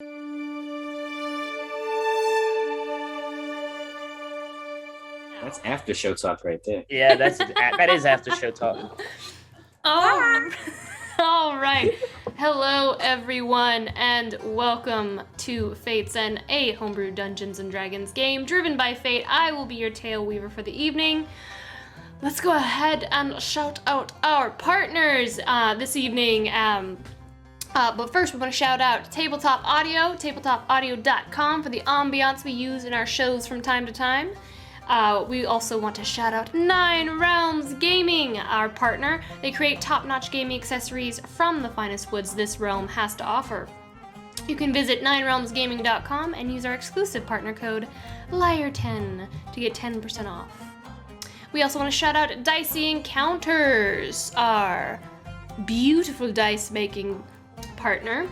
That's after show talk right there. Yeah, that is after show talk. All right. Hello, everyone, and welcome to Fate's End, a homebrew Dungeons & Dragons game driven by fate. I will be your tale weaver for the evening. Let's go ahead and shout out our partners this evening. But first, we want to shout out Tabletop Audio, tabletopaudio.com for the ambiance we use in our shows from time to time. We also want to shout out Nine Realms Gaming, our partner. They create top-notch gaming accessories from the finest woods this realm has to offer. You can visit ninerealmsgaming.com and use our exclusive partner code Lyre10 to get 10% off. We also want to shout out DICEY Encounters, our beautiful dice making partner.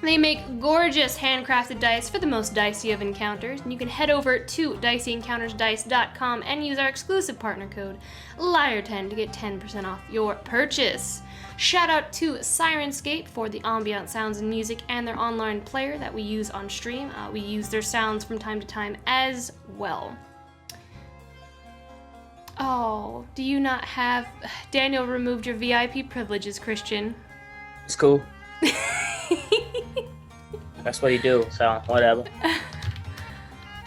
They make gorgeous handcrafted dice for the most dicey of encounters, and you can head over to diceencountersdice.com and use our exclusive partner code Lyre10 to get 10% off your purchase. Shout out to Sirenscape for the ambient sounds and music and their online player that we use on stream. We use their sounds from time to time as well. Oh, do you not have... Daniel removed your VIP privileges, Christian. It's cool. That's what you do, so whatever.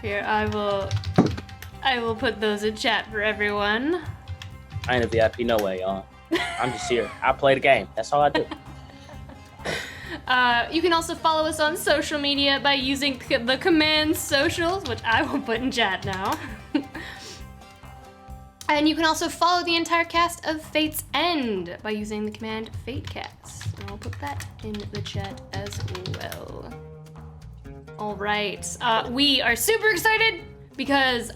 Here, I will put those in chat for everyone. I ain't a VIP, no way, y'all. I'm just here. I play the game. That's all I do. You can also follow us on social media by using the command socials, which I will put in chat now. And you can also follow the entire cast of Fate's End by using the command FateCast. And I'll put that in the chat as well. All right, we are super excited because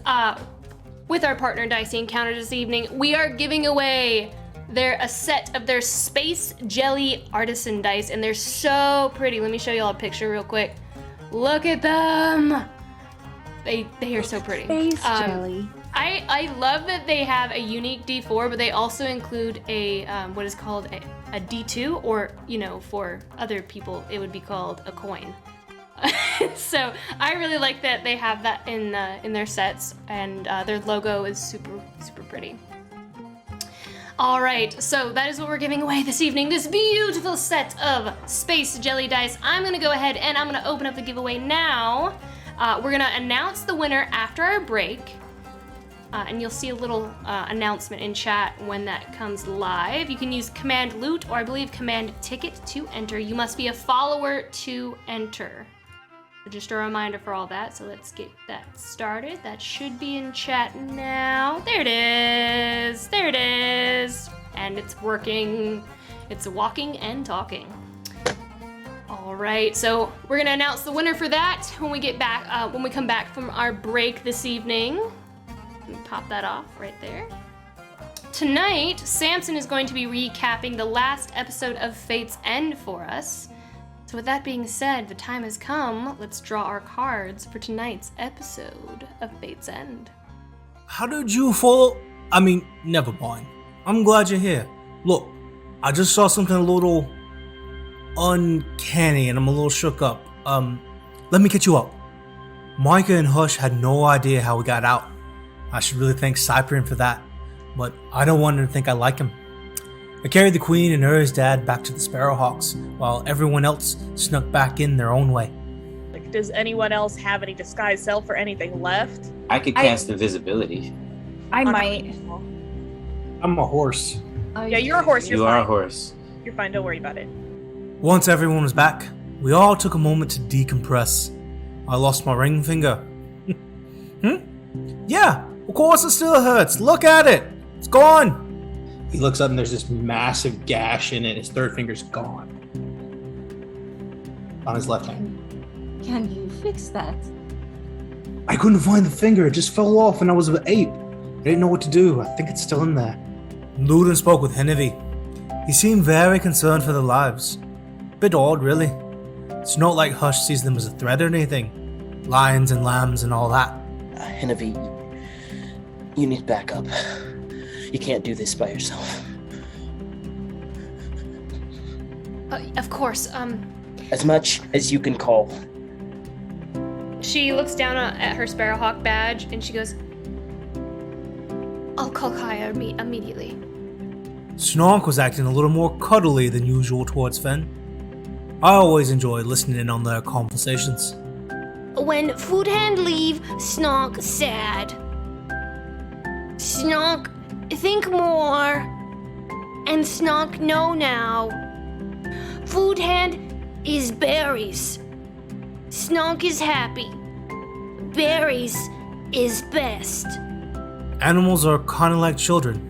with our partner Dicey Encounter this evening, we are giving away a set of their Space Jelly Artisan Dice, and they're so pretty. Let me show you all a picture real quick. Look at them. They are so pretty. Space Jelly. I love that they have a unique D4, but they also include a what is called a D2, or, you know, for other people, it would be called a coin. So I really like that they have that in their sets, and their logo is super, super pretty. All right, so that is what we're giving away this evening, this beautiful set of Space Jelly Dice. I'm gonna go ahead and I'm gonna open up the giveaway now. We're gonna announce the winner after our break. And you'll see a little announcement in chat when that comes live. You can use Command Loot or I believe Command Ticket to enter. You must be a follower to enter. So just a reminder for all that. So let's get that started. That should be in chat now. There it is. There it is. And it's working. It's walking and talking. All right, so we're gonna announce the winner for that when we get back. When we come back from our break this evening. Pop that off right there. Tonight, Samson is going to be recapping the last episode of Fate's End for us. So with that being said, the time has come. Let's draw our cards for tonight's episode of Fate's End. How did you follow? I mean, never mind. I'm glad you're here. Look, I just saw something a little uncanny and I'm a little shook up. Let me get you up. Micah and Hush had no idea how we got out. I should really thank Cyprian for that, but I don't want her to think I like him. I carried the Queen and Ur's dad back to the Sparrowhawks, while everyone else snuck back in their own way. Like, does anyone else have any disguise self or anything left? I could cast invisibility. I might. I'm a horse. Yeah, you're a horse. You are a horse. You're fine. Don't worry about it. Once everyone was back, we all took a moment to decompress. I lost my ring finger. Yeah, of course it still hurts. Look at it. It's gone. He looks up and there's this massive gash in it. His third finger's gone. On his left hand. Can you fix that? I couldn't find the finger. It just fell off and I was an ape. I didn't know what to do. I think it's still in there. Ludin spoke with Hennevi. He seemed very concerned for their lives. Bit odd, really. It's not like Hush sees them as a threat or anything. Lions and lambs and all that. Hennevi, you need backup. You can't do this by yourself. Of course, As much as you can call. She looks down at her Sparrowhawk badge and she goes, I'll call Kaya immediately. Snork was acting a little more cuddly than usual towards Finn. I always enjoy listening in on their conversations. When Food Hand leave, Snork sad. Snork, think more. And Snork know now. Food Hand is berries. Snork is happy. Berries is best. Animals are kind of like children.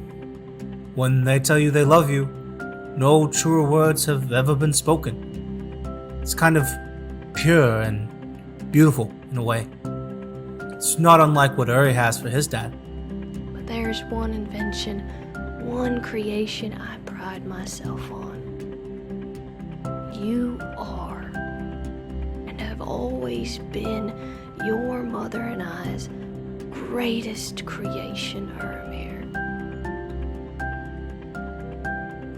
When they tell you they love you, no truer words have ever been spoken. It's kind of pure and beautiful in a way. It's not unlike what Uri has for his dad. But there's one invention, one creation I pride myself on. You are, and have always been, your mother and I's greatest creation, Ermir.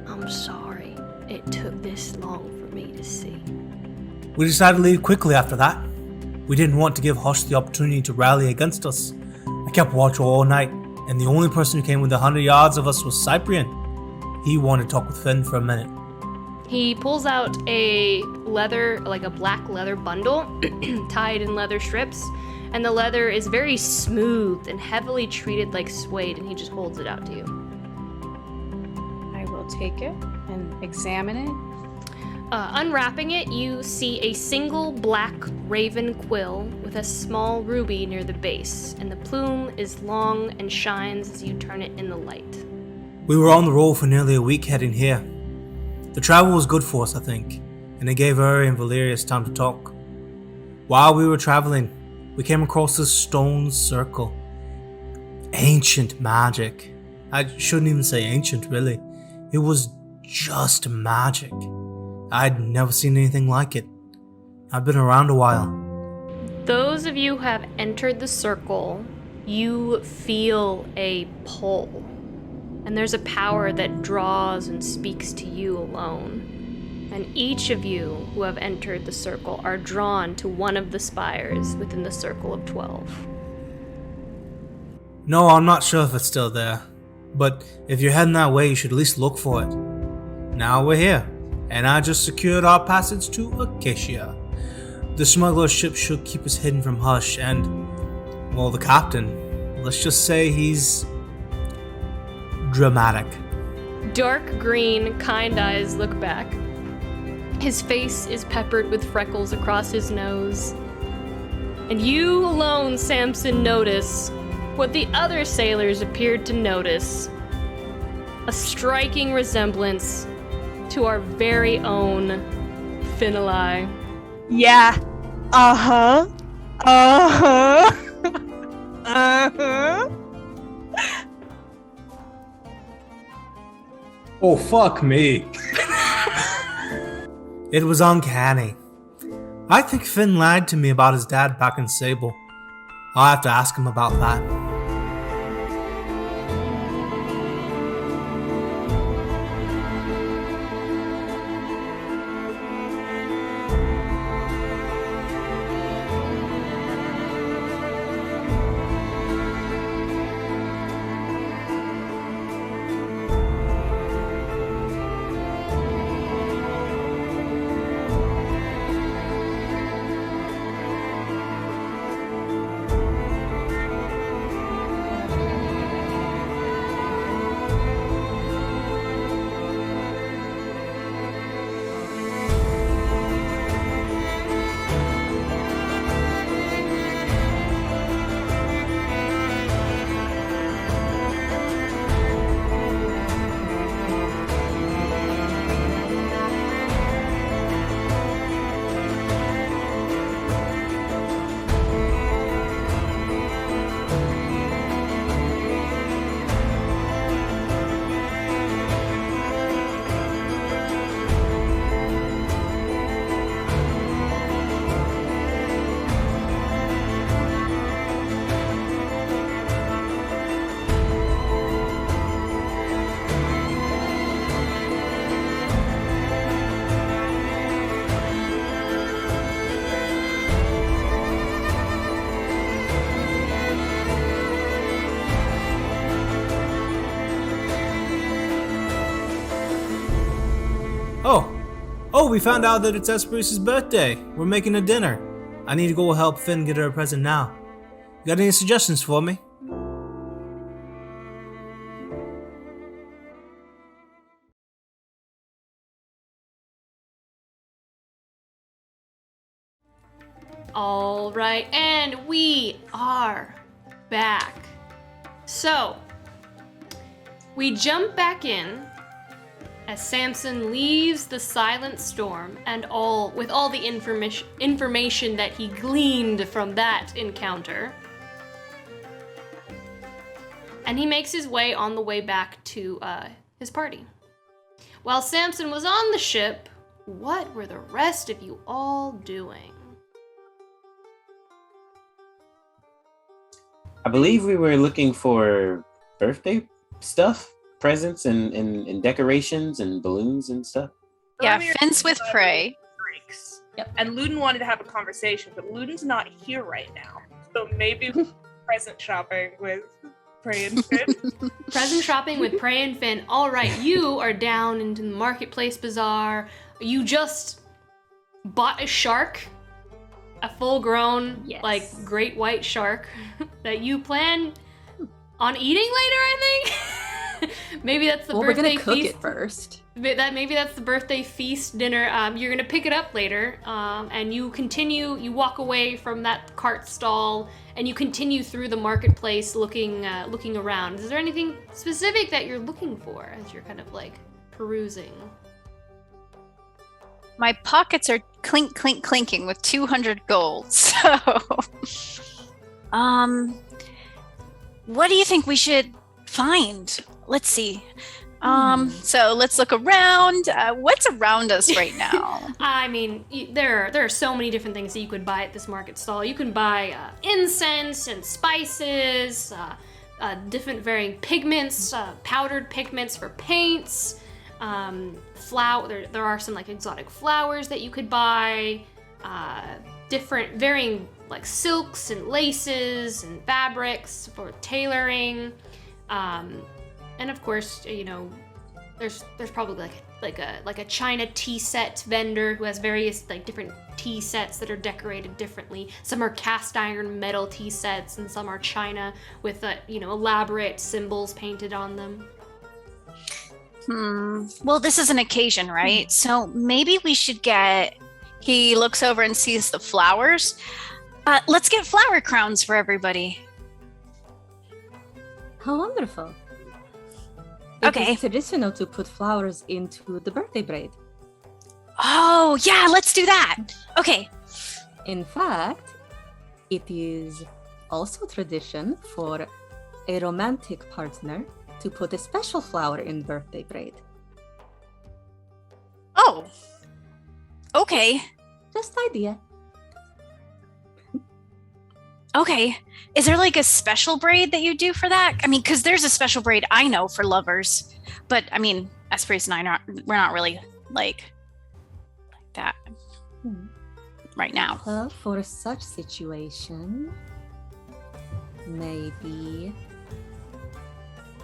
I'm sorry it took this long for me to see. We decided to leave quickly after that. We didn't want to give Hush the opportunity to rally against us. I kept watch all night, and the only person who came within 100 yards of us was Cyprian. He wanted to talk with Finn for a minute. He pulls out a black leather bundle tied in leather strips, and the leather is very smooth and heavily treated like suede, and he just holds it out to you. I will take it and examine it. Unwrapping it, you see a single black raven quill with a small ruby near the base, and the plume is long and shines as you turn it in the light. We were on the road for nearly a week heading here. The travel was good for us, I think, and it gave Uri and Valerius time to talk. While we were traveling, we came across this stone circle. Ancient magic. I shouldn't even say ancient, really. It was just magic. I'd never seen anything like it. I've been around a while. Those of you who have entered the circle, you feel a pull. And there's a power that draws and speaks to you alone. And each of you who have entered the circle are drawn to one of the spires within the circle of 12. No, I'm not sure if it's still there. But if you're heading that way, you should at least look for it. Now we're here, and I just secured our passage to Acacia. The smuggler's ship should keep us hidden from Hush, and, well, the captain, let's just say he's dramatic. Dark green, kind eyes look back. His face is peppered with freckles across his nose. And you alone, Samson, notice what the other sailors appeared to notice. A striking resemblance to our very own Finali. Yeah. Uh-huh. Uh-huh. Uh-huh. Oh, fuck me. It was uncanny. I think Finn lied to me about his dad back in Sable. I'll have to ask him about that. we found out that it's Hesperis' birthday. We're making a dinner. I need to go help Finn get her a present now. Got any suggestions for me? All right, and we are back. So, we jump back in as Samson leaves the Silent Storm and with all the information that he gleaned from that encounter. And he makes his way on the way back to his party. While Samson was on the ship, what were the rest of you all doing? I believe we were looking for birthday stuff, presents and decorations and balloons and stuff. Yeah, Earlier, fence with prey. Drinks. Yep. And Luden wanted to have a conversation, but Luden's not here right now. So maybe present shopping with Prey and Finn. Present shopping with Prey and Finn. All right, you are down into the marketplace bazaar. You just bought a shark, a full-grown, great white shark that you plan on eating later, I think. Maybe that's the birthday feast. We're gonna cook it first. Maybe that's the birthday feast dinner. You're gonna pick it up later, and you walk away from that cart stall, and you continue through the marketplace looking around. Is there anything specific that you're looking for as you're kind of like perusing? My pockets are clinking with 200 gold. So, what do you think we should find? Let's see. So let's look around. What's around us right now? I mean, there are so many different things that you could buy at this market stall. You can buy incense and spices, different varying pigments, powdered pigments for paints. There are some like exotic flowers that you could buy, different varying like silks and laces and fabrics for tailoring, and of course, there's probably like a China tea set vendor who has various like different tea sets that are decorated differently. Some are cast iron metal tea sets, and some are China with elaborate symbols painted on them. Well, this is an occasion, right? So maybe we should he looks over and sees the flowers. Let's get flower crowns for everybody. How wonderful. Okay. It's traditional to put flowers into the birthday braid. Oh, yeah, let's do that. Okay. In fact, it is also tradition for a romantic partner to put a special flower in birthday braid. Oh. Okay. Just idea. Okay. Is there like a special braid that you do for that? I mean, because there's a special braid I know for lovers, but I mean, Hesperis and we're not really like that right now. Well, for such situation, maybe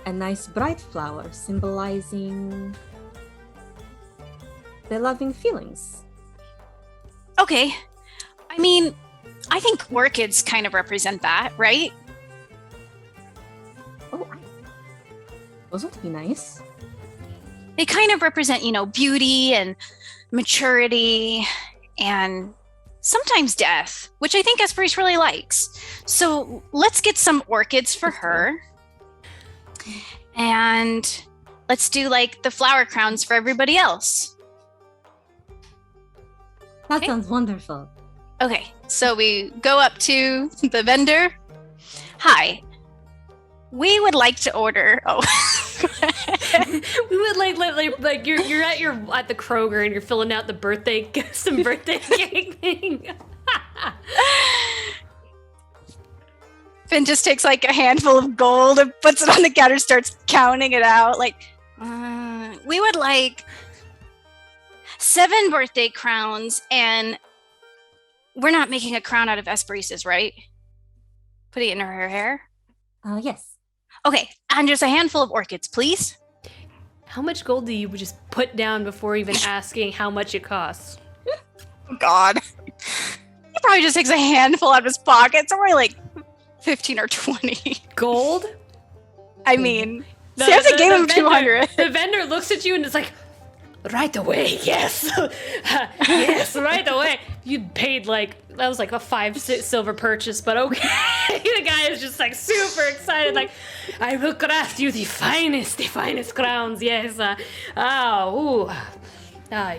a nice bright flower symbolizing the loving feelings. Okay. I mean, I think orchids kind of represent that, right? Oh, those would be nice. They kind of represent, beauty and maturity and sometimes death, which I think Hesperis really likes. So let's get some orchids for her. And let's do like the flower crowns for everybody else. That sounds wonderful. Okay, so we go up to the vendor. Hi, we would like to order. Oh, we would like you're at the Kroger and you're filling out the birthday cake thing. Finn just takes like a handful of gold and puts it on the counter, starts counting it out. Like, we would like 7 birthday crowns, and we're not making a crown out of Hesperis's, right? Putting it in her hair? Yes. Okay, and just a handful of orchids, please. How much gold do you just put down before even asking how much it costs? Oh, God. He probably just takes a handful out of his pocket, somewhere like 15 or 20. Gold? I mean, Samson gave him 200. The vendor looks at you and it's like, right away, yes. Yes, right away. You paid that was like a 5 silver purchase, but okay. The guy is just like super excited, like, I will craft you the finest crowns, yes.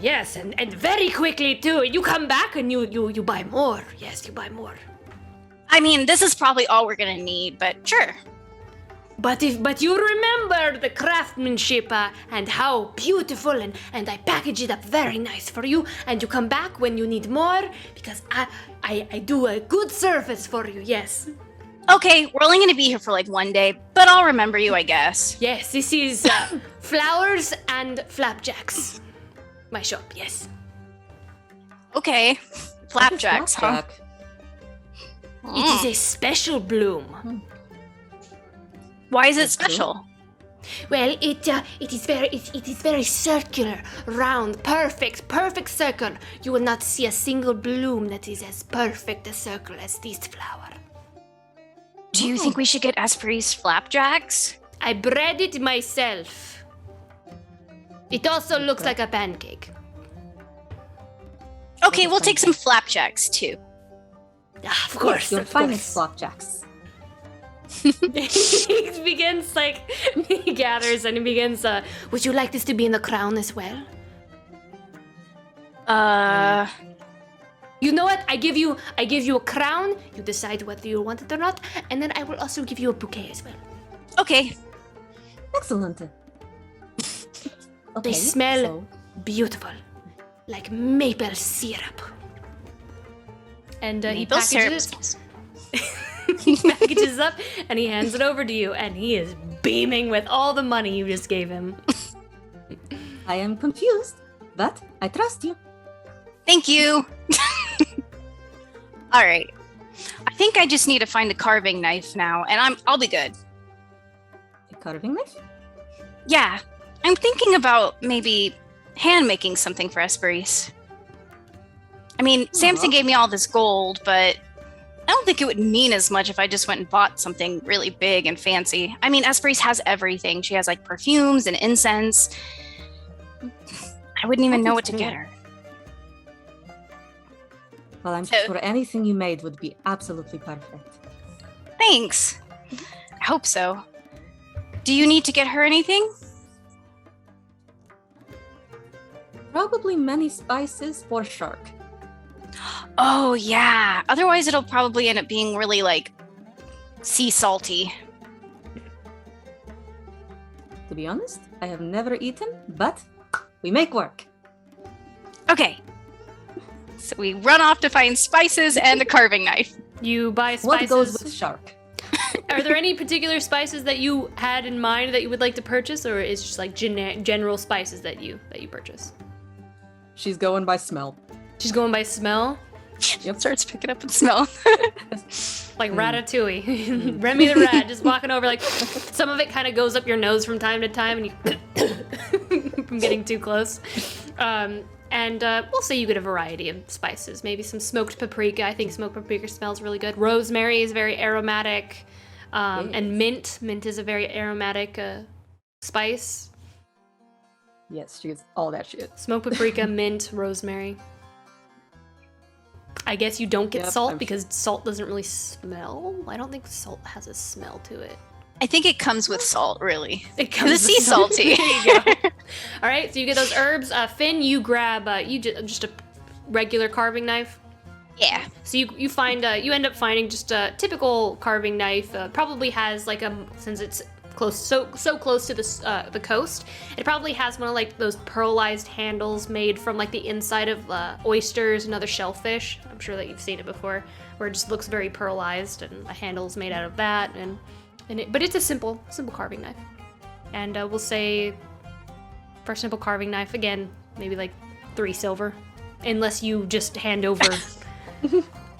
Yes, and very quickly too. You come back and you buy more. Yes, you buy more. I mean, this is probably all we're gonna need, but sure. But you remember the craftsmanship and how beautiful, and I package it up very nice for you, and you come back when you need more, because I do a good service for you, yes. Okay, we're only gonna be here for like 1 day, but I'll remember you, I guess. Yes, this is flowers and flapjacks. My shop, yes. Okay, flapjacks, huh? Flapjack? It is a special bloom. Why is it special? Well, it is very circular, round, perfect circle. You will not see a single bloom that is as perfect a circle as this flower. Do you think we should get Hesperis flapjacks? I bred it myself. It also looks like a pancake. Okay, we'll take some flapjacks too. Of course, Your of finest course. flapjacks. He begins he gathers and he begins. Would you like this to be in the crown as well? You know what? I give you a crown. You decide whether you want it or not, and then I will also give you a bouquet as well. Okay. Excellent. They smell beautiful, like maple syrup. And he Maple syrup packages it. He packages up and he hands it over to you, and he is beaming with all the money you just gave him. I am confused, but I trust you. Thank you. All right. I think I just need to find a carving knife now, and I'll be good. A carving knife? Yeah. I'm thinking about maybe hand making something for Hesperis. I mean, Samson gave me all this gold, but I don't think it would mean as much if I just went and bought something really big and fancy. I mean, Hesperis has everything. She has like perfumes and incense. I wouldn't even know what to get her. Well, I'm sure anything you made would be absolutely perfect. Thanks. I hope so. Do you need to get her anything? Probably many spices for shark. Oh, yeah. Otherwise, it'll probably end up being really, like, sea salty. To be honest, I have never eaten, but we make work. Okay. So we run off to find spices and a carving knife. You buy spices. What goes with shark? Are there any particular spices that you had in mind that you would like to purchase, or is it just like general spices that you purchase? She's going by smell. She's going by smell? Yep. Starts picking up and smell. Like Ratatouille. Remy the rat just walking over, like, some of it kind of goes up your nose from time to time, and you from getting too close. And we'll say you get a variety of spices. Maybe some smoked paprika. I think smoked paprika smells really good. Rosemary is very aromatic. And mint. Mint is a very aromatic spice. Yes, she gets all that shit. Smoked paprika, mint, rosemary. I guess you don't get salt because salt doesn't really smell. I don't think salt has a smell to it. I think it comes with salt, really. It comes with sea salty. There you go. All right, so you get those herbs. Finn, you grab just a regular carving knife. Yeah. So you find you end up finding just a typical carving knife. Probably has like since it's close, so close to the coast, it probably has one of like those pearlized handles made from like the inside of oysters and other shellfish. I'm sure that you've seen it before, where it just looks very pearlized, and a handle's made out of that, but it's a simple carving knife. And we'll say for a simple carving knife, again, maybe like 3 silver, unless you just hand over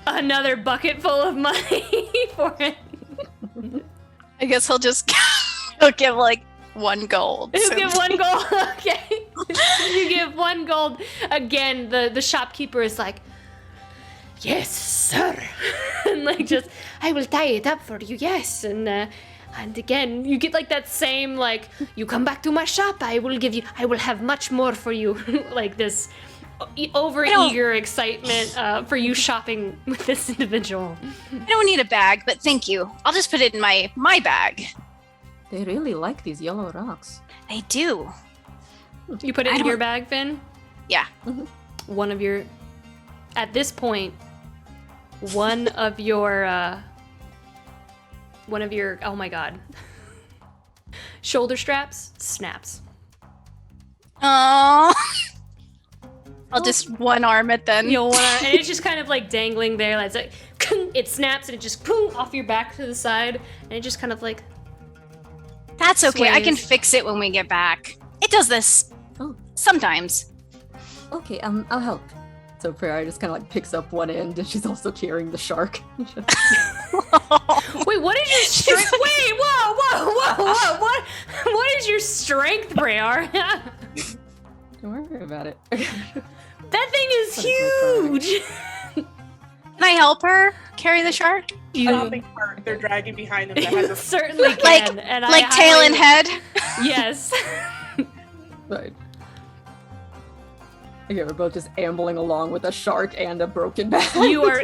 another bucket full of money for it. I guess he'll give like 1 gold. You give 1 gold. Okay. You give 1 gold. Again, the shopkeeper is like, yes, sir. And like, just, I will tie it up for you, yes. And again, you get like that same, like, you come back to my shop, I will have much more for you. Like this over-eager excitement for you shopping with this individual. I don't need a bag, but thank you. I'll just put it in my bag. They really like these yellow rocks. They do. You put it in your bag, Finn? Yeah. One of your, at this point, one of your, oh my god, shoulder straps snaps. Oh. I'll just one arm it then. One arm, and it's just kind of like dangling there. Like, it's like, it snaps and it just off your back to the side, and it just kind of like. That's okay. Sways. I can fix it when we get back. It does this sometimes. Okay, I'll help. So Prairie just kind of like picks up one end, and she's also carrying the shark. Wait, what is your strength? Wait, whoa! What is your strength, Prayar? Don't worry about it. That thing is huge. Can I help her carry the shark? Shopping cart they're dragging behind them that has a certainly can. Like tail and head? Yes. Right. Okay, we're both just ambling along with a shark and a broken bag. You are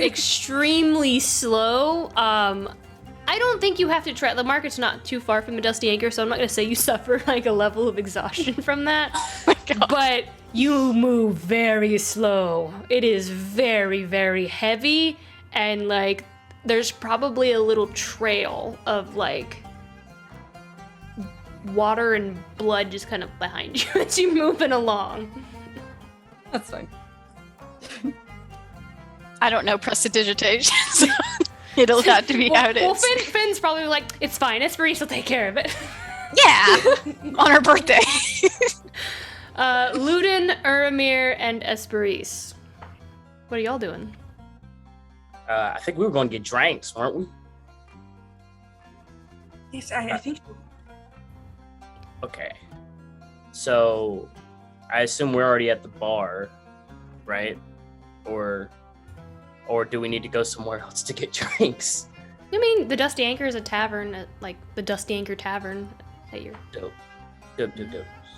extremely slow. I don't think you have to try. The market's not too far from the Dusty Anchor, so I'm not gonna say you suffer like a level of exhaustion from that. Oh my God. But you move very slow. It is very, very heavy, and like there's probably a little trail of like water and blood just kind of behind you as you're moving along. That's fine. I don't know prestidigitation, so it'll have to be how it is. Well, Finn's probably like, it's fine. Hesperis will take care of it. Yeah, on her birthday. Ludin, Uramir, and Hesperis. What are y'all doing? I think we were going to get drinks, weren't we? Yes, I think so. Okay. So, I assume we're already at the bar, right? Or do we need to go somewhere else to get drinks? I mean, the Dusty Anchor is a tavern, like the Dusty Anchor Tavern that you're... Dope.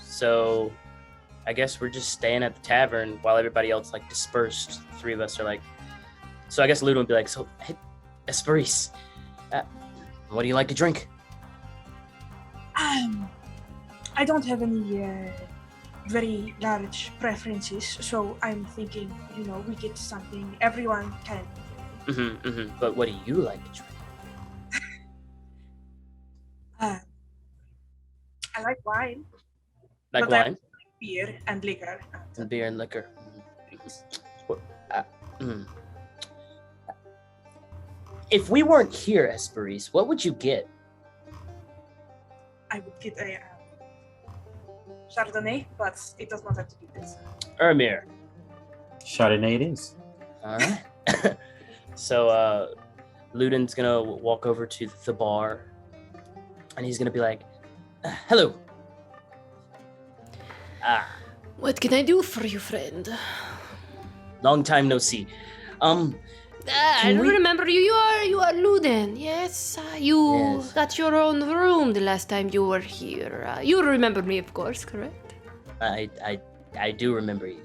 So, I guess we're just staying at the tavern while everybody else, like, dispersed. The three of us are like... So I guess Ludin would be like, so, hey, Hesperis, what do you like to drink? I don't have any very large preferences, so I'm thinking, we get something everyone can. But what do you like to drink? I like wine. Like but I wine? Beer and liquor. And beer and liquor. If we weren't here, Hesperis, what would you get? I would get a Chardonnay, but it does not have to be this. Uramir. Chardonnay it is. All right. So, Ludin's gonna walk over to the bar, and he's gonna be like, hello. What can I do for you, friend? Long time no see. I don't remember you. You are Ludin. Yes, you got your own room the last time you were here. You remember me, of course, correct? I do remember you.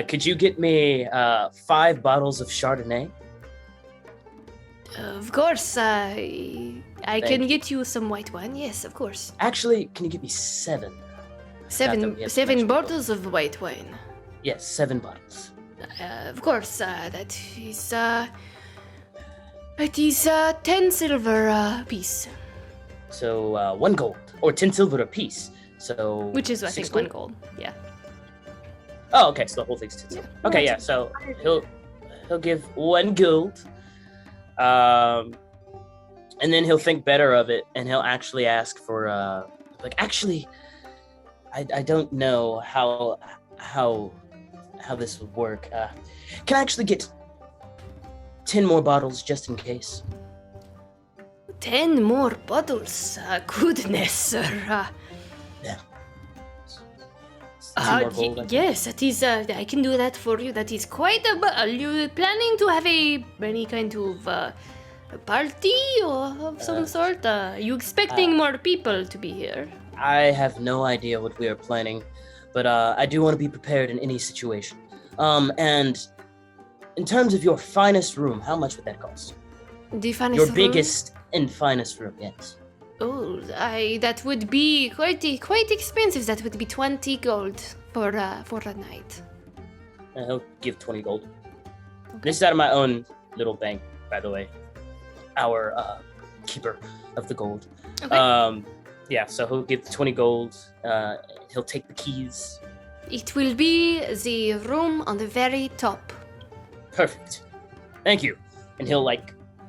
Could you get me 5 bottles of Chardonnay? Of course. I can get you some white wine. Yes, of course. Actually, can you get me 7? Seven bottles of white wine. Yes, 7 bottles. Of course, that is 10 silver piece. So 1 gold, or 10 silver a piece. So which is, I think, 1 gold. gold. Yeah. Oh, okay. So the whole thing's 10 silver. Okay, yeah. So he'll give 1 gold, and then he'll think better of it, and he'll actually ask for actually, I don't know how this would work. Can I actually get 10 more bottles just in case? 10 more bottles. Goodness, sir. Yeah. Two more gold, I think. Yes, that is. I can do that for you. That is quite a. Are you planning to have any kind of a party or of some sort? Are you expecting more people to be here? I have no idea what we are planning, but I do want to be prepared in any situation. And in terms of your finest room, how much would that cost? The finest Your room? biggest and finest room, yes. Oh, that would be quite expensive. That would be 20 gold for a night. He'll give 20 gold. This is out of my own little bank, by the way. Our keeper of the gold. Okay. Yeah, so he'll give 20 gold. He'll take the keys. It will be the room on the very top. Perfect. Thank you. And he'll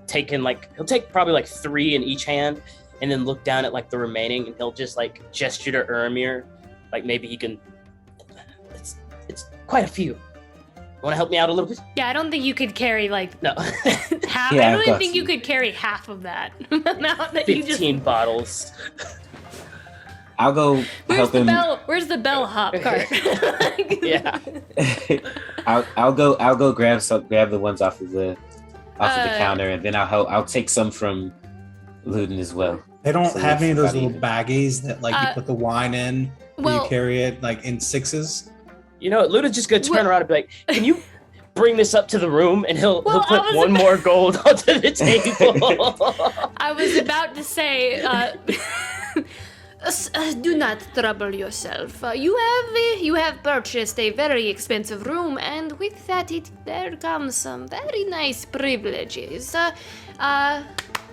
take probably like 3 in each hand, and then look down at like the remaining, and he'll just like gesture to Urimir, like maybe he can. It's quite a few. Want to help me out a little bit? Yeah, I don't think you could carry like No. half. Yeah, I don't I've even got think you you. could carry half of that amount that you just. 15 bottles. I'll go Where's help the him. bell? Where's the bellhop cart? Yeah. I'll go grab the ones off of the counter, and then I'll take some from Luden as well. They don't So have it's any of those about little even. baggies that like you put the wine in, and well- you carry it like in 6s. You know, Luda's just gonna turn Well- around and be like, "Can you bring this up to the room?" And he'll Well, put I was one about- more gold onto the table. I was about to say, Do not trouble yourself. You have purchased a very expensive room, and with that, there comes some very nice privileges.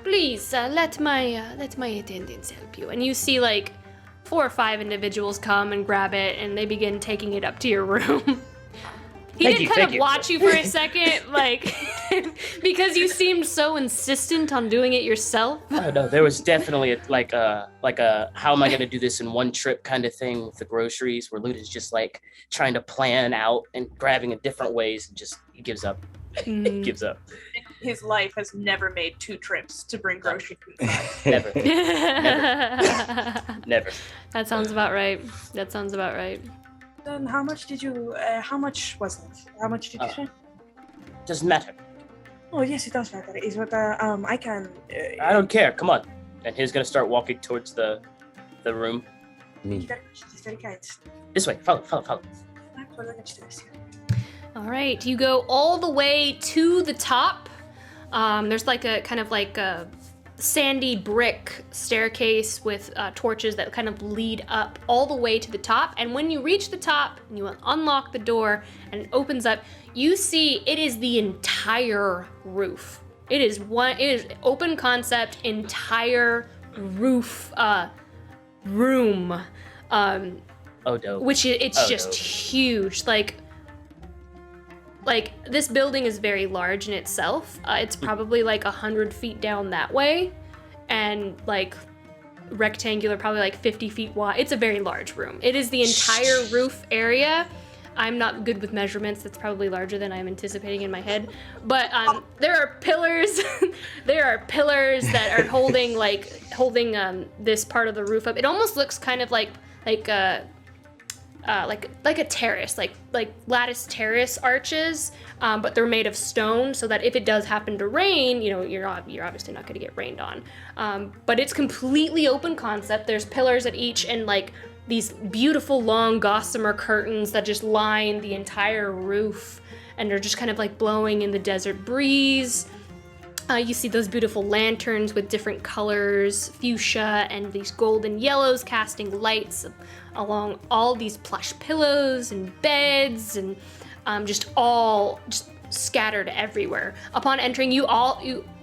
Please let my attendants help you. and you see like 4 or 5 individuals come and grab it, and they begin taking it up to your room. He Thank did you, kind thank of you. watch you for a second, like, because you seemed so insistent on doing it yourself. Oh no, there was definitely a how am I gonna do this in one trip kind of thing with the groceries, where Luda's just like trying to plan out and grabbing in different ways, and just he gives up. He gives up. His life has never made 2 trips to bring groceries. Never. Never. That sounds about right. That sounds about right. Then how much did you? How much was it? How much did you say? Doesn't matter. Oh yes, it does matter. Is what I can. I don't care. Come on. And he's gonna start walking towards the room. It's very kind. This way. Follow. All right, you go all the way to the top. There's like a kind of like a sandy brick staircase with torches that kind of lead up all the way to the top. And when you reach the top and you unlock the door and it opens up, you see it is the entire roof. It is open concept, entire roof room. Oh, dope. Which it's Oh, just dope. huge. Like this building is very large in itself. It's probably like 100 feet down that way, and like rectangular, probably like 50 feet wide. It's a very large room. It is the entire roof area. I'm not good with measurements. That's probably larger than I'm anticipating in my head. But there are pillars. There are pillars that are holding this part of the roof up. It almost looks kind of like a terrace, like lattice terrace arches, but they're made of stone, so that if it does happen to rain, you know, you're obviously not going to get rained on. But it's completely open concept. There's pillars at each, and like these beautiful long gossamer curtains that just line the entire roof, and they're just kind of like blowing in the desert breeze. You see those beautiful lanterns with different colors, fuchsia and these golden yellows casting lights along all these plush pillows and beds, and just scattered everywhere. Upon entering, you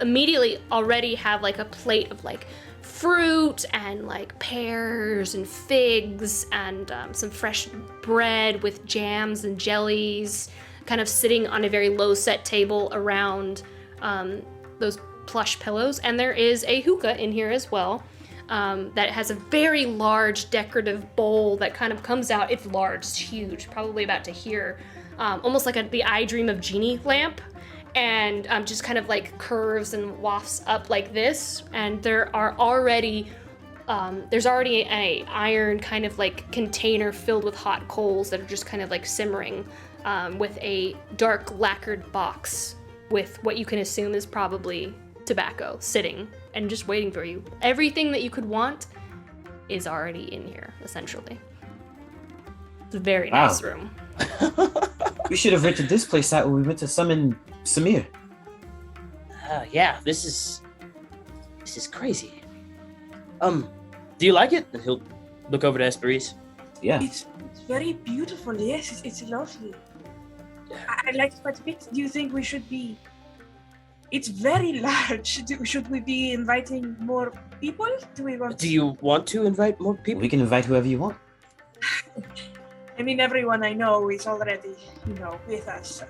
immediately already have like a plate of like fruit and like pears and figs and some fresh bread with jams and jellies, kind of sitting on a very low set table around those plush pillows. And there is a hookah in here as well, that has a very large decorative bowl that kind of comes out. It's large, it's huge, probably about to here, almost like the I Dream of Genie lamp. and just kind of like curves and wafts up like this. And there's already a iron kind of like container filled with hot coals that are just kind of like simmering, with a dark lacquered box with what you can assume is probably tobacco sitting and just waiting for you. Everything that you could want is already in here, essentially. It's a very nice room. We should have rented this place out when we went to summon Samir. Yeah, this is crazy. Do you like it? And he'll look over to Hesperis. Yeah. It's very beautiful. Yes, it's lovely. I like it quite a bit. Do you think we should be? It's very large. Should we be inviting more people? Do you want to invite more people? We can invite whoever you want. I mean, everyone I know is already, with us.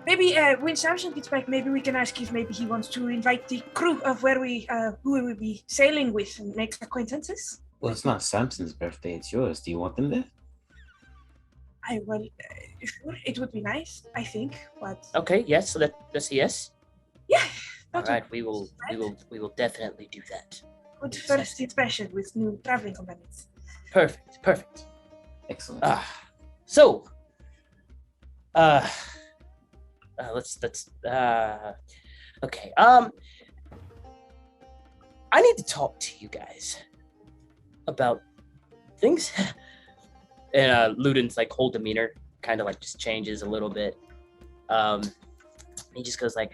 Maybe when Samson gets back, maybe we can ask if maybe he wants to invite the crew of who we will be sailing with and make acquaintances. Well, it's not Samson's birthday; it's yours. Do you want them there? Sure, it would be nice, I think. But okay, yes. So that's a yes. Yeah. All right, we will definitely do that. Good first impression with new traveling companions. Perfect. Excellent. So, okay. I need to talk to you guys about things. And Ludin's like whole demeanor kind of like just changes a little bit. He just goes like,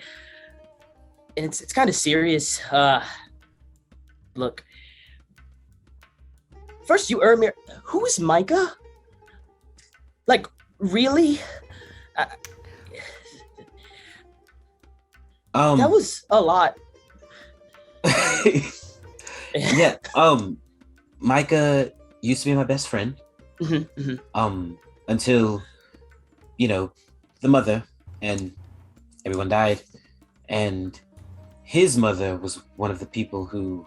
and it's kind of serious. Look, first you Ermir, who is Micah? Like, really? That was a lot. Yeah. Micah used to be my best friend. Until, the mother and everyone died, and his mother was one of the people who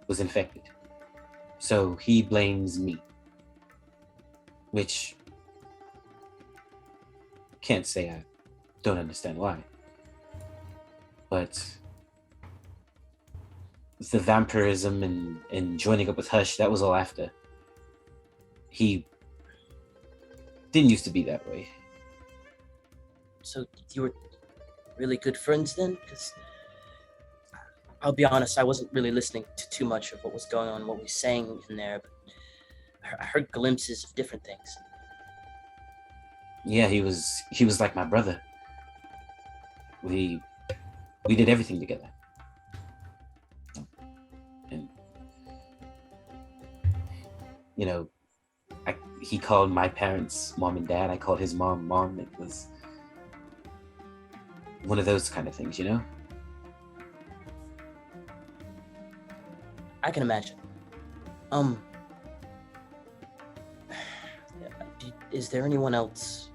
was infected. So he blames me, which can't say I don't understand why. But the vampirism and joining up with Hush, that was all after. He didn't used to be that way. So you were really good friends then? Because I'll be honest, I wasn't really listening to too much of what was going on, what we was saying in there, but I heard glimpses of different things. Yeah, he was like my brother. We did everything together. And he called my parents mom and dad. I called his mom mom. It was one of those kind of things, I can imagine. Is there anyone else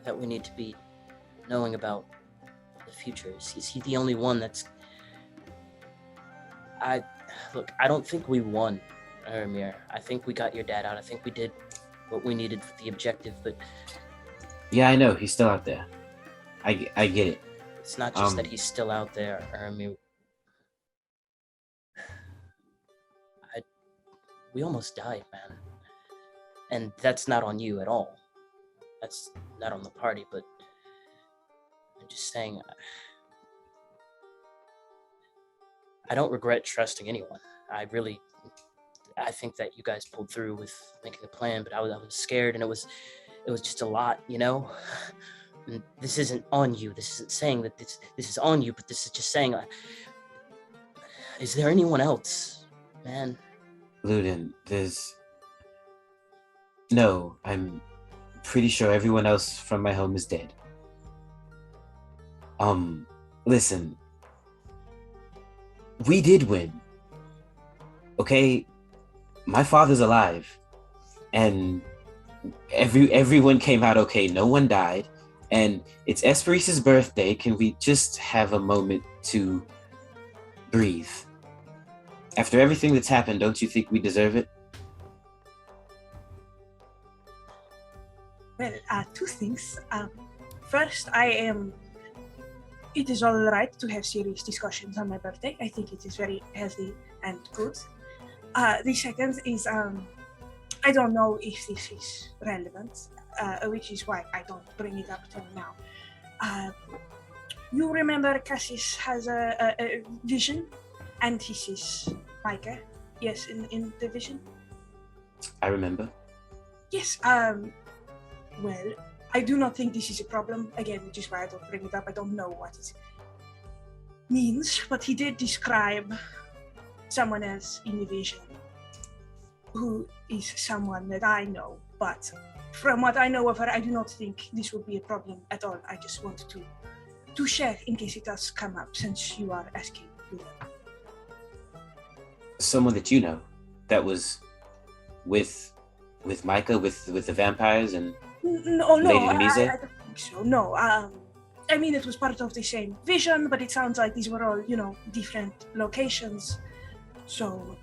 that we need to be knowing about the future? Is he the only one that's... I don't think we won, Ermir. I think we got your dad out. I think we did what we needed for the objective, but... Yeah, I know. He's still out there. I get it. It's not just that he's still out there, Ermir. We almost died, man. And that's not on you at all. That's not on the party, but I'm just saying, I don't regret trusting anyone. I think that you guys pulled through with making a plan, but I was scared, and it was just a lot, And this isn't on you. This isn't saying that this is on you, but this is just saying, is there anyone else, man? Ludin, no, I'm pretty sure everyone else from my home is dead. Listen, we did win. Okay? My father's alive. And everyone came out okay. No one died. And it's Hesperis' birthday. Can we just have a moment to breathe? After everything that's happened, don't you think we deserve it? Well, two things. First, it is all right to have serious discussions on my birthday. I think it is very healthy and good. The second is, I don't know if this is relevant, which is why I don't bring it up till now. You remember Cassis has a vision, and this is Micah. Yes, in the vision. I remember. Yes. Well, I do not think this is a problem. Again, which is why I don't bring it up. I don't know what it means, but he did describe someone else in the vision, who is someone that I know. But from what I know of her, I do not think this would be a problem at all. I just want to share in case it does come up, since you are asking. Someone that you know that was with Micah, with the vampires and No, Lady I Lemisa? don't think so. No, I mean, it was part of the same vision, but it sounds like these were all, different locations. So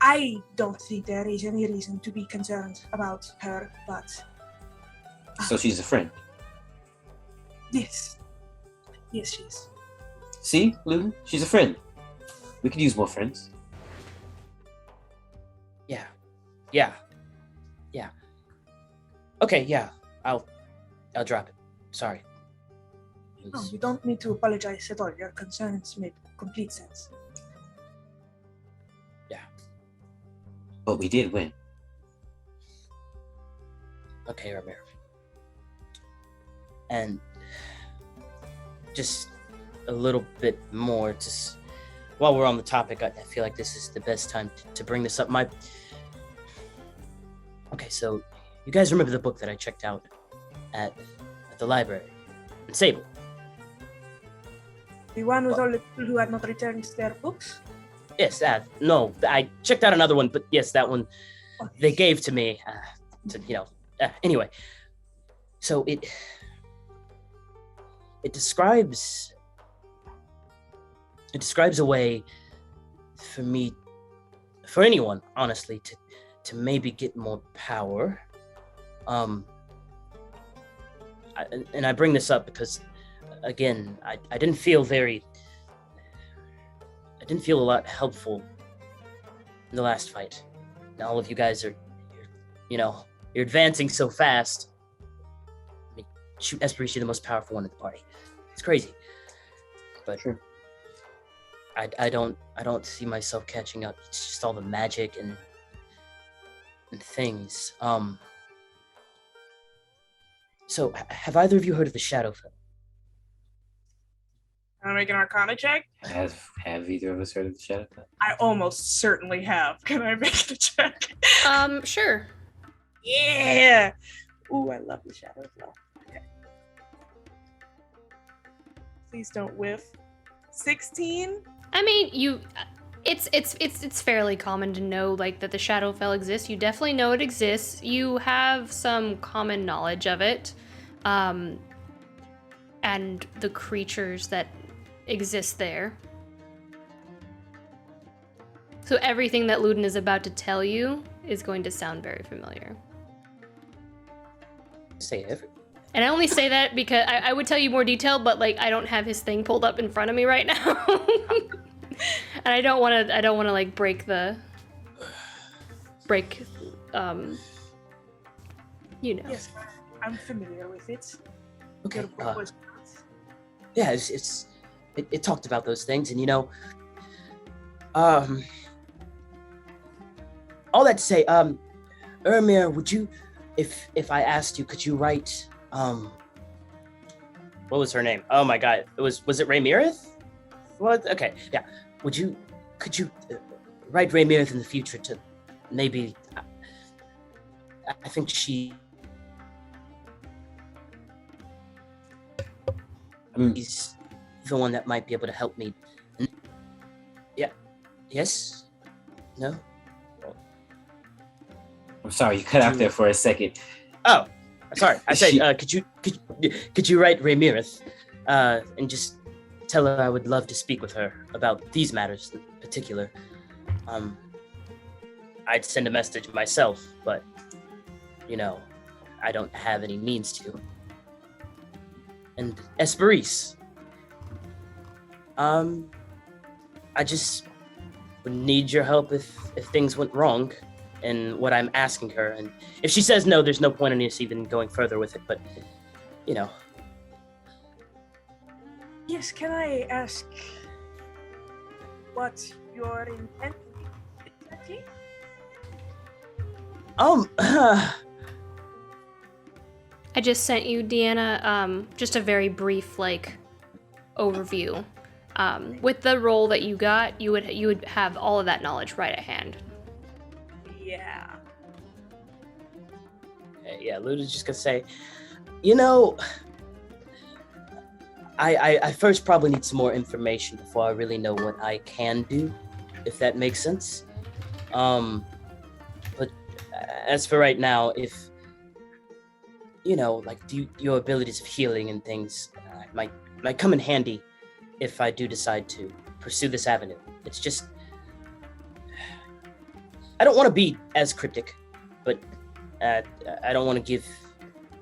I don't think there is any reason to be concerned about her, but... So she's a friend. Yes. Yes, she is. See, Luton? She's a friend. We could use more friends. Yeah. Okay, yeah. I'll drop it. Sorry. No, you don't need to apologize at all. Your concerns made complete sense. Yeah. But we did win. Okay, Ramiro. And just a little bit more, just while we're on the topic, I feel like this is the best time to bring this up. Okay, so you guys remember the book that I checked out at the library in Sable? The one with all the people who had not returned their books? Yes, that. No, I checked out another one, but yes, that one they gave to me. Anyway, so it describes a way for anyone, honestly, to maybe get more power. And I bring this up because, again, I didn't feel a lot helpful in the last fight. And all of you guys you're advancing so fast. I mean, shoot, Hesperis, you're the most powerful one in the party. It's crazy. But sure. I don't see myself catching up. It's just all the magic and things. So have either of you heard of the Shadowfell? Can I make an Arcana check? Have either of us heard of the Shadowfell? I almost certainly have. Can I make the check? Sure. Yeah! Ooh, I love the Shadowfell. Okay. Please don't whiff. 16? I mean, it's fairly common to know like that the Shadowfell exists. You definitely know it exists. You have some common knowledge of it, and the creatures that exist there. So everything that Ludin is about to tell you is going to sound very familiar. Say everything. And I only say that because I would tell you more detail, but like I don't have his thing pulled up in front of me right now. And I don't want to like break Yes, I'm familiar with it. Okay. Yeah, it talked about those things, and all that to say, Ermir, would you, if I asked you, could you write, what was her name? Oh my God, was it Raymirith? What? Okay, yeah. Could you write Raymirith in the future to maybe? I think she's the one that might be able to help me. Yeah. Yes. No. I'm sorry, you cut out there for a second. Oh, sorry. I said, could you write Raymirith, and just tell her I would love to speak with her about these matters in particular. I'd send a message myself, but I don't have any means to. And Hesperis, I just would need your help if things went wrong and what I'm asking her. And if she says no, there's no point in us even going further with it. But, you know. Yes, can I ask what your intent is exactly? I just sent you, Deanna, just a very brief, like, overview. With the role that you got, you would have all of that knowledge right at hand. Yeah. Yeah, Luda's just gonna say, you know, I first probably need some more information before I really know what I can do, if that makes sense. But as for right now, if, you know, like your abilities of healing and things might come in handy if I do decide to pursue this avenue. It's just, I don't want to be as cryptic, but I don't want to give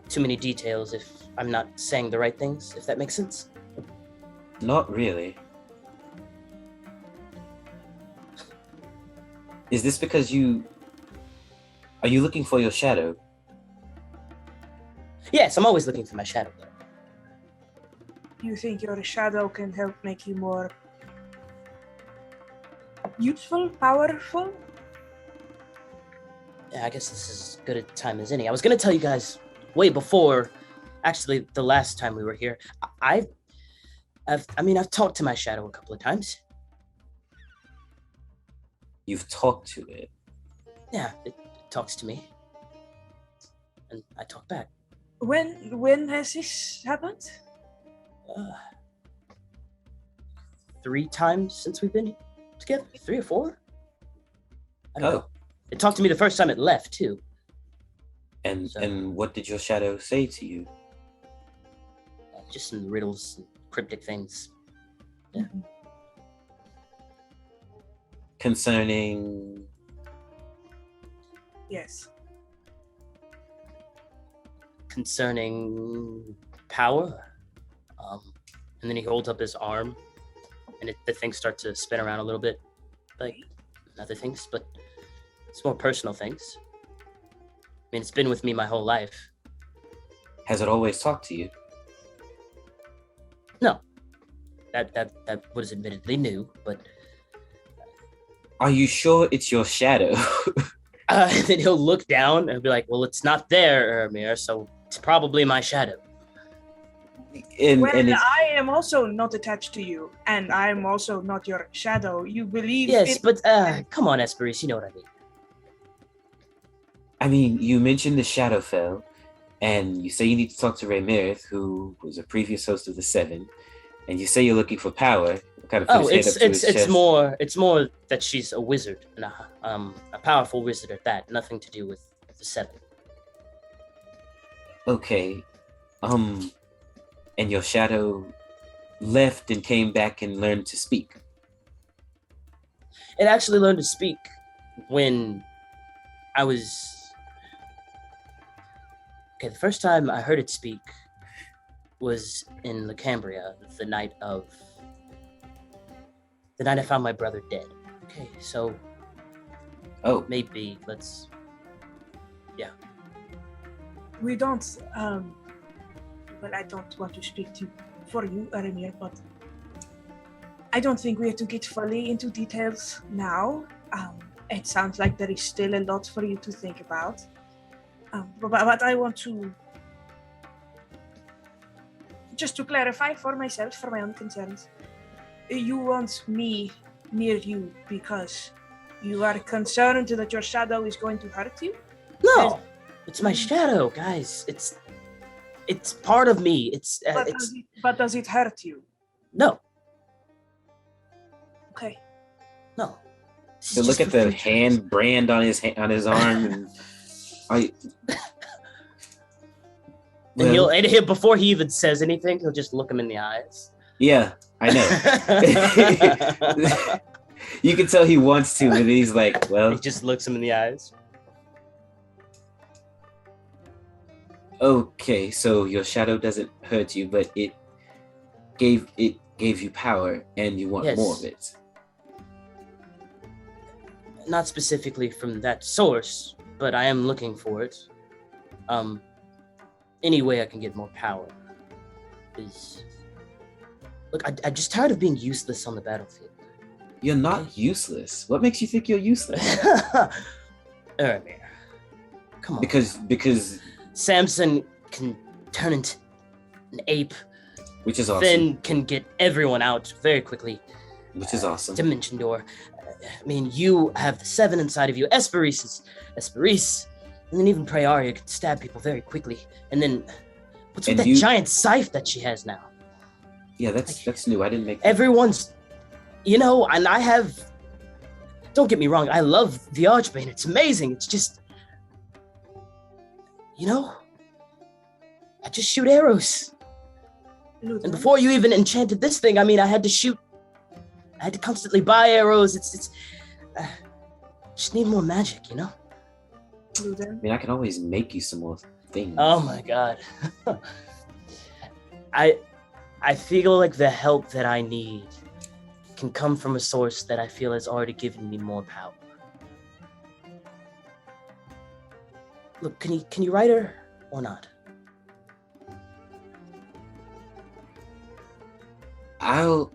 too many details if I'm not saying the right things, if that makes sense. Not really. Is this because are you looking for your shadow? Yes, I'm always looking for my shadow. You think your shadow can help make you more useful, powerful? Yeah, I guess this is as good a time as any. I was going to tell you guys way before, actually, the last time we were here. I've talked to my shadow a couple of times. You've talked to it? Yeah, it talks to me. And I talk back. When has this happened? 3 times since we've been together? 3 or 4? I don't know. It talked to me the first time it left, too. And what did your shadow say to you? Just some riddles and cryptic things. Yeah. Concerning... Yes. Concerning power. And then he holds up his arm, and the things start to spin around a little bit, like other things, but it's more personal things. I mean, it's been with me my whole life. Has it always talked to you? No. That was admittedly new, but... Are you sure it's your shadow? And then he'll look down and be like, well, it's not there, Ermir, so it's probably my shadow. I am also not attached to you, and I am also not your shadow. You believe... Yes, but come on, Hesperis, you know what I mean. I mean, you mentioned the Shadowfell, and you say you need to talk to Raymerith, who was a previous host of the Seven, and you say you're looking for power. Kind of it's more that she's a wizard, and a powerful wizard at that. Nothing to do with the Seven. Okay, and your shadow left and came back and learned to speak. It actually learned to speak when I was... Okay, the first time I heard it speak was in Lacambria, the night I found my brother dead. Okay, so... Oh. Maybe let's... Yeah. We don't, well, I don't want to speak for you, Ermir, but I don't think we have to get fully into details now. It sounds like there is still a lot for you to think about. But I want to, just to clarify for myself, for my own concerns, you want me near you because you are concerned that your shadow is going to hurt you? No, it's my shadow, guys. It's part of me. But does it hurt you? No. Okay. No. So look at the hand brand on his arm, and and he'll before he even says anything, he'll just look him in the eyes. Yeah, I know. You can tell he wants to, but he's like, well. He just looks him in the eyes. Okay, so your shadow doesn't hurt you, but it gave you power, and you want Yes. more of it. Not specifically from that source, but I am looking for it. Any way I can get more power is... Look, I'm just tired of being useless on the battlefield. You're not useless. What makes you think you're useless? Earmir, come on. Because Samson can turn into an ape. which is awesome. Finn can get everyone out very quickly. Which is awesome. Dimension door. I mean, you have the 7 inside of you. Hesperis. And then even Praeria can stab people very quickly. And then, what's with that giant scythe that she has now? Yeah, that's new. I didn't make that. Everyone's, and I have, don't get me wrong, I love the Archbane. It's amazing. It's just, I just shoot arrows. And before you even enchanted this thing, I had to constantly buy arrows. It's just need more magic, I can always make you some more things. Oh my god. I feel like the help that I need can come from a source that I feel has already given me more power. Look, can you write her or not? I'll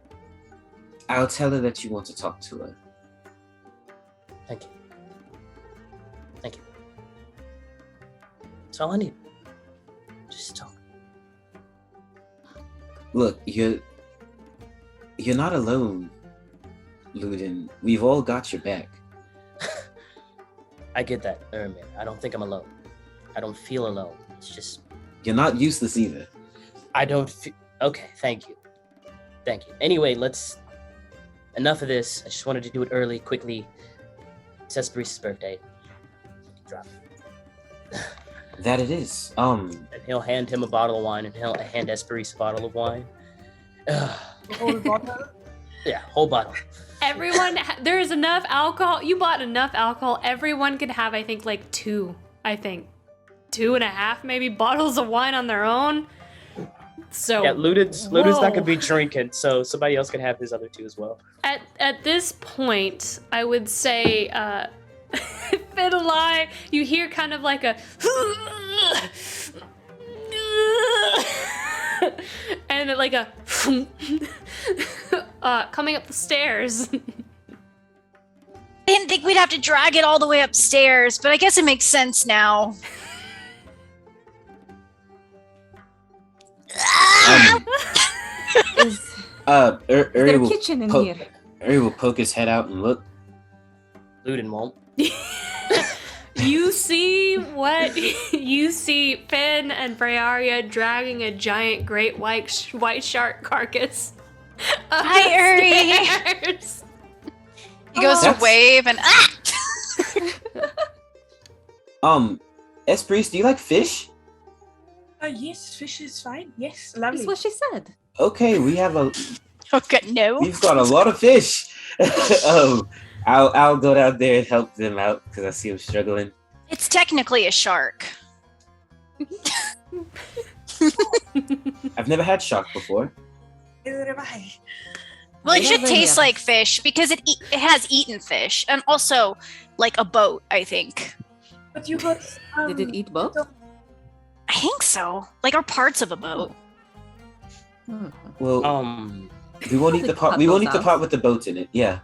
tell her that you want to talk to her. Thank you. That's all I need. Just talk. Look, you're not alone, Luden. We've all got your back. I get that, Ermin. I don't think I'm alone. I don't feel alone. It's just... You're not useless either. I don't feel... Okay, thank you. Anyway, enough of this. I just wanted to do it early, quickly. It's Hesperis' birthday. Drop. That it is. And he'll hand him a bottle of wine, and he'll hand Hesperis a bottle of wine. Whole bottle? Yeah, whole bottle. Everyone, there is enough alcohol. You bought enough alcohol. Everyone could have, I think, 2, 2.5 maybe bottles of wine on their own. So yeah, Luden's not gonna be drinking, so somebody else can have his other 2 as well. At this point, I would say, Fiddle-Eye, you hear kind of like a and then like a coming up the stairs. I didn't think we'd have to drag it all the way upstairs, but I guess it makes sense now. Is there Uri a kitchen in here? Uri will poke his head out and look. Luden won't. You see Finn and Praeria dragging a giant great white shark carcass. Hi, Uri. He goes to wave and Hesperis, do you like fish? Yes, fish is fine. Yes, lovely. That's what she said. Okay, we have okay, no. We've got a lot of fish. I'll go down there and help them out because I see them struggling. It's technically a shark. I've never had shark before. Well, it should taste like fish because it has eaten fish and also like a boat, I think. But you got. Did it eat both? I think so. Like, or parts of a boat. Well, we won't eat the part. We won't eat the part with the boat in it. Yeah.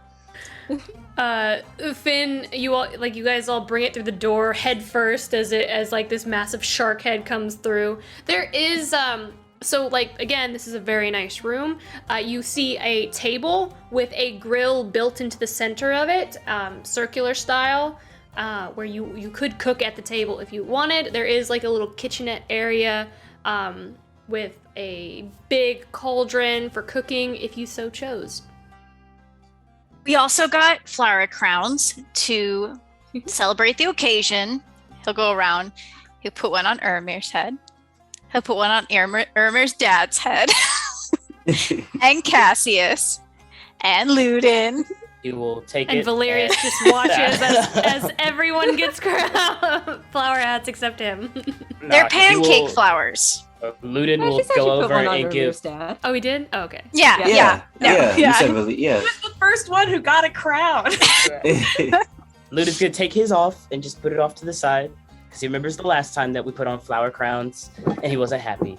Finn, you guys all bring it through the door head first as this massive shark head comes through. There is again, this is a very nice room. You see a table with a grill built into the center of it, circular style, where you could cook at the table if you wanted. There is like a little kitchenette area with a big cauldron for cooking if you so chose. We also got flower crowns to celebrate the occasion. He'll go around. He'll put one on Ermir's head. He'll put one on Ermir's dad's head. And Cassius. And Luden. He will take And it. Valerius just watches as everyone gets flower hats except him. They're pancake flowers. Ludin Yeah, will she said go she put over one on and give. Rivier's dad. Oh, he did? Oh, okay. Yeah. You said really, He yeah. was the first one who got a crown. Ludin's gonna take his off and just put it off to the side because he remembers the last time that we put on flower crowns and he wasn't happy.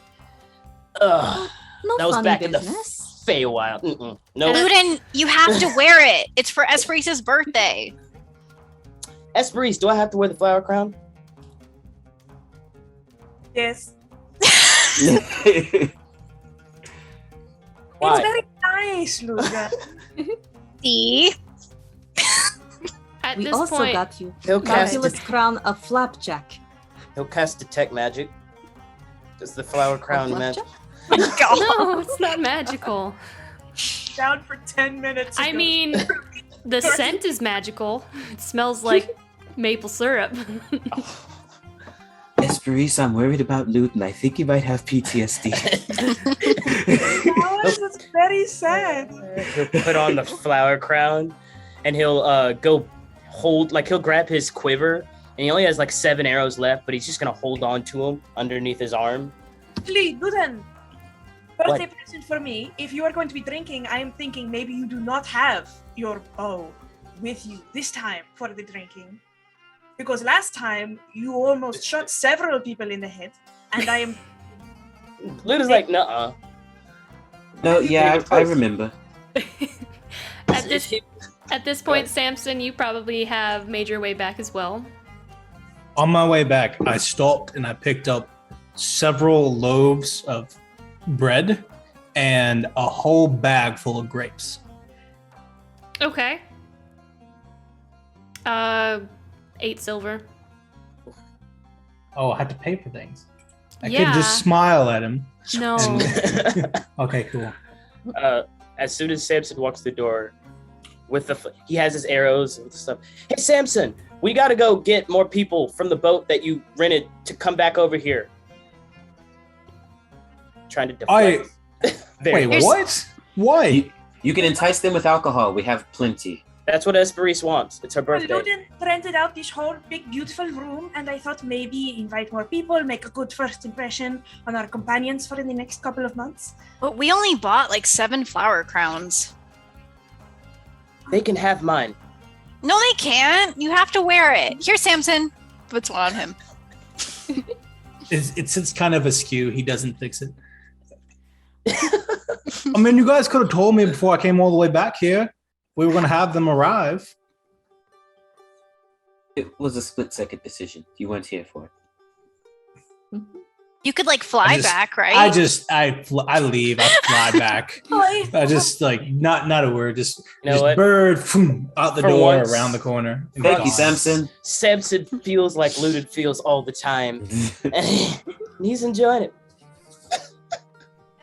Ugh, No that was funny back in the business. Feywild. No, Ludin, you have to wear it. It's for Hesperis' birthday. Hesperis, do I have to wear the flower crown? Yes. Why? It's very nice, Luca. See? At We this also point, got you He'll cast, fabulous crown of flapjack. he'll cast detect magic. Does the flower crown magic? Flapjack? no, it's not magical. Down for 10 minutes. I ago. mean, the scent is magical. It smells like maple syrup. Hesperis, I'm worried about Luton. I think he might have PTSD. It's very sad. He'll put on the flower crown and he'll go hold, like he'll grab his quiver and he only has like 7 arrows left, but he's just gonna hold on to them underneath his arm. Actually, Ludan, birthday present for me. If you are going to be drinking, I am thinking maybe you do not have your bow with you this time for the drinking. Because last time you almost shot several people in the head, and I am. Luda's like, nuh-uh. No, yeah, I remember. At this point, Samson, you probably have made your way back as well. On my way back, I stopped and I picked up several loaves of bread and a whole bag full of grapes. Okay. 8 silver. Oh, I had to pay for things. I Yeah. could just smile at him. No. Okay, cool. As soon as Samson walks through the door, he has his arrows and stuff. Hey, Samson, we gotta go get more people from the boat that you rented to come back over here. Trying to deflect. Wait, what? Why? You can entice them with alcohol. We have plenty. That's what Hesperis wants. It's her Well, birthday. Ludan rented out this whole big, beautiful room, and I thought maybe invite more people, make a good first impression on our companions for the next couple of months. But we only bought like 7 flower crowns. They can have mine. No, they can't. You have to wear it. Here, Samson. Puts one on him. It sits kind of askew. He doesn't fix it. I mean, you guys could have told me before I came all the way back here. We were going to have them arrive. It was a split-second decision. You weren't here for it. You could like fly back, right? I leave. I fly back. I just like not a word. Just bird out the For door once- around the corner. and Thank gone. you, Samson. Samson feels like Ludin feels all the time. And he's enjoying it.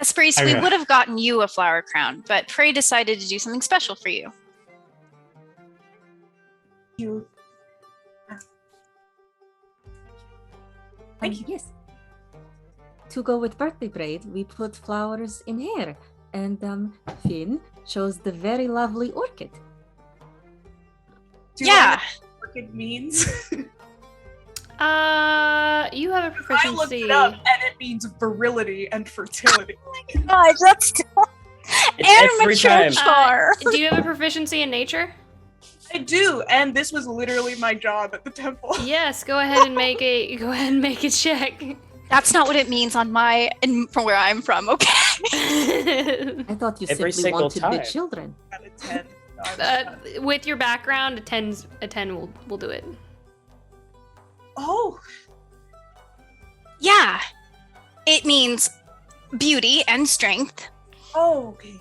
Hesperis, we would have gotten you a flower crown, but Frey decided to do something special for you. You. Thank you. Yes. To go with birthday braid, we put flowers in hair, and Finn chose the very lovely orchid. Do you know what it means? You have a I proficiency. looked it up, and it means virility and fertility. God, that's It's every time. Do you have a proficiency in nature? I do, and this was literally my job at the temple. Yes, go ahead and make a check. That's not what it means on from where I'm from, okay? I thought you Every simply single wanted time. good children. Got a 10. With your background, a 10 will do it. Oh, Yeah. It means beauty and strength oh, okay.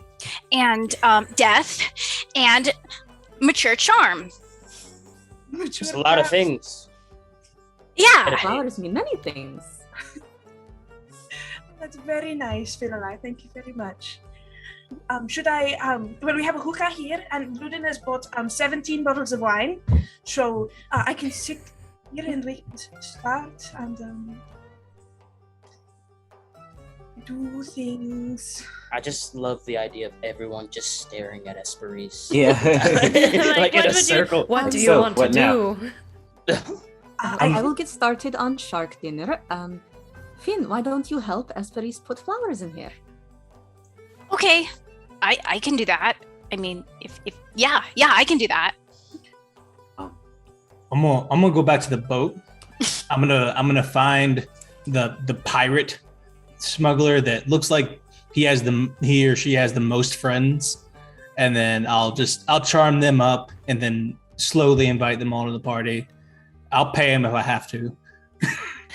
and death and mature charm. There's a lot of things. Yeah. Flowers mean many things. That's very nice, Philalai. Thank you very much. Should I, well, we have a hookah here, and Ludin has bought 17 bottles of wine, so I can sit here and we can start, and do things. I just love the idea of everyone just staring at Hesperis. Yeah. Like in a circle. What do you So, want to what now? do? I will get started on shark dinner. Finn, why don't you help Hesperis put flowers in here? Okay, I can do that. I mean, if yeah, I can do that. I'm gonna go back to the boat. I'm gonna find the pirate smuggler that looks like he or she has the most friends, and then I'll charm them up and then slowly invite them all to the party. I'll pay them if I have to.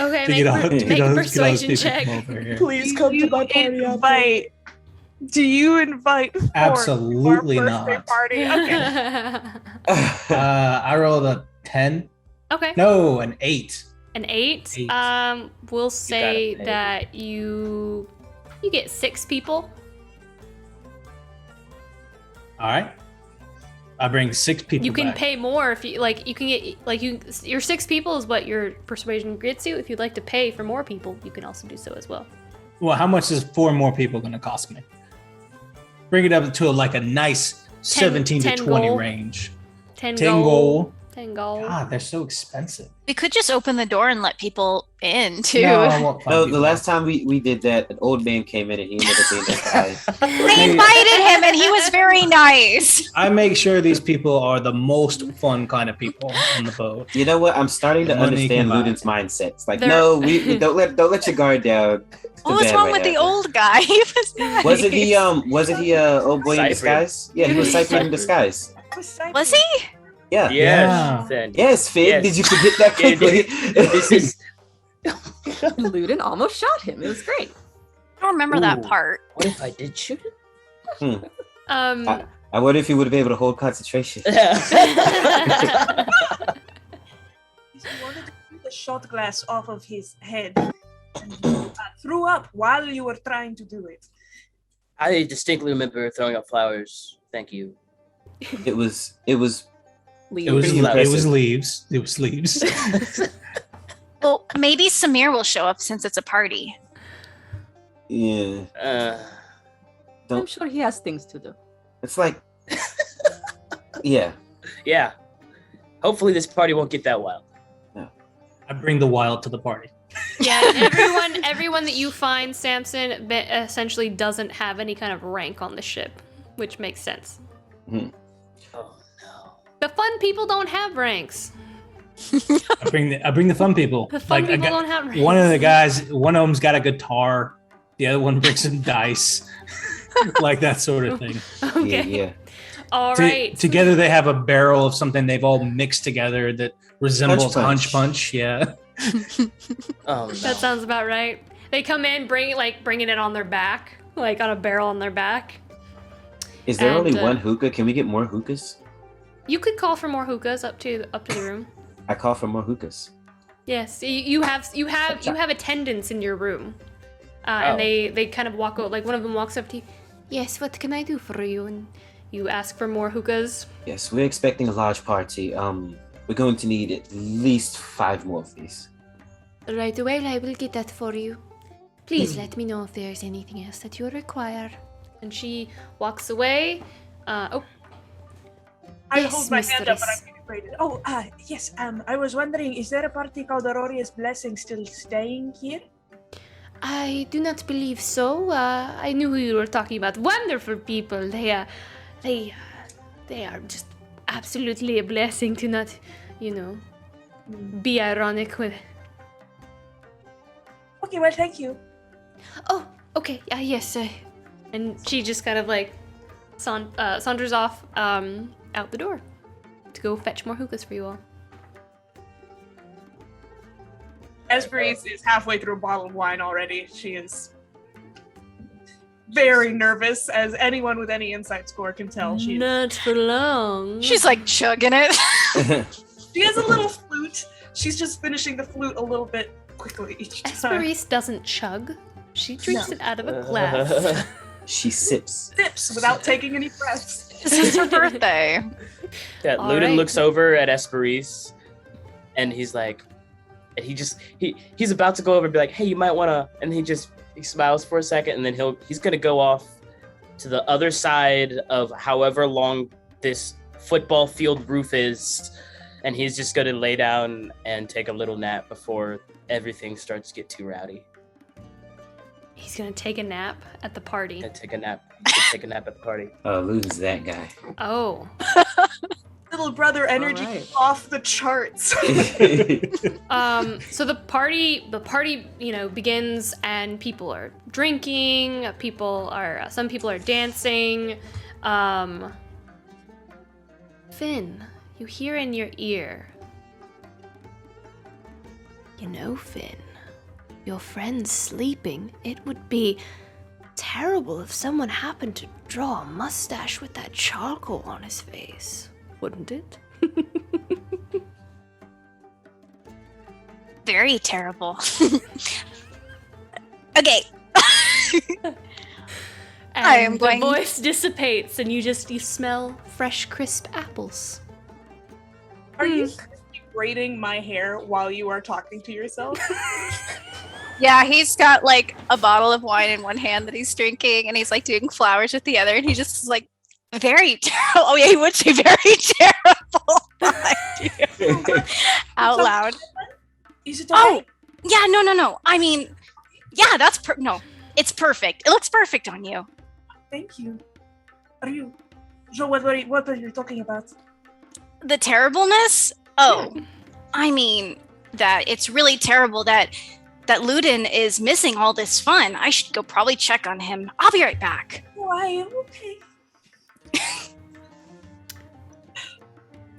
Okay, To make, get all- per- to get make all- a to get all these persuasion people check. from over here. Please come to my party. Do you invite Thorne Absolutely to our birthday not. party? Okay. I rolled a 10. Okay. No, an 8. An 8. Eight. We'll say pay. that you get 6 people. All right. I bring 6 people. You can back. pay more if you like. You can get like your 6 people is what your persuasion gets you. If you'd like to pay for more people, you can also do so as well. Well, how much is 4 more people going to cost me? Bring it up to a nice 17 to 10 20 gold. range. 10 10 gold. gold. 10 gold. God, they're so expensive. We could just open the door and let people in too. No, I won't find No, people. the last time we did that, an old man came in and he ended up being this guy. They invited him and he was very nice. I make sure these people are the most fun kind of people on the boat. You know what? I'm starting to Money understand can buy. Ludin's mindset. It's like, They're- no, we don't let your guard down. It's What too was bad wrong right with the now. old guy? He was nice. Wasn't he old boy in Cyprian. disguise? Yeah, he was Cyprian in disguise. Was he? Yeah. Yes, Finn. Yes, Finn. Yes. Did you forget that Yeah, quickly? This is. Ludin almost shot him. It was great. I don't remember that Ooh. part. What if I did shoot it? I wonder if he would have been able to hold concentration. He wanted to pull the shot glass off of his head and threw up while you were trying to do it. I distinctly remember throwing up flowers. Thank you. It was It was Pretty it was impressive. leaves. It was leaves. Well, maybe Samir will show up since it's a party. yeah. Uh, I'm Don't sure he has things to do. it's like yeah. yeah. Hopefully this party won't get that wild. I bring the wild to the party. Yeah, everyone that you find, Samson, essentially doesn't have any kind of rank on the ship, which makes sense. Oh no. The fun people don't have ranks. I bring the fun people. The fun I people got- don't have ranks. One of the guys, one of them's got a guitar. The other one brings some dice, like that sort of thing. Okay. Yeah. All right. Together they have a barrel of something they've all mixed together that resembles Punch Hunch Punch. Yeah. Oh no. That sounds about right. They come in, bringing it on their back, like on a barrel on their back. Is there And, only one hookah? Can we get more hookahs? You could call for more hookahs up to the room. I call for more hookahs. Yes, you have attendants in your room, and Oh. they kind of walk over. Like one of them walks up to you. Yes, what can I do for you? And you ask for more hookahs. Yes, we're expecting a large party. We're going to need at least 5 more of these. Right away, I will get that for you. Please let me know if there's anything else that you require. And she walks away. I Yes, hold my hand up, but mistress. I'm getting afraid. Oh, yes. I was wondering, is there a party called Auroria's Blessing still staying here? I do not believe so. I knew who you were talking about. Wonderful people. They are just absolutely a blessing to not, be ironic with. Okay, well, thank you. Oh, okay. Yes. And she just kind of saunters off out the door to go fetch more hookahs for you all. Hesperis is halfway through a bottle of wine already. She is very nervous, as anyone with any insight score can tell. She Not for long. She's like chugging it. She has a little flute. She's just finishing the flute a little bit quickly each time. Hesperis doesn't chug. She drinks it out of a glass. She sips. Sips without taking any breaths. This is her birthday. Yeah, All Ludin right. looks over at Hesperis, and he's like, and he's about to go over and be like, hey, you might wanna, and he just He smiles for a second, and then he's gonna go off to the other side of however long this football field roof is, and he's just gonna lay down and take a little nap before everything starts to get too rowdy. He's gonna take a nap at the party. Take a nap. He's gonna take a nap at the party. Oh, Luden's that guy. Oh. Little brother energy right. off the charts. So the party, begins, and people are drinking. Some people are dancing. Finn, you hear in your ear. You know, Finn, your friend's sleeping. It would be terrible if someone happened to draw a mustache with that charcoal on his face, wouldn't it? Very terrible. Okay. And I am going. The voice dissipates, and you smell fresh, crisp apples. Are you braiding my hair while you are talking to yourself? Yeah, he's got like a bottle of wine in one hand that he's drinking, and he's like doing flowers with the other, and he just is like very terrible. Oh yeah, he would say very terrible. Out loud. Is it okay? Yeah, no. I mean, yeah, no. It's perfect. It looks perfect on you. Thank you. So what are you talking about? The terribleness? Oh, I mean that it's really terrible that Luden is missing all this fun. I should go probably check on him. I'll be right back. Oh, I am okay.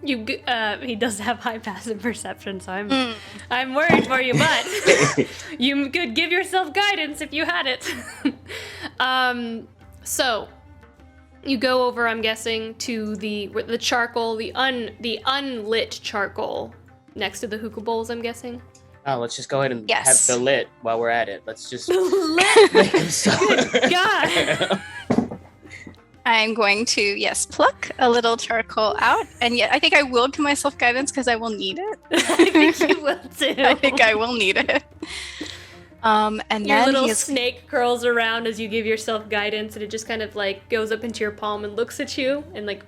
He does have high passive perception, so I'm worried for you, but you could give yourself guidance if you had it. So you go over, I'm guessing, to the charcoal, the unlit charcoal next to the hookah bowls, I'm guessing. Oh, let's just go ahead and Yes. have the lit while we're at it. Let's just Lit. make him start. God. I'm going to, pluck a little charcoal out. And yet, I think I will give myself guidance because I will need it. I think you will too. I think I will need it. And Your then little he's... snake curls around as you give yourself guidance, and it just kind of like goes up into your palm and looks at you and like.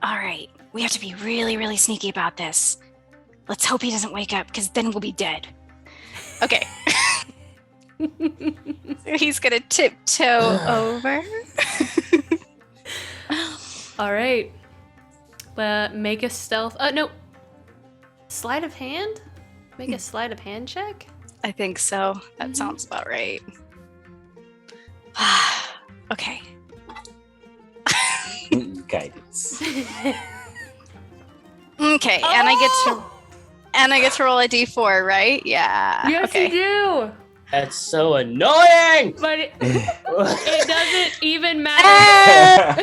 All right, we have to be really, really sneaky about this. Let's hope he doesn't wake up, because then we'll be dead. Okay. So he's gonna tiptoe over. All right. Make a stealth. No. Sleight of hand? Make a sleight of hand check? I think so. That sounds about right. Okay. Guidance. Okay, and I get to roll a d4, right? Yeah. Yes, okay. you do. That's so annoying. But it doesn't even matter.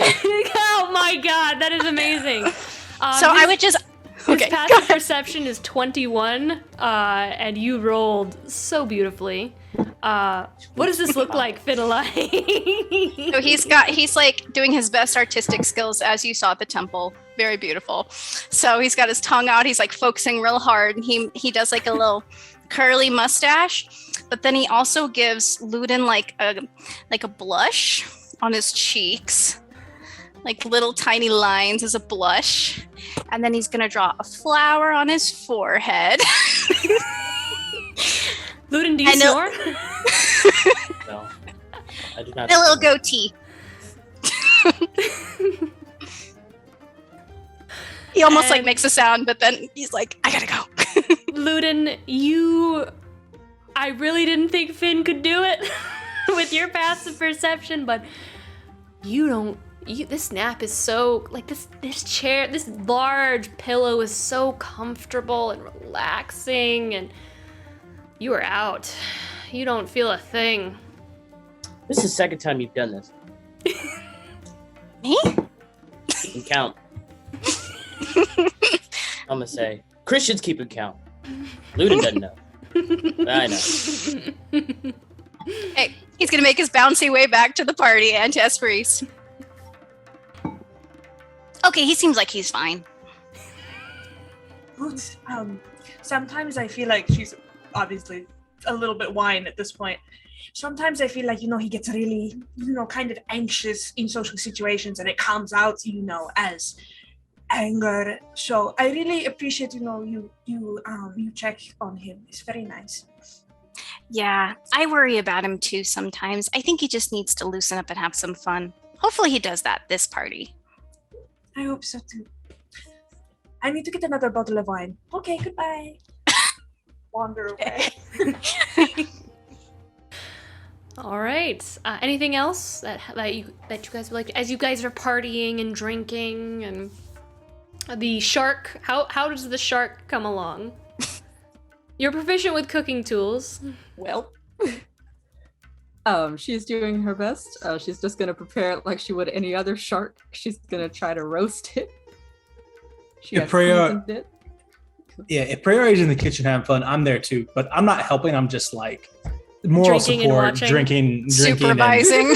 Oh my god, that is amazing. I would just. His passive perception is 21, and you rolled so beautifully. What does this look like, Fiddleye? So he's like doing his best artistic skills, as you saw at the temple. Very beautiful. So he's got his tongue out. He's like focusing real hard, and he does like a little curly mustache. But then he also gives Luden like a blush on his cheeks, like little tiny lines as a blush. And then he's gonna draw a flower on his forehead. Luden, do you snore? No, I do not. A little goatee. He almost like makes a sound, but then he's like, I gotta go. Luden, I really didn't think Finn could do it with your passive perception, but this nap is so, like, this chair, this large pillow is so comfortable and relaxing, and you are out. You don't feel a thing. This is the second time you've done this. Me? You can count. I'm gonna say Christians keep it count. Luden doesn't know. I know. Hey, he's gonna make his bouncy way back to the party and to Hesperis. Okay, he seems like he's fine. Good. Sometimes I feel like she's obviously a little bit wine at this point. Sometimes I feel like, he gets really, kind of anxious in social situations, and it comes out, as anger. So I really appreciate, you check on him. It's very nice. Yeah, I worry about him too sometimes. I think he just needs to loosen up and have some fun. Hopefully he does that this party. I hope so too. I need to get another bottle of wine. Okay, goodbye. Wander away. All right. Anything else that you guys would like as you guys are partying and drinking and the shark? How does the shark come along? You're proficient with cooking tools. Well, she's doing her best. She's just gonna prepare it like she would any other shark. She's gonna try to roast it. If Priori's in the kitchen having fun, I'm there too. But I'm not helping. I'm just like moral Drinking and support, watching. drinking, Supervising.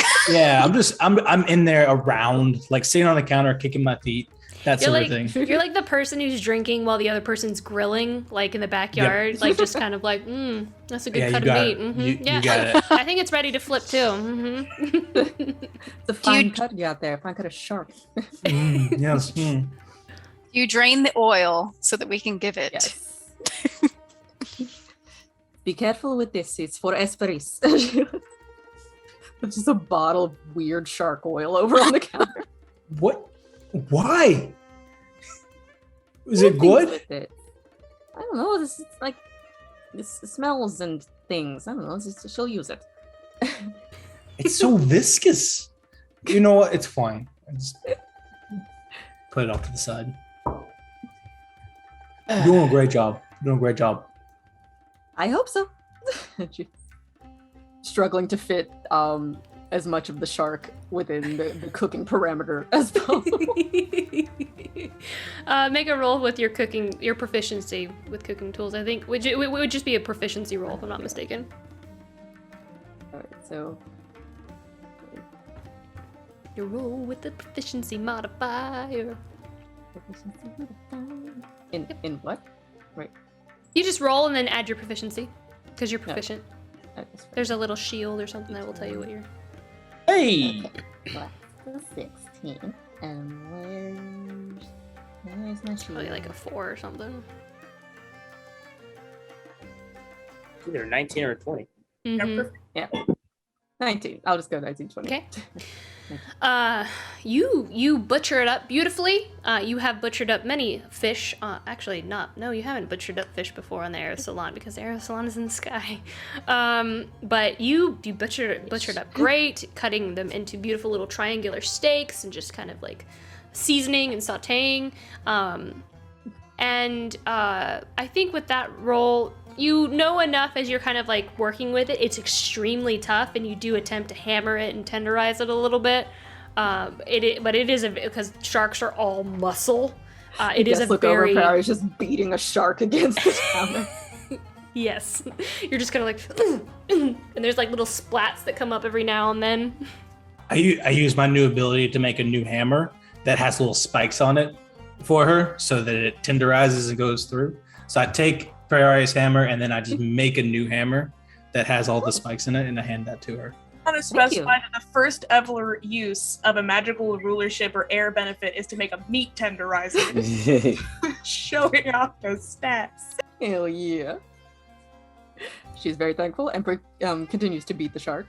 I'm in there around, like sitting on the counter, kicking my feet, that You're sort like of thing. you're like the person who's drinking while the other person's grilling, like in the backyard, like just kind of like, that's a good cut of meat. You got it. I think it's ready to flip too. It's a fine cut you got there. Fine cut of shark. Yes. You drain the oil so that we can give it. Yes. Be careful with this. It's for Hesperis. There's just a bottle of weird shark oil over on the counter. What? Why? Is it good? With it. I don't know. This is like this smells and things. I don't know. She'll use it. It's so viscous. You know what? It's fine. I just put it off to the side. You're doing a great job. I hope so. She's struggling to fit as much of the shark within the cooking parameter as possible. Make a roll with your proficiency with cooking tools. I think it would just be a proficiency roll if I'm not mistaken. Alright, so You roll with the proficiency modifier. In what? Right. You just roll and then add your proficiency because you're proficient. There's a little shield or something that will tell you what you're. Hey! Plus the 16. And where's my shield? Probably like a 4 or something. Either 19 or a 20. Mhm. Yeah. 19. I'll just go 19, 20. Okay. You butcher it up beautifully. You have butchered up many fish. Actually, no, you haven't butchered up fish before on the Aerosalon because the Aerosalon is in the sky. But you butchered up great, cutting them into beautiful little triangular steaks and just kind of like seasoning and sautéing. And I think with that roll, you know enough as you're kind of like working with it. It's extremely tough, and you do attempt to hammer it and tenderize it a little bit. But it is because sharks are all muscle. It is a very. I was just beating a shark against the counter. Yes, you're just kind of like, and there's like little splats that come up every now and then. I use my new ability to make a new hammer that has little spikes on it for her, so that it tenderizes and goes through. So I take Priori's hammer and then I just make a new hammer that has all the spikes in it, and I hand that to her. I want to specify that the first ever use of a magical rulership or air benefit is to make a meat tenderizer. Showing off those stats. Hell yeah. She's very thankful and continues to beat the shark.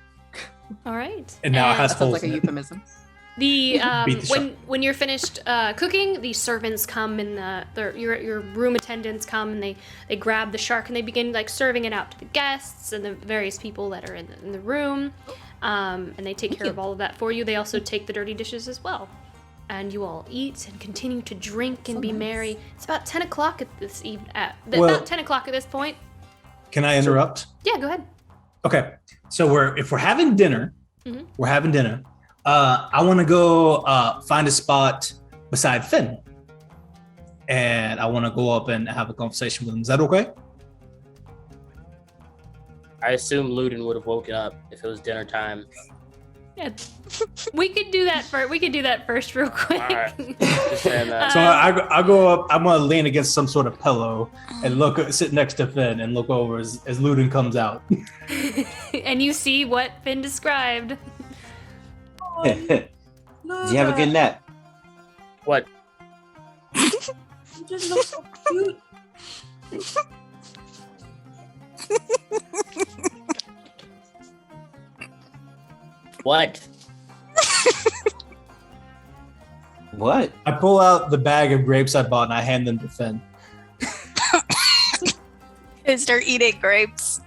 All right. And now it has that sounds holes like a in it. euphemism. The Beat the shark. when you're finished cooking, the servants come and your room attendants come and they grab the shark and they begin like serving it out to the guests and the various people that are in the room, and they take care of all of that for you. They also take the dirty dishes as well, and you all eat and continue to drink and be merry. It's about 10 o'clock at this about 10 o'clock at this point. Can I interrupt? Yeah, go ahead. Okay, so if we're having dinner, we're having dinner. I want to go find a spot beside Finn, and I want to go up and have a conversation with him. Is that okay? I assume Ludin would have woken up if it was dinner time. Yeah. We could do that first real quick. All right. Just saying that. So I go up. I'm gonna lean against some sort of pillow and sit next to Finn and look over as Ludin comes out. And you see what Finn described. Did you have a good nap? What? You just look so cute. What? What? I pull out the bag of grapes I bought and I hand them to Finn. I start eating grapes.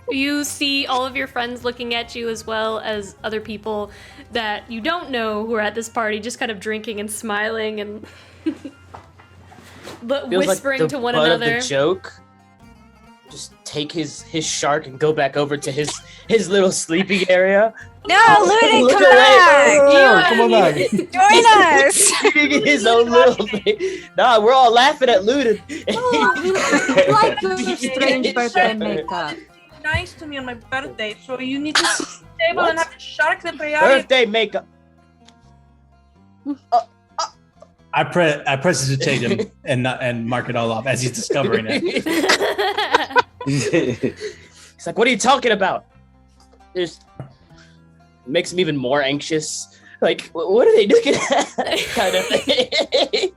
You see all of your friends looking at you as well as other people that you don't know who are at this party, just kind of drinking and smiling and but Feels whispering like the to one butt another. Of the joke. Just take his shark and go back over to his little sleeping area. No, Ludin, Look come at back! that. Come on back. Join us! Eating his own little thing. Nah, we're all laughing at Ludin. Like your strange birthday makeup. Nice to me on my birthday, so you need to sit at the table and have a shark that Birthday makeup. I prestidigitate him and mark it all off as he's discovering it. He's like, what are you talking about? Just makes him even more anxious. Like, what are they looking at? Kind of thing.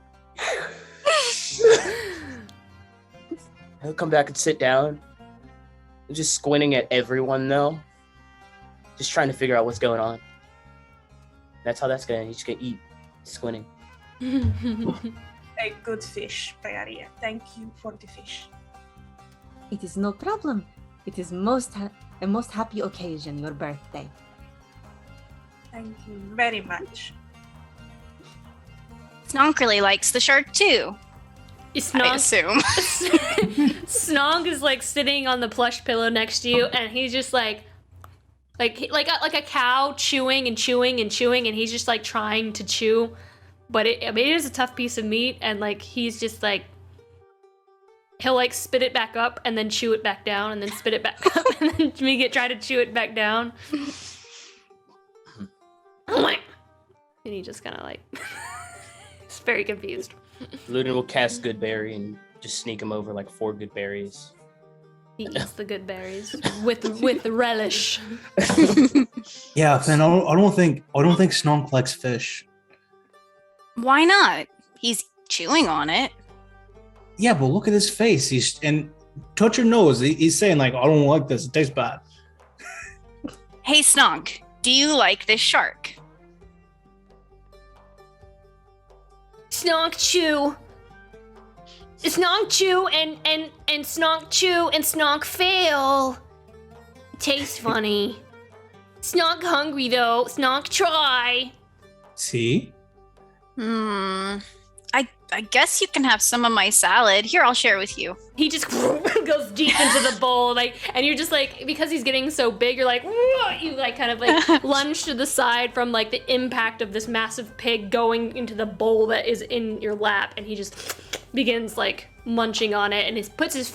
He'll come back and sit down. Just squinting at everyone though. Just trying to figure out what's going on. That's how that's gonna. He's just gonna eat, squinting. A good fish, Priaria. Thank you for the fish. It is no problem. It is a most happy occasion, your birthday. Thank you very much. Snog really likes the shark too. I assume. Snog is like sitting on the plush pillow next to you, and he's just like a cow chewing and chewing and chewing, and he's just like trying to chew, but it is a tough piece of meat, and like he's just like he'll like spit it back up and then chew it back down and then spit it back up and then try to chew it back down. And he just kind of like he's very confused. Ludin will cast good berry and just sneak him over like 4 good berries. He eats the good berries with relish. Yeah, Finn. I don't think Snog likes fish. Why not? He's chewing on it. Yeah, but look at his face. And touch your nose. He's saying like, I don't like this. It tastes bad. Hey, Snog, do you like this shark? Snog chew. Snog chew and Snog chew and Snog fail. Tastes funny. Snog hungry though. Snog try. See? I guess you can have some of my salad. Here, I'll share with you. He just goes deep into the bowl, like, and you're just like, because he's getting so big, you're like, whoa! You like kind of like lunge to the side from like the impact of this massive pig going into the bowl that is in your lap, and he just begins like munching on it, and puts his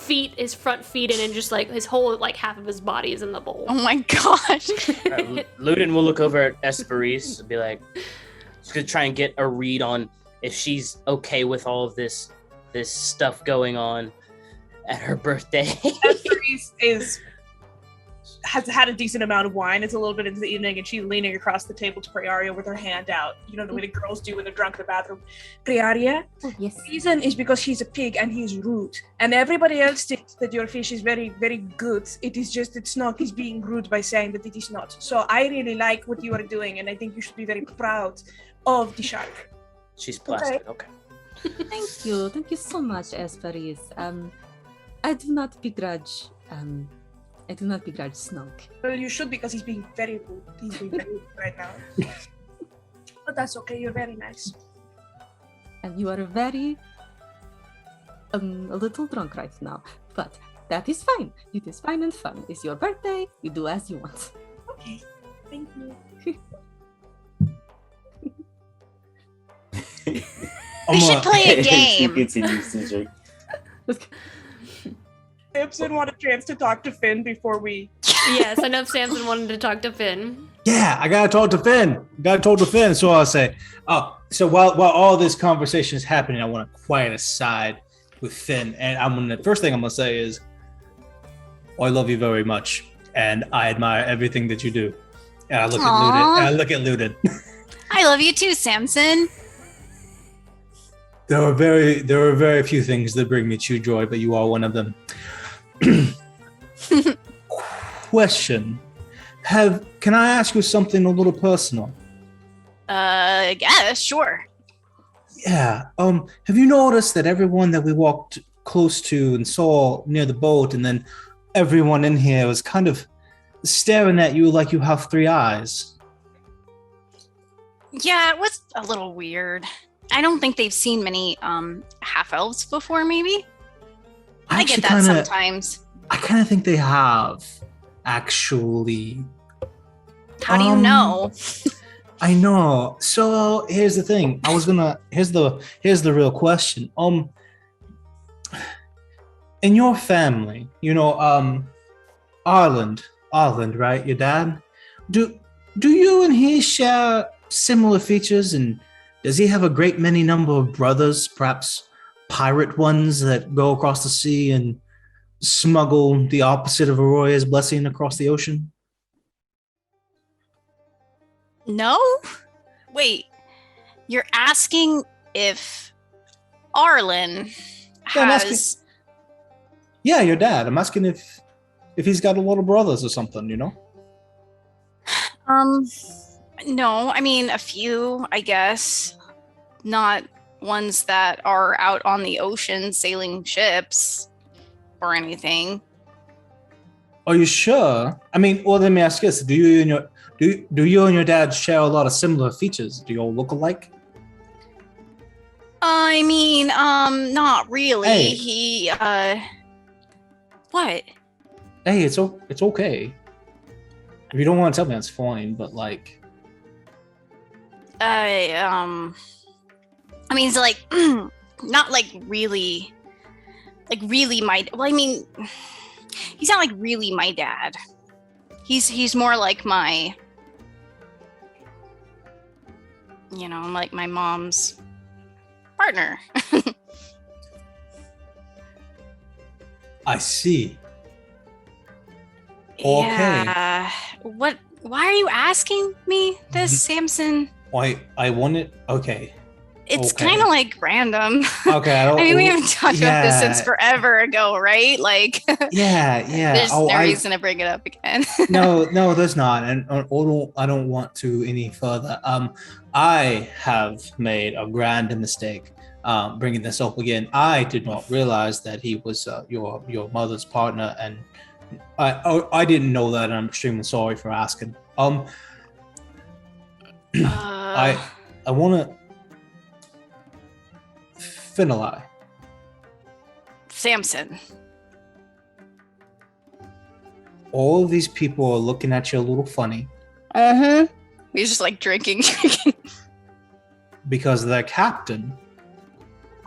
front feet in, and just like his whole like half of his body is in the bowl. Oh my gosh! Ludin will look over at Hesperis and be like, just gonna try and get a read on if she's okay with all of this stuff going on at her birthday. Hesperis has had a decent amount of wine. It's a little bit into the evening, and she's leaning across the table to Priaria with her hand out. You know, the way the girls do when they're drunk in the bathroom. Priaria, Yes. the reason is because he's a pig and he's rude. And everybody else thinks that your fish is very, very good. It is just that Snog is being rude by saying that it is not. So I really like what you are doing, and I think you should be very proud of the shark. She's plastic. Okay. Thank you. Thank you so much, Hesperis. I do not begrudge Snog. Well, you should, because he's being very rude. He's being very rude right now. But that's okay. You're very nice. And you are very a little drunk right now. But that is fine. It is fine and fun. It's your birthday. You do as you want. Okay. Thank you. We should play a game. Continues to drink. Samson want a chance to talk to Finn before we... Yes, I know Samson wanted to talk to Finn. Yeah, I gotta talk to Finn. So I'll say. So while all this conversation is happening, I want to quiet aside with Finn, and the first thing I'm gonna say is, I love you very much, and I admire everything that you do. And I look at Ludin. I love you too, Samson. There are very few things that bring me true joy, but you are one of them. Question. Can I ask you something a little personal? Yeah, sure. Yeah. Have you noticed that everyone that we walked close to and saw near the boat, and then everyone in here was kind of staring at you like you have 3 eyes? Yeah, it was a little weird. I don't think they've seen many half-elves before, maybe? I get that sometimes. I kind of think they have, actually. How do you know? I know. So here's the thing. Here's the real question. In your family, Ireland, right? Your dad? Do you and he share similar features, and does he have a great many number of brothers, perhaps pirate ones that go across the sea and smuggle the opposite of Arroya's blessing across the ocean? No? Wait, you're asking if Arlen has... Yeah, your dad. I'm asking if he's got a lot of brothers or something, No, I mean, a few, I guess. Not ones that are out on the ocean sailing ships or anything. Are you sure? I mean, well, let me ask this. Do you and your dad share a lot of similar features? Do you all look alike? I mean, not really. Hey. He, what? Hey, it's okay. If you don't want to tell me, that's fine, but like... I mean, it's like, not like really my, well, I mean, he's not like really my dad. He's more like my, like my mom's partner. I see. Okay. Yeah. Why are you asking me this, Samson? I want it. Okay. It's kind of like random. Okay. I mean, we haven't talked about this since forever ago, right? Like, yeah. There's no reason to bring it up again. No, there's not, and I don't want to any further. I have made a grand mistake bringing this up again. I did not realize that he was your mother's partner, and I didn't know that, and I'm extremely sorry for asking. I want to Finali. Samson. All of these people are looking at you a little funny. He's just like drinking. Because their captain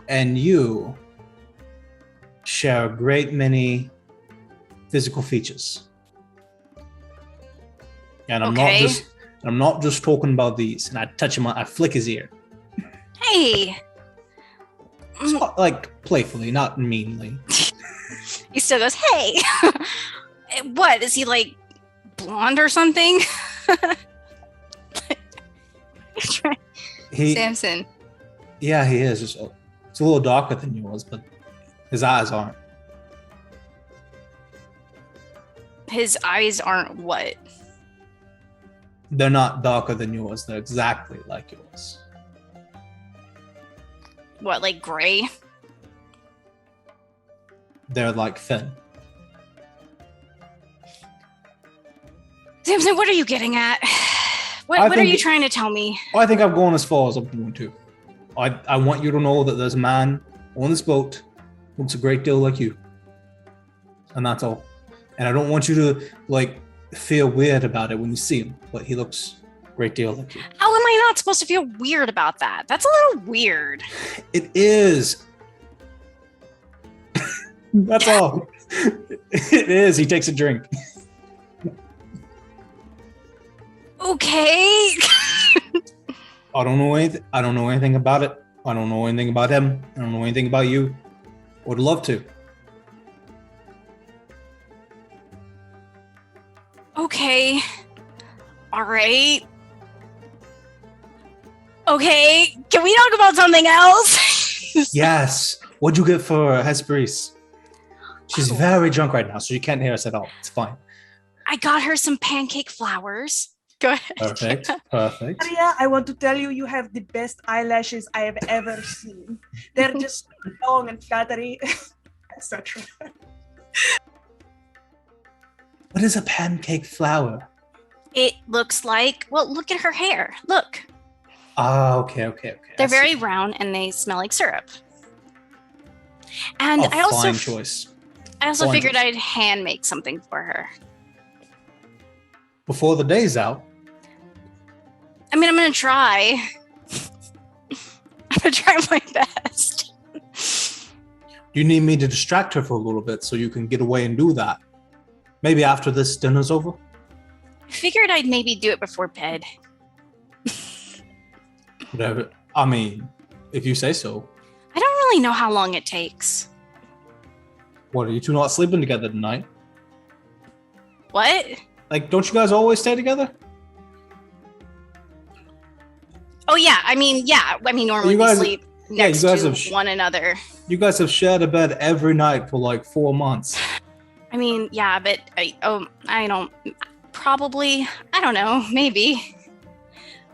and you share a great many physical features. And I'm not just talking about these. And I touch him, I flick his ear. Hey. It's not, like, playfully, not meanly. He still goes, hey. What, is he like blonde or something? Samson. Yeah, he is. It's a little darker than yours, but his eyes aren't. His eyes aren't what? They're not darker than yours. They're exactly like yours. What, like gray? They're like Finn. Samson, what are you getting at? What are you trying to tell me? I think I've gone as far as I'm going to. I want you to know that there's a man on this boat who looks a great deal like you. And that's all. And I don't want you to, like, feel weird about it when you see him, but he looks a great deal like you. How am I not supposed to feel weird about that? That's a little weird. It is. That's all. It is. He takes a drink. Okay. I don't know anything. I don't know anything about it. I don't know anything about him. I don't know anything about you. Would love to. Okay. All right. Okay. Can we talk about something else? Yes. What'd you get for Hesperis? She's very drunk right now, so she can't hear us at all. It's fine. I got her some pancake flowers. Go ahead. Perfect. Perfect. Maria, I want to tell you, you have the best eyelashes I have ever seen. They're just long and fluttery, etc. What is a pancake flower? It looks like, well, look at her hair. Look. Ah, okay. They're very round and they smell like syrup. And I also fine choice. I also Fine figured choice. I'd hand make something for her. Before the day's out. I mean, I'm gonna try. I'm gonna try my best. You need me to distract her for a little bit so you can get away and do that. Maybe after this dinner's over. I figured I'd maybe do it before bed. Whatever. I mean, if you say so. I don't really know how long it takes. What, are you two not sleeping together tonight? What? Like, don't you guys always stay together? Oh yeah, I mean normally You guys- we sleep yeah, you next guys to have one another. You guys have shared a bed every night for like 4 months. I mean, yeah, but I don't know, maybe.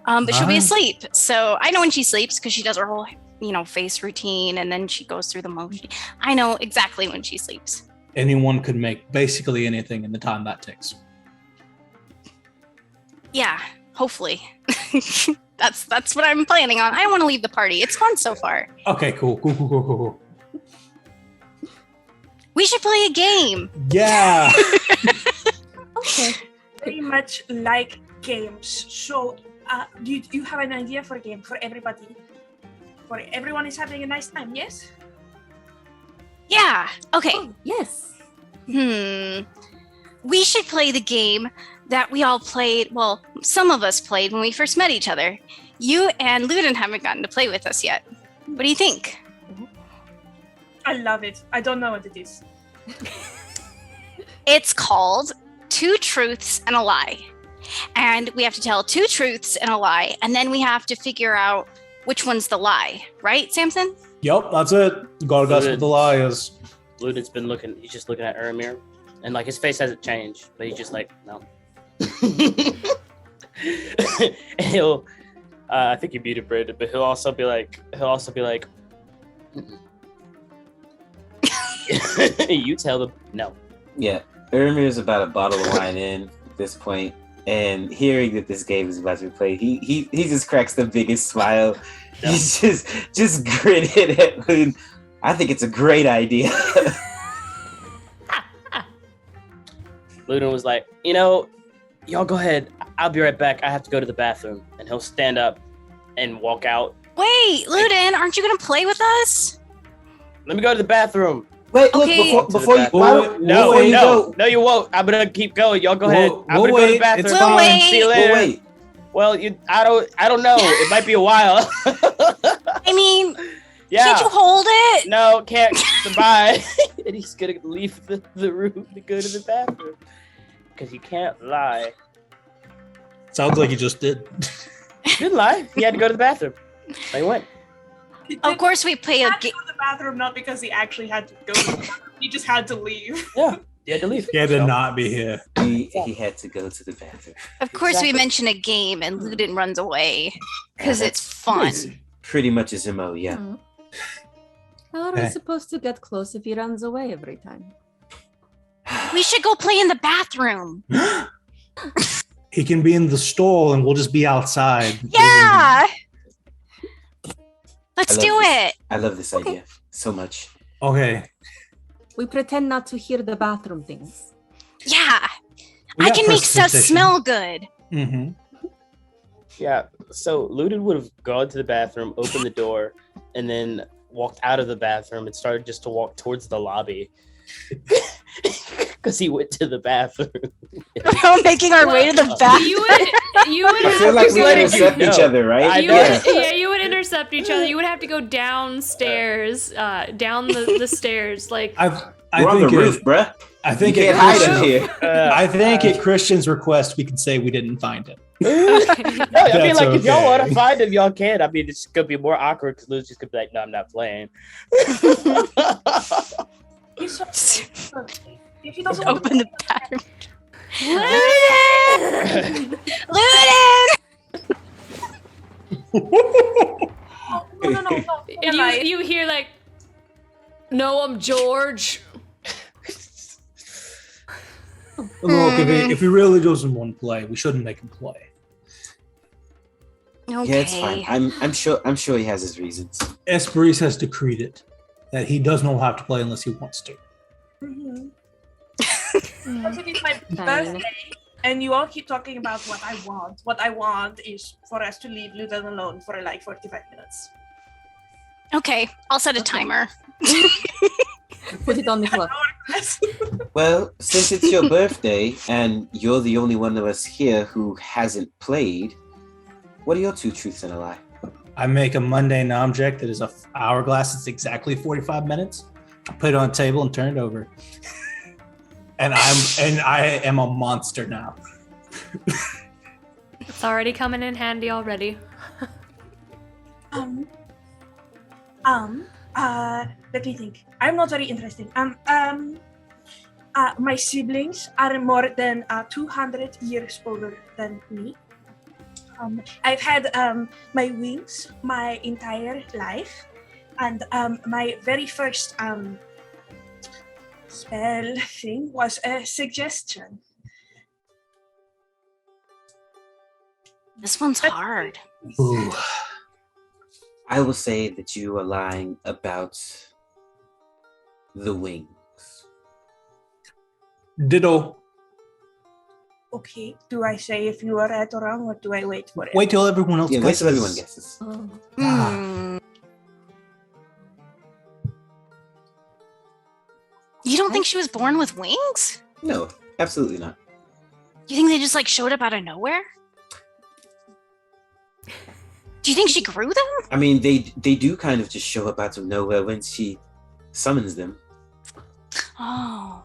But she'll be Nice. asleep. So I know when she sleeps because she does her whole, face routine and then she goes through the motion. I know exactly when she sleeps. Anyone could make basically anything in the time that takes. Yeah, hopefully. That's what I'm planning on. I don't want to leave the party. It's fun so far. Okay, cool. We should play a game. Yeah. Okay. Very much like games. So, do you have an idea for a game for everybody? For everyone is having a nice time, yes? Yeah. Okay. Oh, yes. We should play the game that we all played. Well, some of us played when we first met each other. You and Luden haven't gotten to play with us yet. What do you think? I love it. I don't know what it is. It's called Two Truths and a Lie. And we have to tell two truths and a lie, and then we have to figure out which one's the lie. Right, Samson? Yup, that's it. You gotta guess what the lie is. Luden's been looking, he's just looking at Eramir, and like his face hasn't changed, but he's just like, no. And he'll, I think you muted Brandon, but he'll also be like, you tell them no. Yeah, Eramir's about a bottle of wine in at this point, and hearing that this game is about to be played, he just cracks the biggest smile. No. He's just grinning at Luden. I think it's a great idea. Luden was like, y'all go ahead. I'll be right back. I have to go to the bathroom. And he'll stand up and walk out. Wait, Luden, aren't you going to play with us? Let me go to the bathroom. Wait, Okay. look, before you, No, before you go, no, you won't. I'm gonna keep going. Y'all go ahead. I'm we'll gonna go to the wait. bathroom. It's We'll fine. wait. See you later. wait. Well, I don't know. It might be a while. I mean, Yeah. can't you hold it? No, can't. Goodbye. And he's gonna leave the room to go to the bathroom because he can't lie. Sounds like you just did. He didn't lie. He had to go to the bathroom. So he went. He Of did course, we play a have to game. go to the bathroom, not because he actually had to go to the bathroom. He just had to leave. Yeah, he had to leave. He had to So- not be here. He had to go to the bathroom. Of course, we Exactly. mention a game and Luden runs away because it's fun. Pretty much his MO, yeah. Mhm. How are we Okay. supposed to get close if he runs away every time? We should go play in the bathroom. He can be in the stall and we'll just be outside. Yeah. Let's I love do this. it. I love this idea so much. Okay. We pretend not to hear the bathroom things. Yeah. We I got can make stuff prestidigitation. smell good. Mm-hmm. Yeah, so Luden would have gone to the bathroom, opened the door, and then walked out of the bathroom and started just to walk towards the lobby. because he went to the bathroom. We're making our way to the bathroom. You would I feel like we intercept each other, right? You would intercept each other. You would have to go downstairs, down the stairs. Like We're on the roof, bruh. I think you can't hide him here. I think at Christian's request, we can say we didn't find him. No, I mean, That's like, if y'all okay. want to find him, y'all can. I mean, it's gonna be more awkward because Lou's just gonna be like, "No, I'm not playing." If he doesn't Open the bathroom. Luden! No. And you hear like, "No, I'm George." Look, if he really doesn't want to play, we shouldn't make him play. Okay. Yeah, it's fine. I'm sure he has his reasons. Hesperis has decreed it that he does not have to play unless he wants to. Because it is my birthday, and you all keep talking about what I want. What I want is for us to leave Luden alone for like 45 minutes. Okay, I'll set a timer. Put it on the clock. Well, since it's your birthday and you're the only one of us here who hasn't played, what are your 2 truths and a lie? I make a mundane object that is an hourglass. It's exactly 45 minutes. I put it on a table and turn it over. And I am a monster now. It's already coming in handy already. Let me think. I'm not very interesting. My siblings are more than 200 years older than me. I've had my wings my entire life, and my very first spell thing was a suggestion. This one's hard. Ooh. I will say that you are lying about the wings. Ditto. Okay, do I say if you are right or wrong, or do I wait for it? Wait till everyone else Yeah, wait till everyone guesses. guesses. You don't think she was born with wings? No, absolutely not. You think they just like showed up out of nowhere? Do you think she grew them? I mean, they do kind of just show up out of nowhere when she summons them. Oh.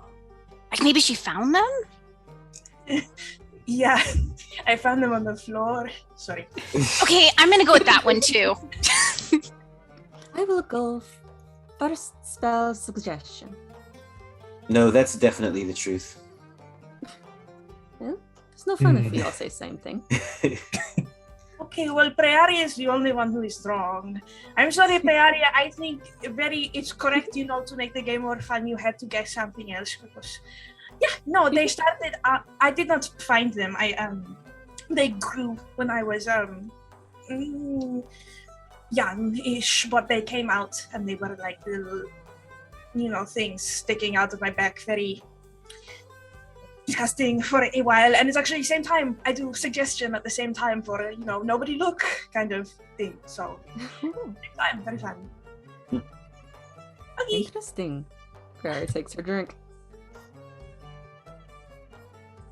Like maybe she found them? Yeah, I found them on the floor. Sorry. Okay, I'm gonna go with that one too. I will go first spell suggestion. No, that's definitely the truth. Yeah, it's no fun if we all say same thing. Okay, well, Prearia is the only one who is wrong. I'm sorry, Prearia. I think it's correct, to make the game more fun, you had to guess something else because, they started. I did not find them. They grew when I was young-ish, but they came out and they were like little, things sticking out of my back, very disgusting for a while. And it's actually the same time I do suggestion at the same time for nobody look kind of thing. So I'm very fun. Okay. Interesting. Claire takes her drink.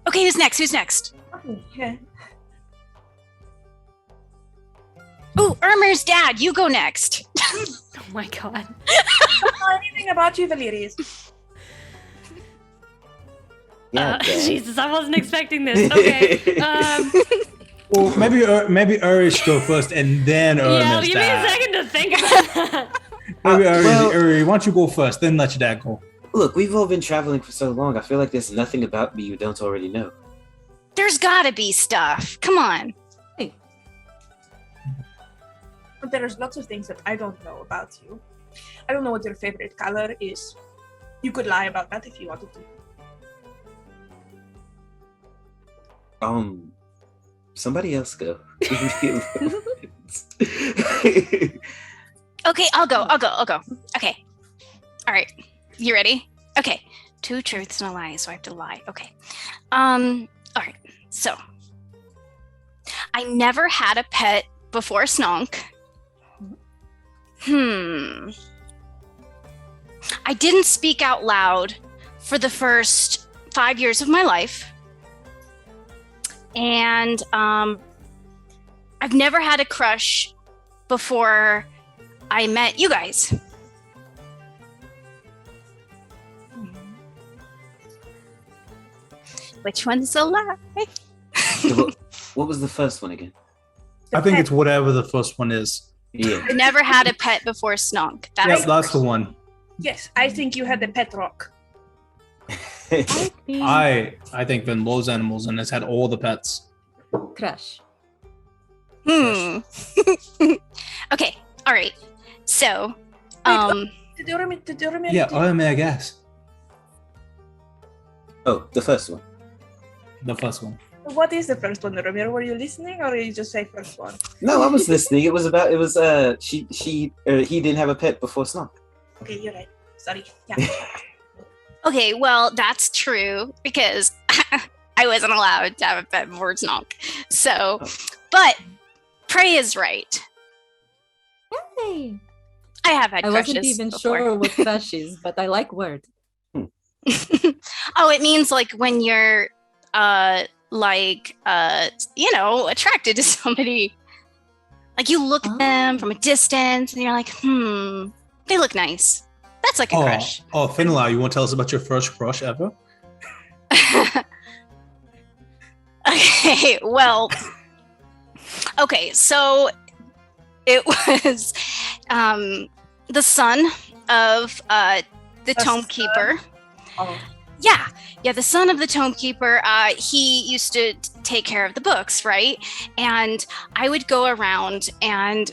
Okay, who's next? Okay. Ooh, Irmer's dad, you go next. Oh my god. I don't know anything about you, Valerius. Jesus, I wasn't expecting this. Okay. Well, maybe Uri should go first and then Irma's give me a dad. second to think about that. Maybe Uri, why don't you go first, then let your dad go. Look, we've all been traveling for so long. I feel like there's nothing about me you don't already know. There's gotta be stuff. Come on. But there's lots of things that I don't know about you. I don't know what your favorite color is. You could lie about that if you wanted to. Somebody else go. Okay, I'll go. Okay. All right. You ready? Okay. 2 truths and a lie, so I have to lie. Okay. All right. So, I never had a pet before Snonk. I didn't speak out loud for the first 5 years of my life. And I've never had a crush before I met you guys. Which one's a lie? What was the first one again? I think it's whatever the first one is. Yeah. I never had a pet before Snonk. That's the one. Yes, I think you had the pet rock. I think Vin loves animals and has had all the pets. Crush. Okay. All right. So, Did you remember? Yeah, I guess. Oh, the first one. The first one. What is the first one, Ramiro? Were you listening, or did you just say first one? No, I was listening. He didn't have a pet before Snog. Okay, you're right. Sorry. Yeah. okay, well, that's true because I wasn't allowed to have a pet before Snonk. So, but Prey is right. Hey. I have had crushes wasn't even before. sure what crush is, but I like word. Oh, it means like when you're attracted to somebody. Like you look at them from a distance and you're like, they look nice. That's like a crush. Oh, Finla, you want to tell us about your first crush ever? Okay, well, so it was the son of the Tome Keeper. Oh. Yeah, the son of the Tome Keeper. He used to take care of the books, right? And I would go around and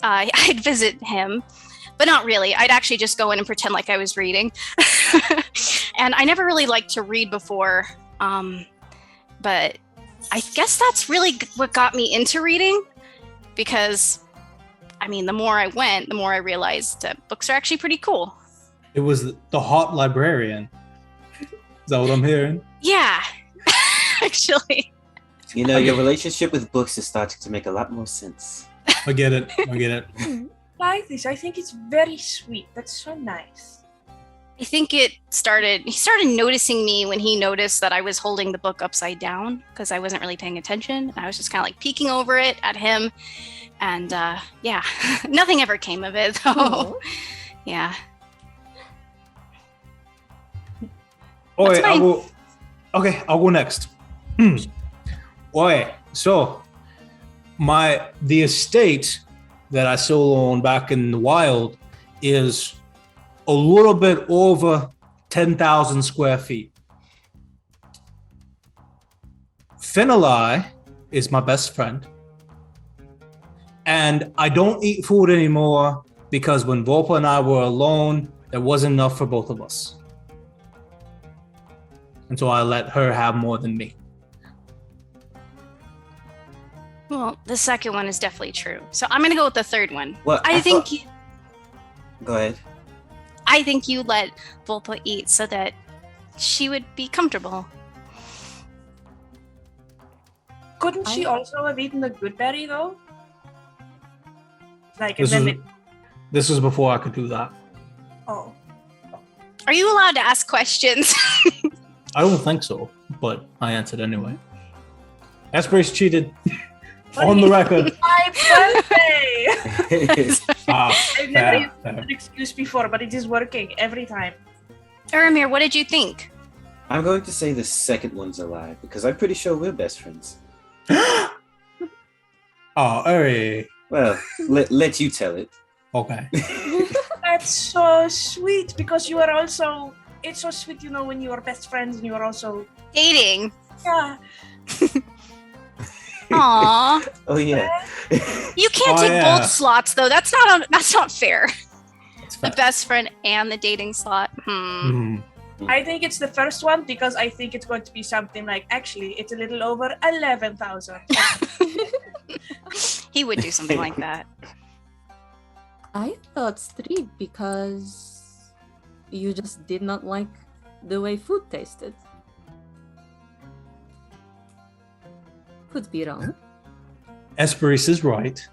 I'd visit him, but not really. I'd actually just go in and pretend like I was reading. And I never really liked to read before, but I guess that's really what got me into reading, because, I mean, the more I went, the more I realized that books are actually pretty cool. It was the hot librarian. Is that what I'm hearing? Yeah, actually. You know, your relationship with books is starting to make a lot more sense. I get it. Like this, I think it's very sweet. That's so nice. I think he started noticing me when he noticed that I was holding the book upside down because I wasn't really paying attention. I was just kind of like peeking over it at him. And yeah, nothing ever came of it though. Oh. Yeah. I'll go next. So the estate that I still own back in the wild is a little bit over 10,000 square feet. Finali is my best friend. And I don't eat food anymore because when Volpa and I were alone, there wasn't enough for both of us. And so I let her have more than me. Well, the second one is definitely true. So I'm going to go with the third one. Well, Go ahead. I think you let Volpa eat so that she would be comfortable. Couldn't she also have eaten the good berry though? Like, This was before I could do that. Oh. Are you allowed to ask questions? I don't think so, but I answered anyway. Hesperis cheated. On the record. My birthday! I've never used fair. an excuse before, but it is working every time. Aramir, what did you think? I'm going to say the second one's a lie because I'm pretty sure we're best friends. Hey. Well, let you tell it. Okay. That's so sweet because you are also. It's so sweet, you know, when you are best friends and you are also dating. Yeah. Aww. Oh yeah. You can't take both slots though. That's not fair. The best friend and the dating slot. I think it's the first one because I think it's going to be something like, actually, it's a little over 11,000. He would do something like that. I thought 3 because you just did not like the way food tasted. Could be wrong. Hesperis is right.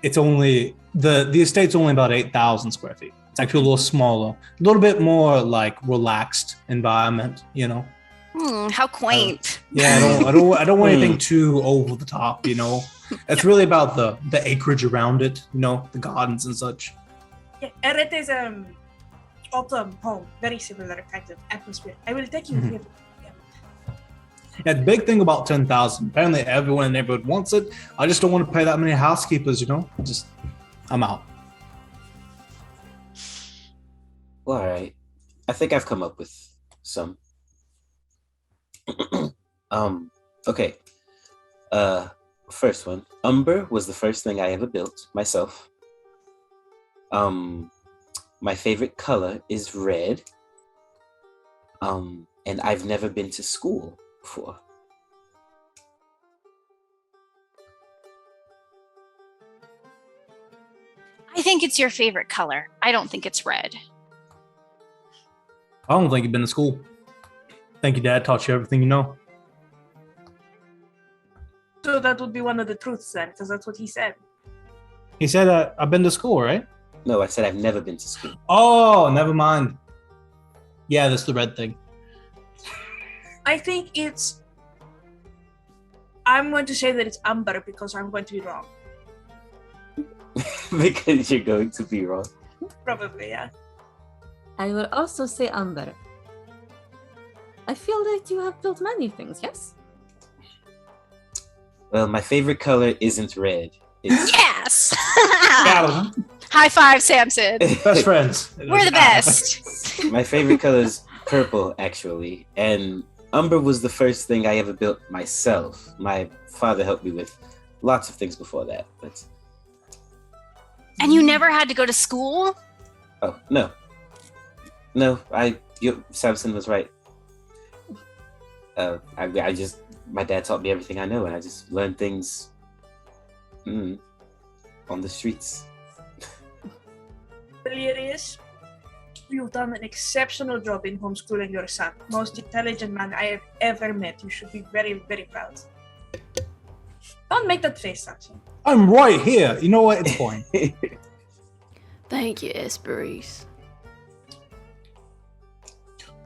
It's only the estate's only about 8,000 square feet. It's actually a little smaller, a little bit more like relaxed environment. How quaint. Yeah, I don't want anything too over the top. It's really about the acreage around it. The gardens and such. Yeah, Eret is autumn home, very similar kind of atmosphere. I will take you here. Yeah, the big thing about 10,000. Apparently, everyone in the neighborhood wants it. I just don't want to pay that many housekeepers. I'm out. Well, all right. I think I've come up with some. Okay. First one. Umber was the first thing I ever built myself. My favorite color is red. And I've never been to school before. I think it's your favorite color. I don't think it's red. I don't think you've been to school. Thank you, Dad taught you everything you know. So that would be one of the truths then, because that's what he said. He said I've been to school, right? No, I said I've never been to school. Oh, never mind. Yeah, that's the red thing. I think I'm going to say that it's Umber because I'm going to be wrong. Because you're going to be wrong. Probably, yeah. I will also say Amber. I feel that you have built many things, yes? Well, my favorite color isn't red. It's Yes! Got him. High five, Samson. Best friends. We're the best. my favorite color is purple, actually. And Umber was the first thing I ever built myself. My father helped me with lots of things before that, but And you never had to go to school? oh no, Samson was right. I just my dad taught me everything I know, and I just learned things on the streets. Hilarious. You've done an exceptional job in homeschooling your son. Most intelligent man I have ever met. You should be very, very proud. Don't make that face, Samson. I'm right here. You know what? It's fine. Thank you, Hesperis.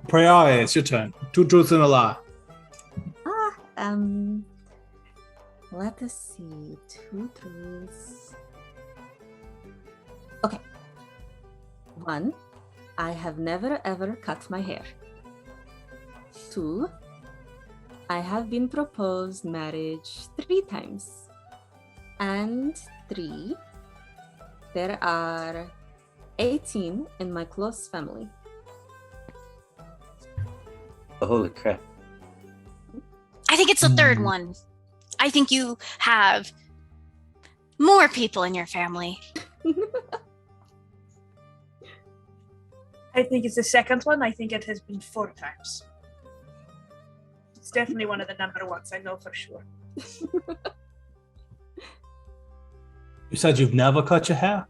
Priya, it's your turn. 2 truths and a lie. Let us see. 2 truths. Okay. 1. I have never ever cut my hair. 2. I have been proposed marriage 3 times. And 3. There are 18 in my close family. Oh, holy crap. I think it's the third one. I think you have more people in your family. I think it's the second one. I think it has been 4 times. It's definitely one of the number ones. I know for sure. You said you've never cut your hair?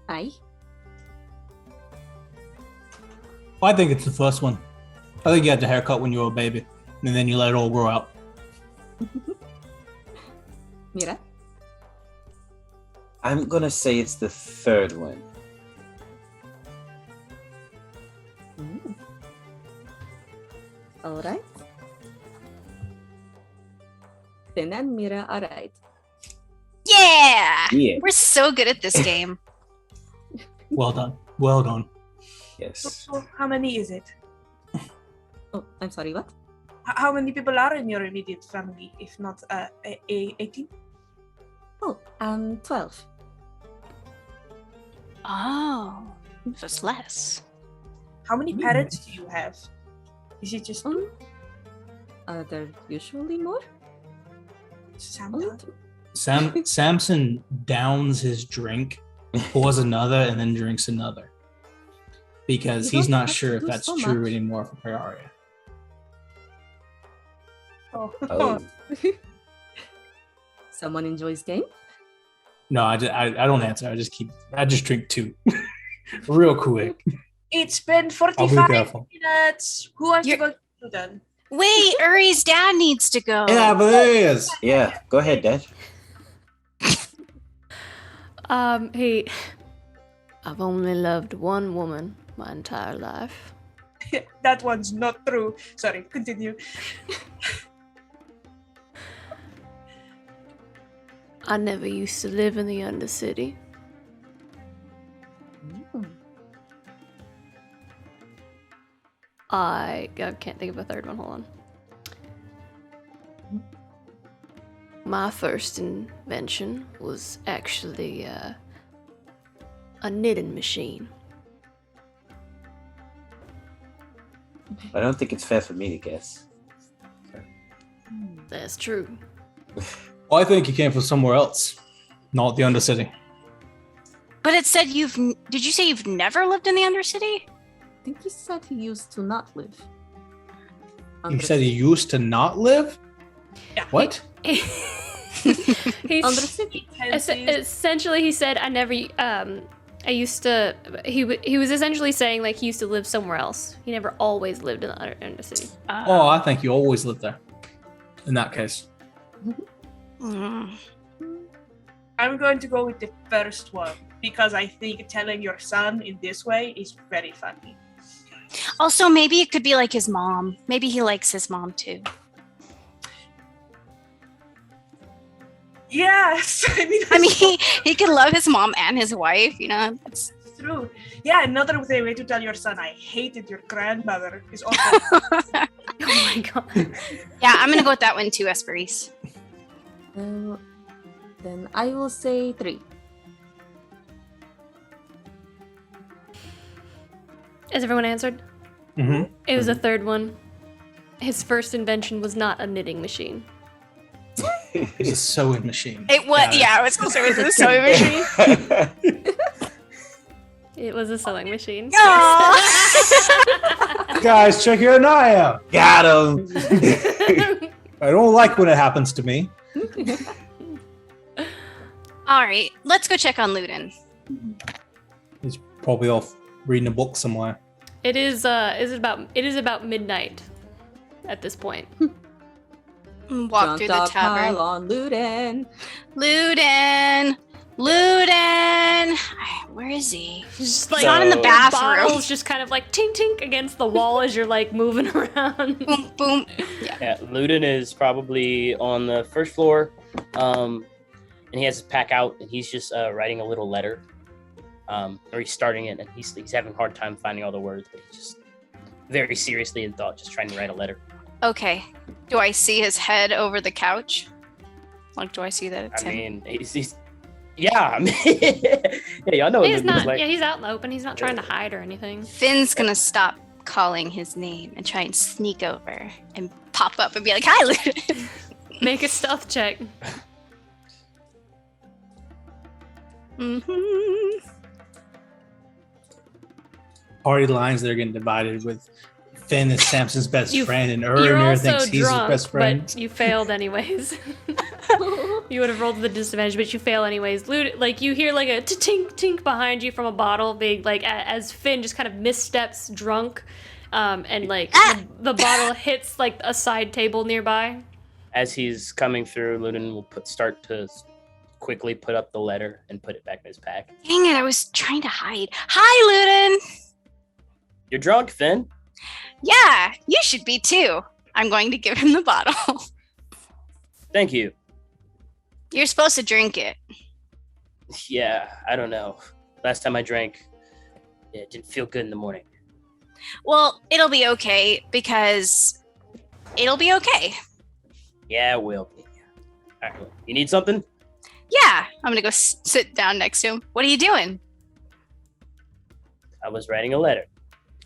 Aye. I think it's the first one. I think you had the haircut when you were a baby, and then you let it all grow out. Mira? I'm gonna say it's the third one. All right. Finn and Mira are right. Yeah! Yeah. We're so good at this game. Well done. Well done. Yes. So how many is it? Oh, I'm sorry, what? How many people are in your immediate family, if not 18? Oh, 12. Oh, so it's less. How many parents do you have? Is it just 2? Are there usually more? Samson? Samson downs his drink, pours another, and then drinks another. Because You he's don't not have sure to if do that's so true much. anymore for Priaria. Oh. Someone enjoys game? No, I don't answer. I just drink 2. Real quick. It's been I'll be 45 careful. minutes. Who wants to You're- go to then? Wait, Uri's dad needs to go. Yeah, but there he is. Yeah, go ahead, Dad. Hey, I've only loved one woman my entire life. That one's not true. Sorry, continue. I never used to live in the Undercity. I can't think of a third one. Hold on. My first invention was actually a knitting machine. I don't think it's fair for me to guess. That's true. Well, I think you came from somewhere else, not the Undercity. But it said did you say you've never lived in the Undercity? I think he said he used to not live. You said he used to not live? Yeah. What? He's Undercity. essentially he said I never I used to he was essentially saying like he used to live somewhere else. He never always lived in the Undercity. Oh, I think you always lived there. In that case. I'm going to go with the first one because I think telling your son in this way is very funny. Also, maybe it could be like his mom. Maybe he likes his mom too. Yes, I mean he could love his mom and his wife. You know, that's true. Yeah, another way to tell your son I hated your grandmother is also. Oh my god. Yeah, I'm gonna go with that one too, Hesperis. Then I will say 3. Has everyone answered? Mm-hmm. It was the third one. His first invention was not a knitting machine. It's a sewing machine. It was, I was gonna say it was a sewing machine. It was a sewing machine. Guys, check your eye out. Got him. I don't like when it happens to me. All right, let's go check on Luden. He's probably off reading a book somewhere. It is about midnight at this point. Walk through the tavern. On Luden. Luden. Where is he? Just He's not in the bathroom. Bottles just kind of like tink tink against the wall as you're like moving around. Boom, boom. Yeah, Luden is probably on the first floor, and he has his pack out, and he's just writing a little letter, or he's starting it, and he's having a hard time finding all the words, but he's just very seriously in thought, just trying to write a letter. Okay. Do I see his head over the couch? Like, do I see that it's I him? mean, he's yeah, I mean, yeah, y'all know what He's Luden's not. like. Yeah, he's out in the open. He's not trying to hide or anything. Finn's gonna stop calling his name and try and sneak over and pop up and be like, "Hi, Luden." Make a stealth check. Party lines that are getting divided with Finn is Samson's best friend, and You're Ermir also thinks he's drunk, his best friend. but you failed anyways. You would have rolled with the disadvantage, but you fail anyways. Like you hear like a tink tink behind you from a bottle, big like as Finn just kind of missteps drunk, and like the bottle hits like a side table nearby. As he's coming through, Luden will start to quickly put up the letter and put it back in his pack. Dang it! I was trying to hide. Hi, Luden. You're drunk, Finn. Yeah, you should be too. I'm going to give him the bottle. Thank you. You're supposed to drink it. Yeah, I don't know. Last time I drank, it didn't feel good in the morning. Well, it'll be okay because it'll be okay. Yeah, it will be. All right, you need something? Yeah, I'm gonna go sit down next to him. What are you doing? I was writing a letter.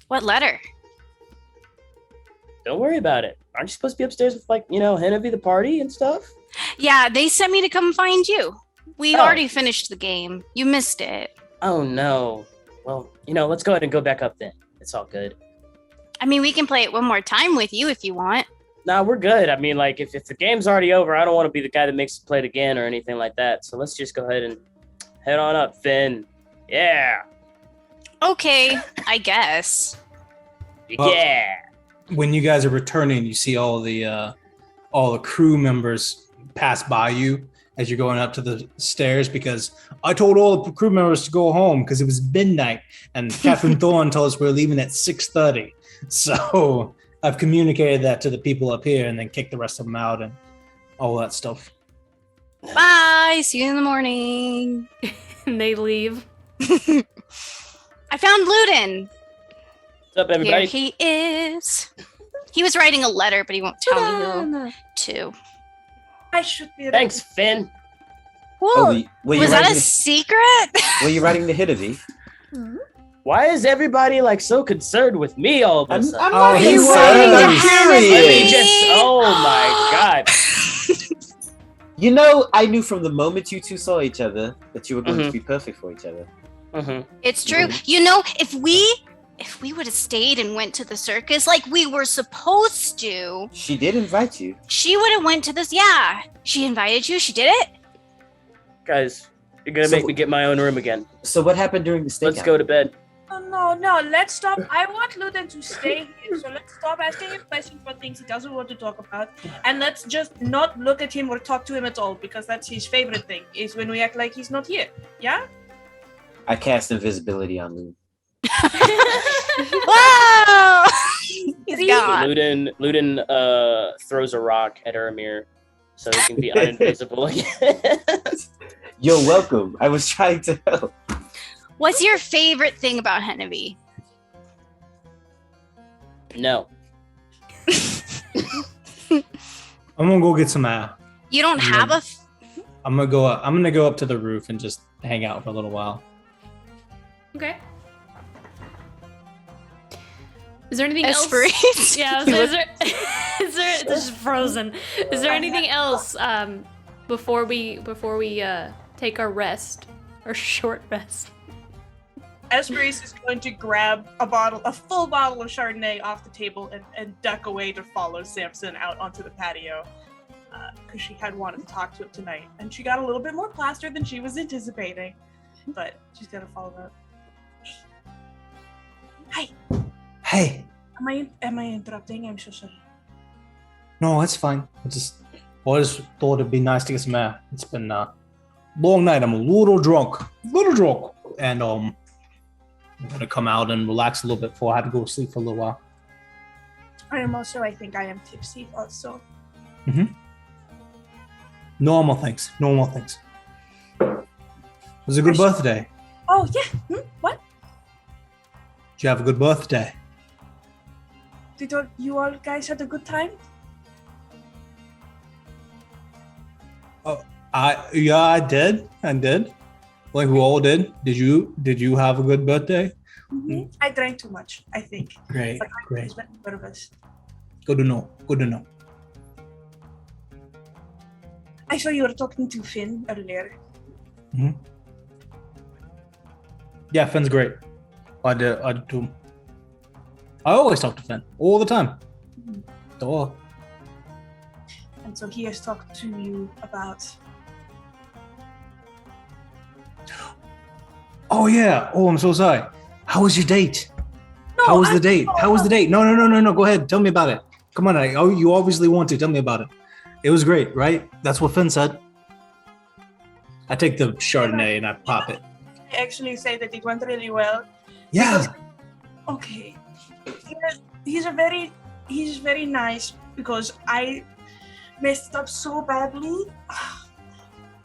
What letter? Don't worry about it. Aren't you supposed to be upstairs with Hennevy the party and stuff? Yeah, they sent me to come find you. We already finished the game. You missed it. Oh no. Well, let's go ahead and go back up then. It's all good. I mean, we can play it one more time with you if you want. Nah, we're good. I mean, like, if the game's already over, I don't want to be the guy that makes it play it again or anything like that. So let's just go ahead and head on up, Finn. Yeah. Okay, I guess. Yeah. When you guys are returning, you see all the crew members pass by you as you're going up to the stairs because I told all the crew members to go home because it was midnight and Captain Thorne told us we're leaving at 6:30. So I've communicated that to the people up here and then kicked the rest of them out and all that stuff. Bye. See you in the morning. And they leave. I found Ludin. What's up, everybody? Here he is. He was writing a letter, but he won't tell me who to. I should be. Thanks, Finn. Whoa. Were you Was that writing a secret? Were you writing the Hitavi? Why is everybody like so concerned with me all of a sudden? I'm not he's concerned. writing I'm to Let me curious. just. Oh my god. You know, I knew from the moment you two saw each other that you were going Mhm. to be perfect for each other. It's true. You know, if we would have stayed and went to the circus like we were supposed to, She did invite you. she would have went to this. Yeah, she invited you. She did it. Guys, you're gonna So- make me get my own room again. So what happened during the stakeout? Let's go to bed. No, let's stop. I want Luden to stay here, so let's stop asking him questions about things he doesn't want to talk about. And let's just not look at him or talk to him at all, because that's his favorite thing, is when we act like he's not here. Yeah? I cast invisibility on Lou. Whoa! He's gone. Ludin throws a rock at Ermir so he can be uninvisible again. You're welcome. I was trying to help. What's your favorite thing about Hennevi? No. I'm gonna go get some air. You don't have a. I'm gonna go up to the roof and just hang out for a little while. Okay. Is there anything else? Hesperis. Yeah. Is there? This is frozen. Is there anything else before we take our rest, our short rest? Hesperis is going to grab a full bottle of Chardonnay off the table and duck away to follow Samson out onto the patio. Because she had wanted to talk to him tonight. And she got a little bit more plastered than she was anticipating. But she's gonna follow up. Hi. Hey. Am I interrupting? I'm so sorry. No, it's fine. I just thought it'd be nice to get some air. It's been a long night. I'm a little drunk. And I'm gonna come out and relax a little bit before I have to go to sleep for a little while. I think I am tipsy also. Normal things. It was a good birthday. Oh, yeah. What? Did you have a good birthday? Did you all guys had a good time? I did. Like we all did. Did you have a good birthday? Mm-hmm. I drank too much, I think. Great. But I was very nervous. Good to know. I saw you were talking to Finn earlier. Yeah, Finn's great. I did too. I always talk to Finn all the time. Duh. And so he has talked to you about. Oh yeah. Oh, I'm so sorry. How was your date? No, How was the date? No. Go ahead. Tell me about it. Come on. You obviously want to. Tell me about it. It was great, right? That's what Finn said. I take the Chardonnay and I pop it. I actually say that it went really well. Yeah. Okay. He's very nice because I messed up so badly.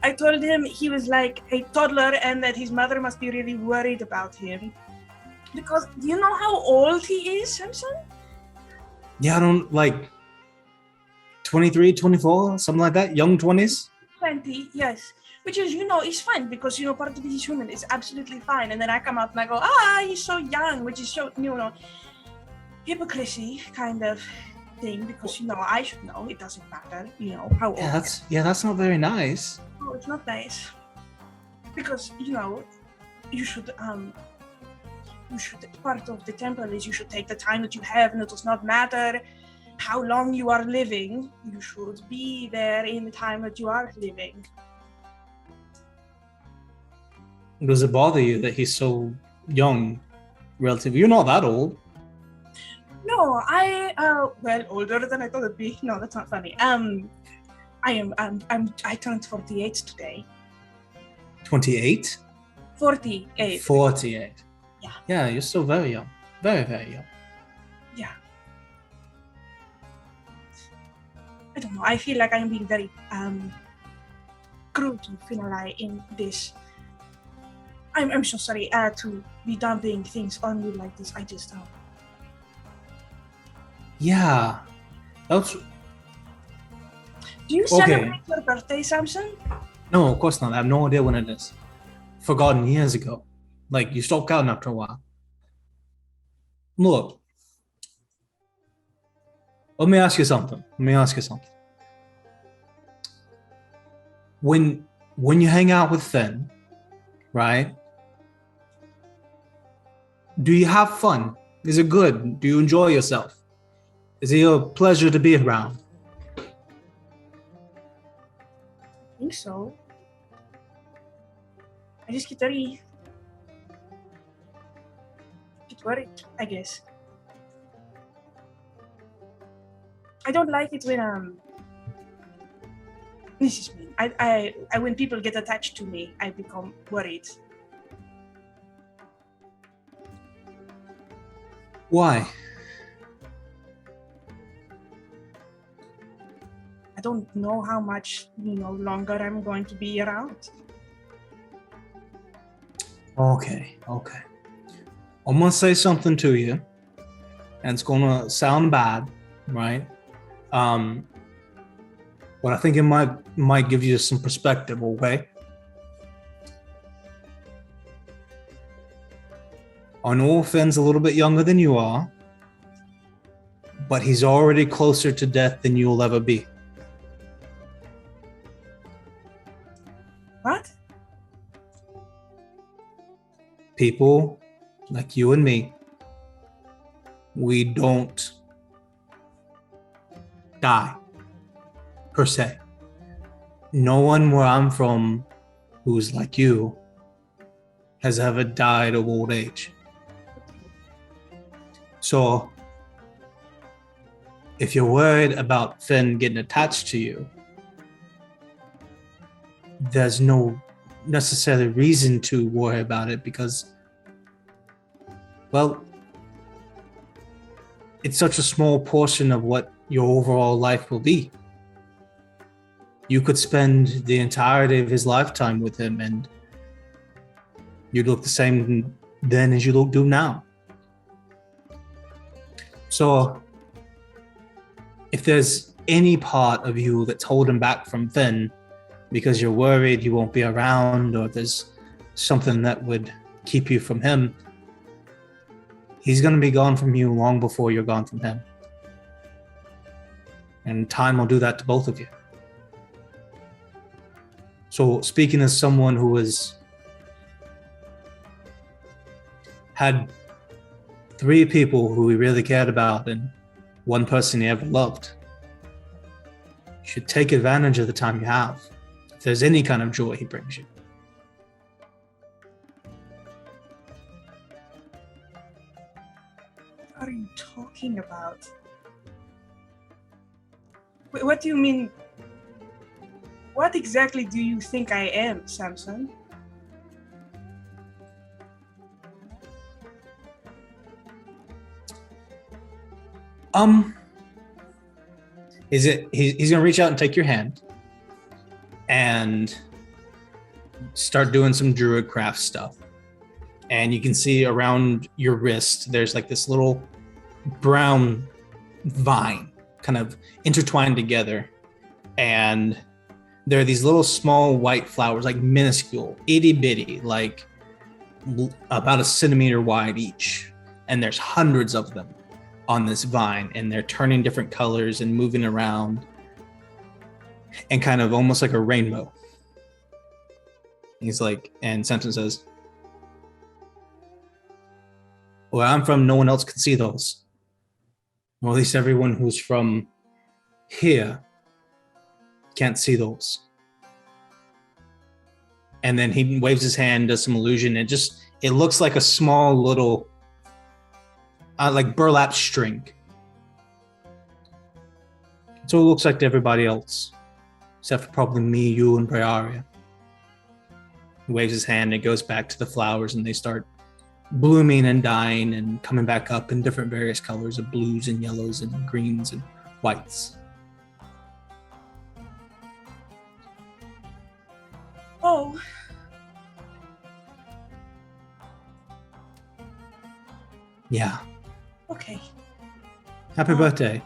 I told him he was like a toddler and that his mother must be really worried about him. Because do you know how old he is, Samson? Yeah, I don't like 23, 24, something like that. Young 20s. 20, yes. Which is, is fine because, part of he's human. It's absolutely fine. And then I come out and I go, he's so young, which is so, hypocrisy kind of thing because, I should know. It doesn't matter, how old. That's not very nice. No, it's not nice. Because, you should, part of the temple is you should take the time that you have and it does not matter how long you are living. You should be there in the time that you are living. Does it bother you that he's so young, relatively? You're not that old. No, older than I thought it'd be. No, that's not funny. I I turned 48 today. 28? 48. 48. Yeah. Yeah, you're still very young. Very, very young. Yeah. I don't know. I feel like I'm being very crude to Finalai in this. I'm so sorry to be dumping things on you like this. I just don't. Yeah. That's... Do you celebrate your birthday, Samson? No, of course not. I have no idea when it is. Forgotten years ago. Like, you stop counting after a while. Look. Let me ask you something. When you hang out with Finn, right? Do you have fun? Is it good? Do you enjoy yourself? Is he a pleasure to be around? I think so. I just get worried, I guess. I don't like it when this is me. I when people get attached to me, I become worried. Why? I don't know how much longer I'm going to be around. Okay. I'm gonna say something to you, and it's gonna sound bad, right? But I think it might give you some perspective, okay? I know Finn's a little bit younger than you are, but he's already closer to death than you'll ever be. What? People like you and me, we don't die, per se. No one where I'm from who's like you has ever died of old age. So, if you're worried about Finn getting attached to you, there's no necessary reason to worry about it because, well, it's such a small portion of what your overall life will be. You could spend the entirety of his lifetime with him and you'd look the same then as you do now. So, if there's any part of you that's holding back from Finn because you're worried you won't be around or there's something that would keep you from him, he's going to be gone from you long before you're gone from him. And time will do that to both of you. So, speaking as someone who has had 3 people who he really cared about and 1 person he ever loved, you should take advantage of the time you have, if there's any kind of joy he brings you. What are you talking about? What do you mean? What exactly do you think I am, Samson? He's gonna reach out and take your hand and start doing some druid craft stuff. And you can see around your wrist, there's like this little brown vine kind of intertwined together. And there are these little small white flowers, like minuscule, itty bitty, like about a centimeter wide each. And there's hundreds of them on this vine, and they're turning different colors and moving around and kind of almost like a rainbow. He's like, and Samson says, where I'm from, no one else can see those. Or at least everyone who's from here can't see those. And then he waves his hand, does some illusion, and it looks like a small little like burlap string. So it looks like to everybody else. except for probably me, you, and Briaria. He waves his hand, and it goes back to the flowers, and they start blooming and dying and coming back up in different various colors of blues and yellows and greens and whites. Oh. Yeah. Okay. Happy birthday.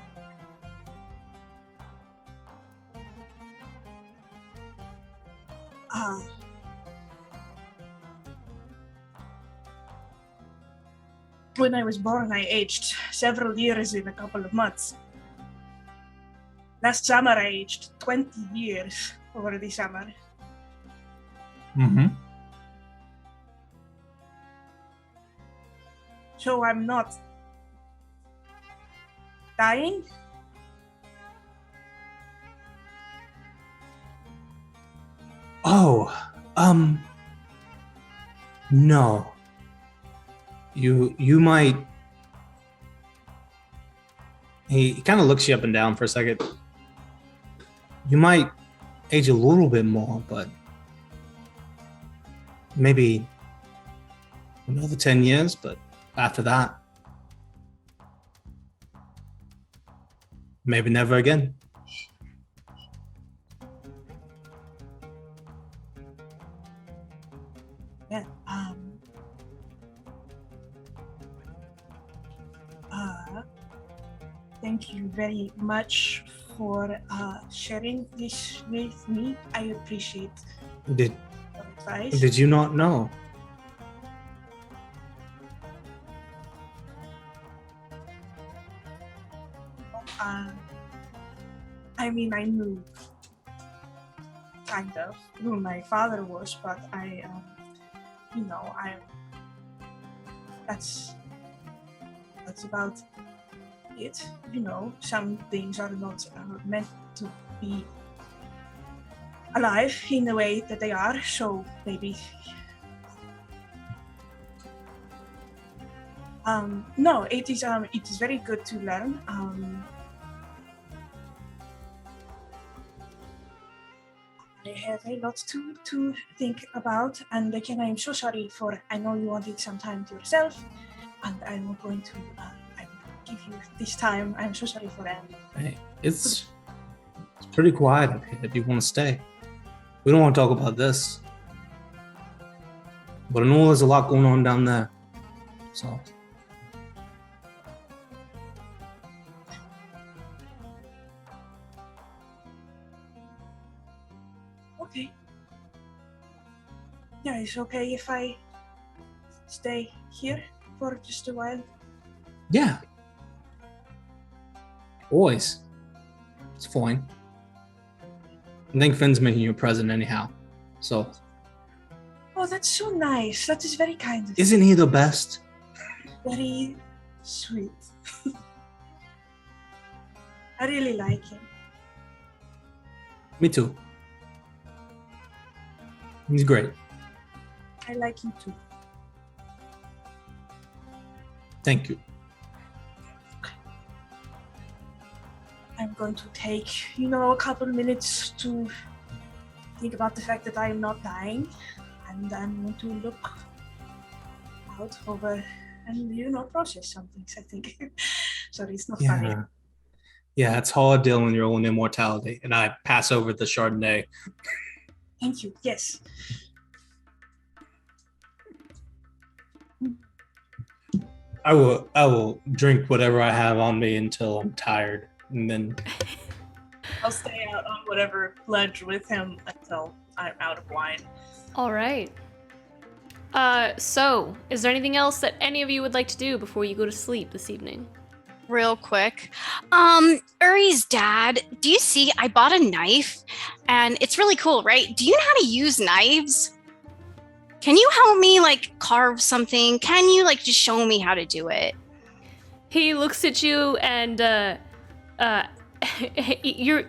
When I was born, I aged several years in a couple of months. Last summer, I aged 20 years over the summer. Mm-hmm. So I'm not dying? Oh, no. You might. He kind of looks you up and down for a second. You might age a little bit more, but maybe another 10 years, but after that, maybe never again. Yeah. Thank you very much for sharing this with me. I appreciate Did your advice. Did you not know? I mean, I knew kind of who my father was, but that's about it. Some things are not meant to be alive in the way that they are, so maybe no, it is very good to learn. I have a lot to think about, and again, I'm so sorry I know you wanted some time to yourself, and I'm not going to give you this time. I'm so sorry for that. Hey, it's pretty quiet up here. Do you want to stay? We don't want to talk about this, but I know there's a lot going on down there, so. Okay. Yeah, it's okay if I stay here for just a while. Yeah. Always. It's fine. I think Finn's making you a present anyhow, so. Oh, that's so nice. That is very kind of you. Isn't he the best? Very sweet. I really like him. Me too. He's great. I like him too. Thank you. I'm going to take, a couple minutes to think about the fact that I am not dying, and I'm going to look out over and, process some things, I think. Sorry, it's not funny. Yeah, it's hard dealing with your own immortality, and I pass over the Chardonnay. Thank you, yes. I will drink whatever I have on me until I'm tired, and then I'll stay out on whatever ledge with him until I'm out of wine. All right. So, is there anything else that any of you would like to do before you go to sleep this evening? Real quick. Uri's dad, do you see, I bought a knife and it's really cool, right? Do you know how to use knives? Can you help me carve something? Can you just show me how to do it? He looks at you and you're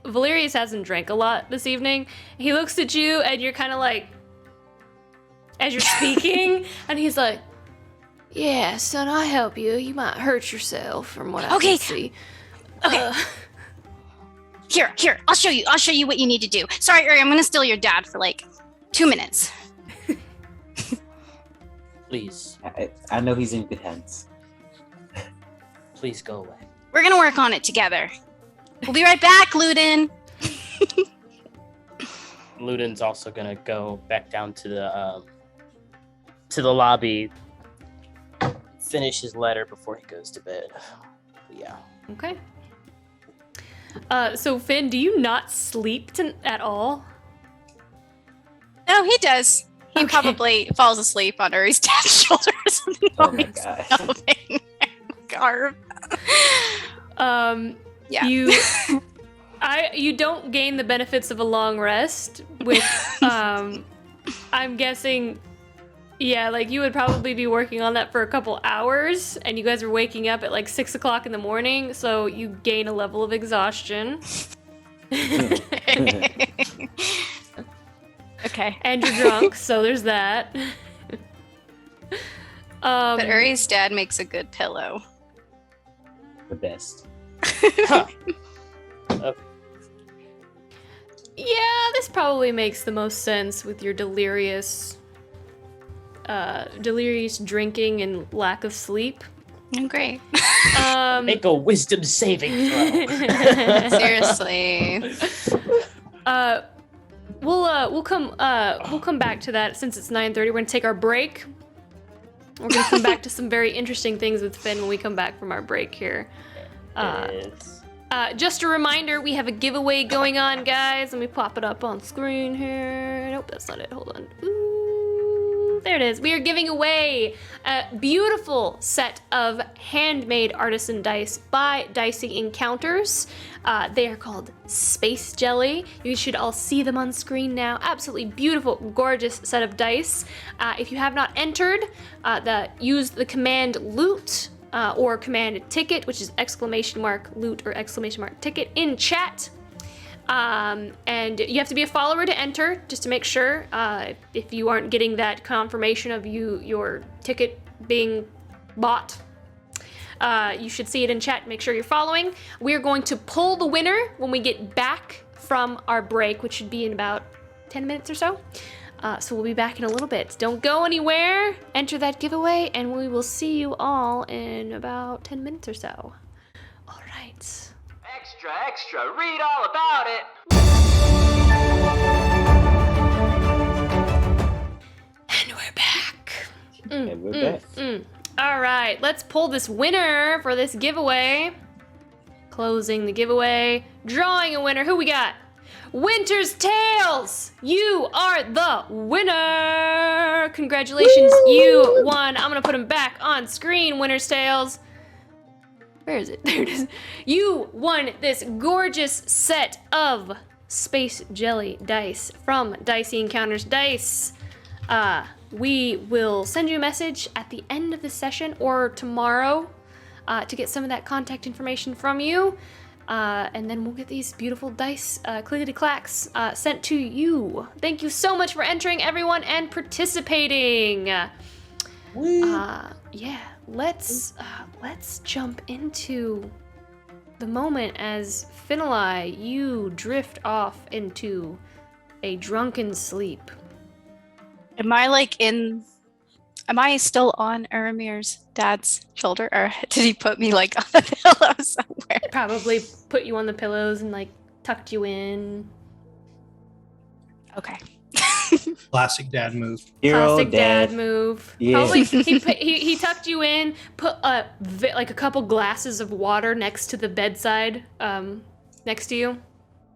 Valerius hasn't drank a lot this evening. He looks at you and you're kind of as you're speaking and he's like, yeah, son, I'll help you. You might hurt yourself from what I can see. Okay. Here. I'll show you. I'll show you what you need to do. Sorry, Uri, I'm gonna steal your dad for like 2 minutes. Please, I know he's in good hands. please go away. We're gonna work on it together. We'll be right back, Luden. Luden's also gonna go back down to the lobby, finish his letter before he goes to bed. Yeah. Okay. So Finn, do you not sleep at all? No, he does. He Okay. probably falls asleep on Uri's dad's shoulders. Oh my god. Garb. Yeah. You don't gain the benefits of a long rest with I'm guessing like you would probably be working on that for a couple hours, and you guys are waking up at like 6 o'clock in the morning, so you gain a level of exhaustion. Okay. And you're drunk, so there's that. But Uri's dad makes a good pillow. The best. Huh. Okay. Yeah, this probably makes the most sense with your delirious drinking and lack of sleep. Oh, great. Make a wisdom saving throw. Seriously. We'll come back to that since it's 9:30. We're gonna take our break. We're gonna come back to some very interesting things with Finn when we come back from our break here. Just a reminder, we have a giveaway going on, guys. Let me pop it up on screen here. Nope, that's not it. Hold on. Ooh, there it is. We are giving away a beautiful set of handmade artisan dice by Dicey Encounters. They are called Space Jelly. You should all see them on screen now. Absolutely beautiful, gorgeous set of dice. If you have not entered, use the command LOOT or command ticket, which is !loot or !ticket in chat. And you have to be a follower to enter, just to make sure. If you aren't getting that confirmation of your ticket being bought, you should see it in chat. Make sure you're following. We're going to pull the winner when we get back from our break, which should be in about 10 minutes or so. So we'll be back in a little bit. Don't go anywhere. Enter that giveaway, and we will see you all in about 10 minutes or so. All right. Extra, read all about it. And we're back. And we're back. All right, let's pull this winner for this giveaway. Closing the giveaway. Drawing a winner. Who we got? Winter's Tales! You are the winner! Congratulations, you won. I'm gonna put him back on screen, Winter's Tales. Where is it? There it is. You won this gorgeous set of Space Jelly dice from Dicey Encounters Dice. We will send you a message at the end of the session or tomorrow to get some of that contact information from you. And then we'll get these beautiful dice, clickety-clacks, sent to you. Thank you so much for entering, everyone, and participating. Yeah, let's jump into the moment as Finali, you drift off into a drunken sleep. Am I still on Aramir's dad's shoulder, or did he put me like on a pillow somewhere? Probably put you on the pillows and like tucked you in. Okay. Classic dad move. Classic dad move. Yeah. Probably he tucked you in, put like a couple glasses of water next to the bedside, next to you.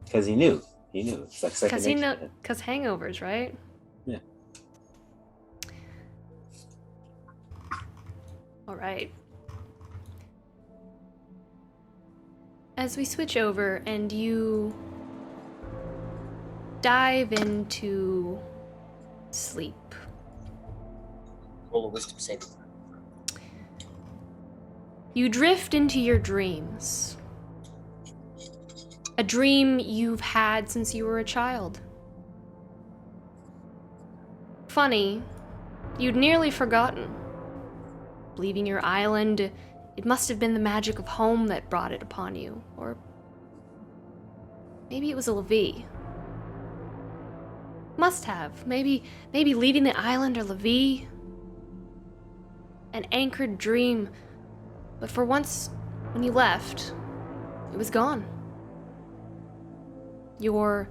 Because he knew. It's like second nature. Because hangovers, right? Yeah. All right. As we switch over and you dive into sleep. Roll a wisdom saving. You drift into your dreams. A dream you've had since you were a child. Funny, you'd nearly forgotten. Leaving your island, it must have been the magic of home that brought it upon you, or Maybe it was a Levi. Must have. Maybe leaving the island or Levi. An anchored dream. But for once, when you left, it was gone. Your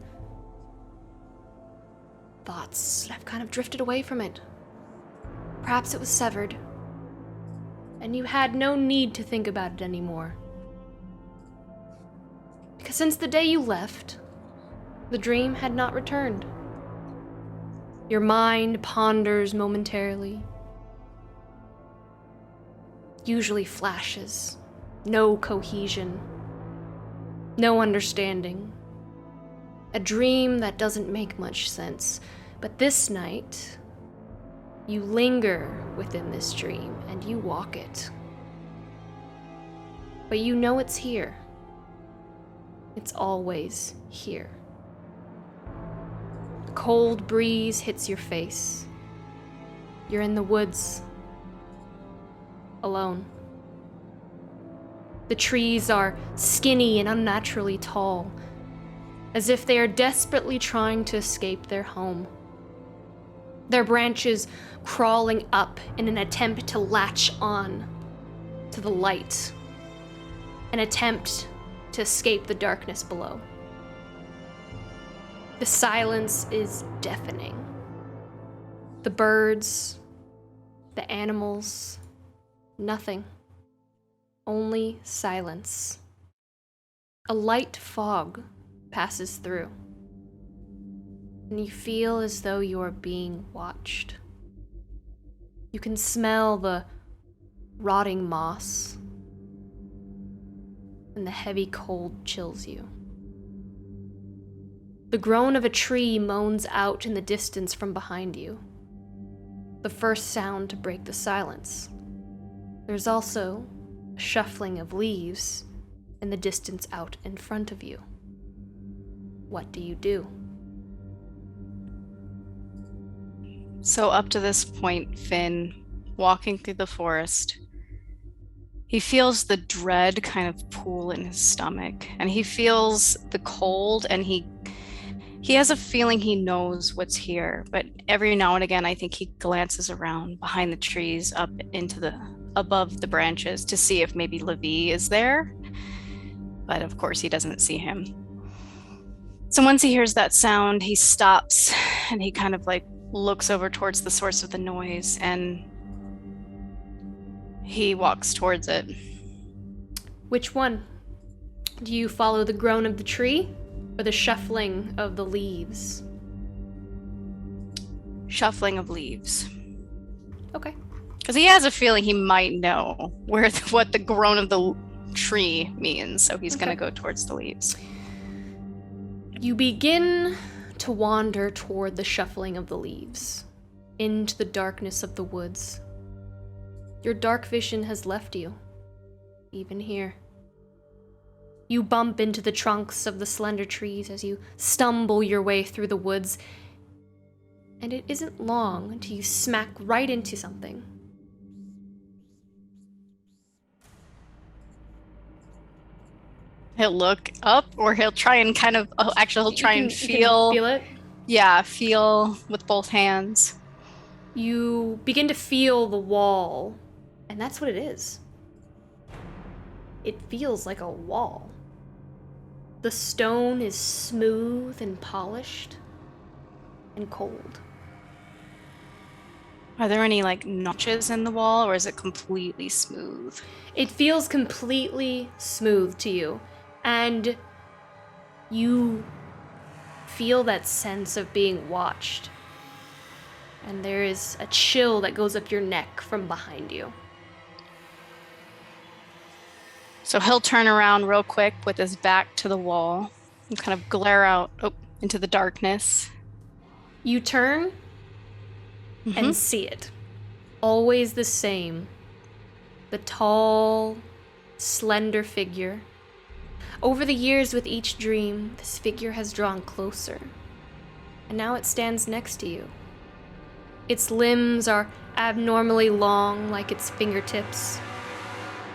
thoughts have kind of drifted away from it. Perhaps it was severed, and you had no need to think about it anymore. Because since the day you left, the dream had not returned. Your mind ponders momentarily. Usually flashes. No cohesion. No understanding. A dream that doesn't make much sense. But this night, you linger within this dream and you walk it. But you know it's here. It's always here. A cold breeze hits your face. You're in the woods, alone. The trees are skinny and unnaturally tall, as if they are desperately trying to escape their home. Their branches crawling up in an attempt to latch on to the light, an attempt to escape the darkness below. The silence is deafening. The birds, the animals, nothing. Only silence. A light fog passes through, and you feel as though you are being watched. You can smell the rotting moss, and the heavy cold chills you. The groan of a tree moans out in the distance from behind you, the first sound to break the silence. There's also a shuffling of leaves in the distance out in front of you. What do you do? So up to this point, Finn, walking through the forest, he feels the dread kind of pool in his stomach, and he feels the cold, and he has a feeling he knows what's here, but every now and again I think he glances around behind the trees up into above the branches to see if maybe Levi is there, but of course he doesn't see him. So once he hears that sound, he stops and he kind of like looks over towards the source of the noise, and he walks towards it. Which one? Do you follow the groan of the tree or the shuffling of the leaves? Shuffling of leaves. Okay. Because he has a feeling he might know what the groan of the tree means, so he's going to go towards the leaves. You begin to wander toward the shuffling of the leaves, into the darkness of the woods. Your dark vision has left you, even here. You bump into the trunks of the slender trees as you stumble your way through the woods, and it isn't long until you smack right into something. He'll look up, or he'll try and kind of, he'll try and feel. Feel it? Yeah, feel with both hands. You begin to feel the wall, and that's what it is. It feels like a wall. The stone is smooth and polished and cold. Are there any like notches in the wall, or is it completely smooth? It feels completely smooth to you, and you feel that sense of being watched. And there is a chill that goes up your neck from behind you. So he'll turn around real quick with his back to the wall and kind of glare out into the darkness. You turn and see it. Always the same. The tall, slender figure. Over the years with each dream, this figure has drawn closer. And now it stands next to you. Its limbs are abnormally long, like its fingertips.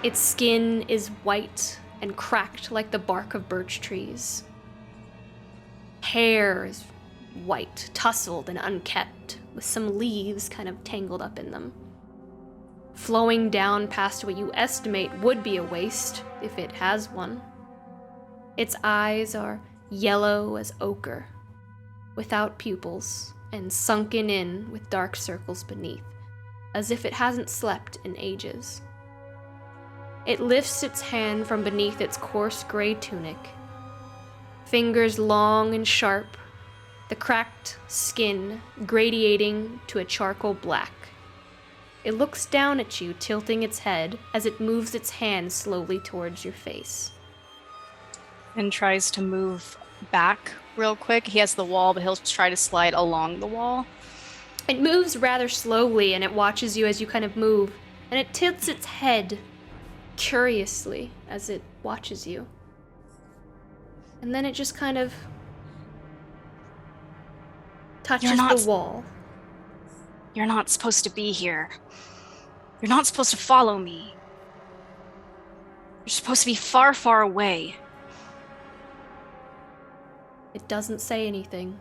Its skin is white and cracked like the bark of birch trees. hair is white, tousled and unkempt, with some leaves kind of tangled up in them. Flowing down past what you estimate would be a waist, if it has one. Its eyes are yellow as ochre, without pupils, and sunken in with dark circles beneath, as if it hasn't slept in ages. It lifts its hand from beneath its coarse gray tunic, fingers long and sharp, the cracked skin gradiating to a charcoal black. It looks down at you, tilting its head as it moves its hand slowly towards your face. And tries to move back real quick. He has the wall, but he'll try to slide along the wall. It moves rather slowly, and it watches you as you kind of move, and it tilts its head curiously as it watches you. And then it just kind of touches the wall. You're not supposed to be here. You're not supposed to follow me. You're supposed to be far, far away. It doesn't say anything,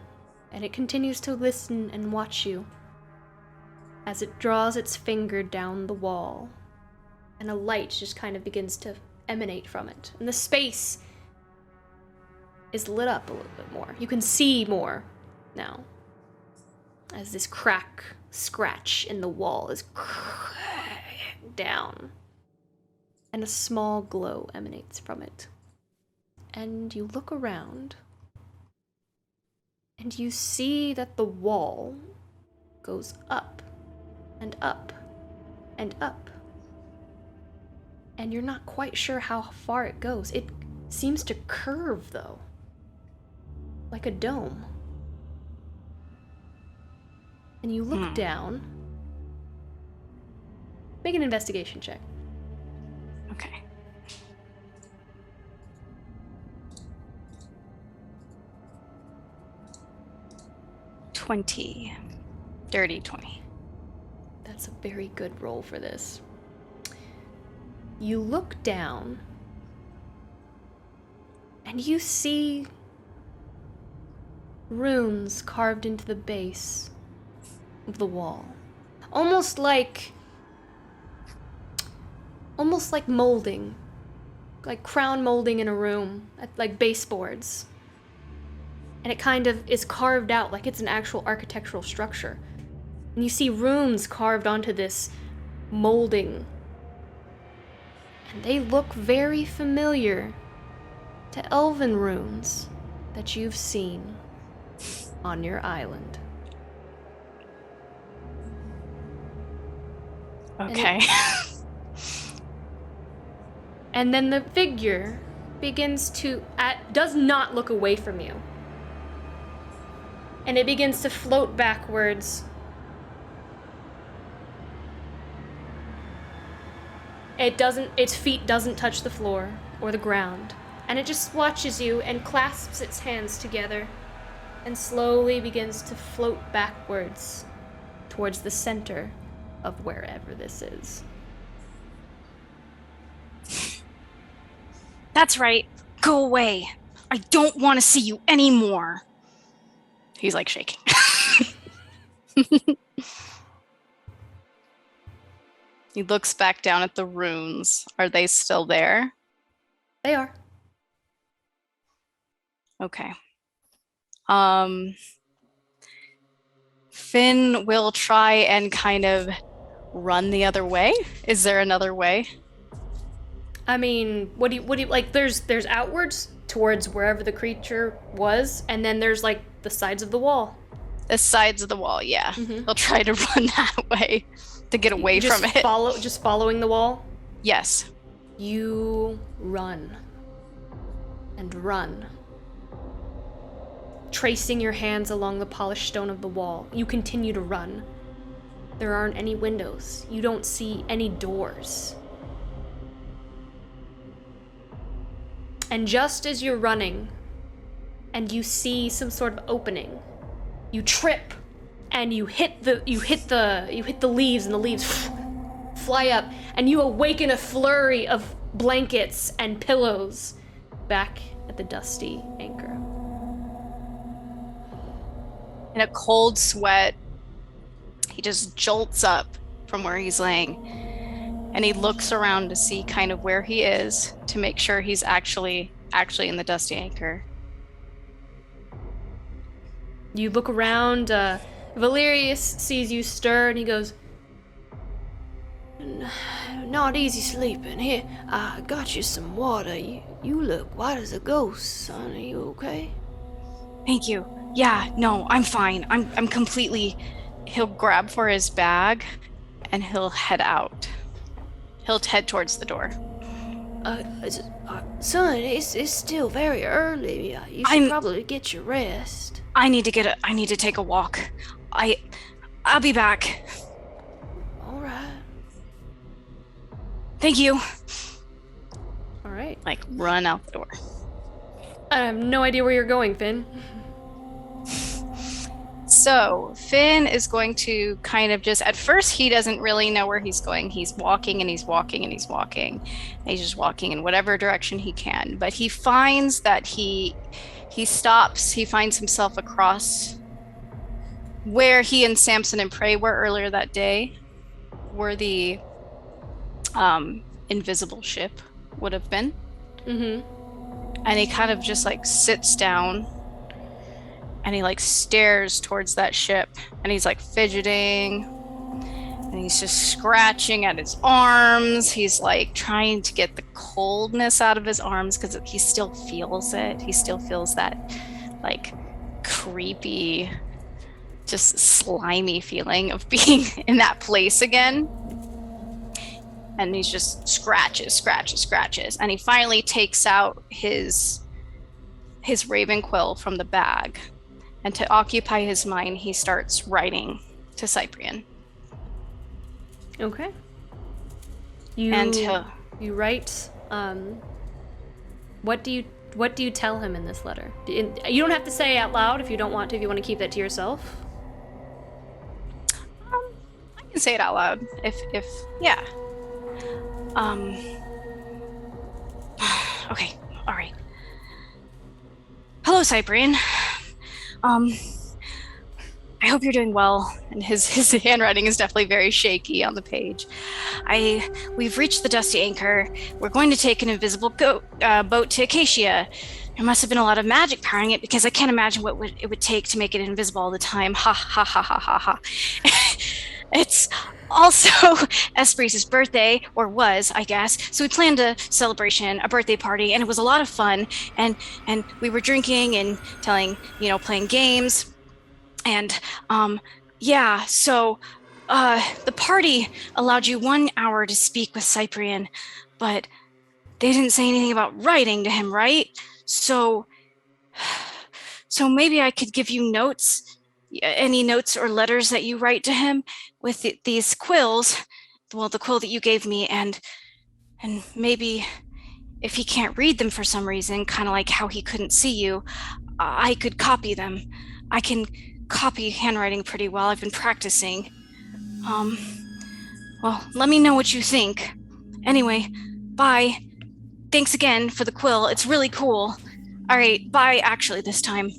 and it continues to listen and watch you as it draws its finger down the wall, and a light just kind of begins to emanate from it. And the space is lit up a little bit more. You can see more now, as this scratch in the wall is down, and a small glow emanates from it. And you look around, and you see that the wall goes up and up and up. And you're not quite sure how far it goes. It seems to curve, though, like a dome. And you look down. Make an investigation check. Okay. Dirty 20. That's a very good roll for this. You look down, and you see runes carved into the base of the wall. Almost like molding. Like crown molding in a room, like baseboards. And it kind of is carved out like it's an actual architectural structure. And you see runes carved onto this molding. And they look very familiar to elven runes that you've seen on your island. Okay. And then the figure begins to, does not look away from you. And it begins to float backwards. Its feet doesn't touch the floor or the ground. And it just watches you and clasps its hands together and slowly begins to float backwards towards the center of wherever this is. That's right. Go away. I don't want to see you anymore. He's like shaking. He looks back down at the runes. Are they still there? They are. Okay. Finn will try and kind of run the other way. Is there another way? I mean, what do you like? There's outwards towards wherever the creature was, and then there's like the sides of the wall. The sides of the wall, yeah. Mm-hmm. He'll try to run that way to get away from it. Just following the wall? Yes. You run. And run. Tracing your hands along the polished stone of the wall, you continue to run. There aren't any windows. You don't see any doors. And just as you're running, and you see some sort of opening, you trip, and you hit the leaves, and the leaves fly up, and you awaken a flurry of blankets and pillows back at the dusty anchor. in a cold sweat, he just jolts up from where he's laying, and he looks around to see kind of where he is to make sure he's actually in the Dusty Anchor. You look around, Valerius sees you stir, and he goes, Not easy sleeping. Here, I got you some water. You look white as a ghost, son. Are you okay? Thank you. Yeah, no, I'm fine. I'm completely... He'll grab for his bag, and he'll head out. He'll head towards the door. Son, it's still very early. You should probably get your rest. I need to take a walk. I'll be back. All right. Thank you. all right. Like, run out the door. I have no idea where you're going, Finn. So Finn is going to kind of just, at first he doesn't really know where he's going. He's walking and he's walking and he's walking. And he's just walking in whatever direction he can. But he finds that he stops, he finds himself across where he and Samson and Prey were earlier that day, where the invisible ship would have been. Mm-hmm. And he kind of just like sits down and he like stares towards that ship, and he's like fidgeting, and he's just scratching at his arms. He's like trying to get the coldness out of his arms because he still feels it. He still feels that like creepy, just slimy feeling of being in that place again. And he's just scratches, and he finally takes out his raven quill from the bag. And to occupy his mind, he starts writing to Cyprian. Okay. And you write. What do you tell him in this letter? You don't have to say it out loud if you don't want to. If you want to keep that to yourself. I can say it out loud. If yeah. Okay. All right. Hello, Cyprian. I hope you're doing well. And his handwriting is definitely very shaky on the page. We've reached the Dusty Anchor. We're going to take an invisible boat to Acacia. There must have been a lot of magic powering it, because I can't imagine what it would take to make it invisible all the time. Ha ha ha ha ha ha. It's also Hesperis' birthday, or was, I guess. So we planned a celebration, a birthday party, and it was a lot of fun. And we were drinking and playing games. And yeah, so the party allowed you 1 hour to speak with Cyprian, but they didn't say anything about writing to him, right? So maybe I could give you notes, any notes or letters that you write to him with these quills, well, the quill that you gave me, and maybe if he can't read them for some reason, kind of like how he couldn't see you, I could copy them. I can copy handwriting pretty well. I've been practicing. Well, let me know what you think. Anyway, bye. Thanks again for the quill. It's really cool. All right, bye actually this time.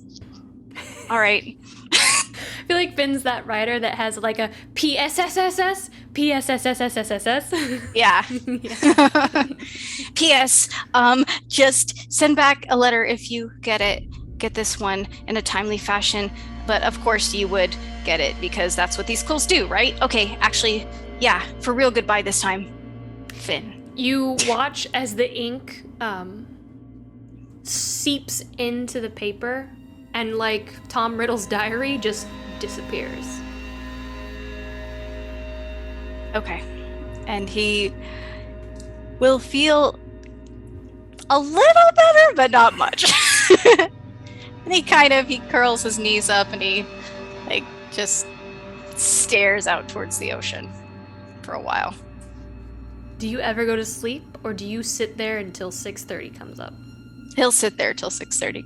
All right. I feel like Finn's that writer that has like a PSSSS, PSSSSSSS. Yeah. P.S. Just send back a letter if you get this one in a timely fashion. But of course you would get it, because that's what these quills do, right? Okay, actually, yeah, for real goodbye this time, Finn. You watch as the ink seeps into the paper, and like Tom Riddle's diary just disappears. Okay. And he will feel a little better, but not much. And he curls his knees up and he like just stares out towards the ocean for a while. Do you ever go to sleep, or do you sit there until 6:30 comes up? He'll sit there till 6:30.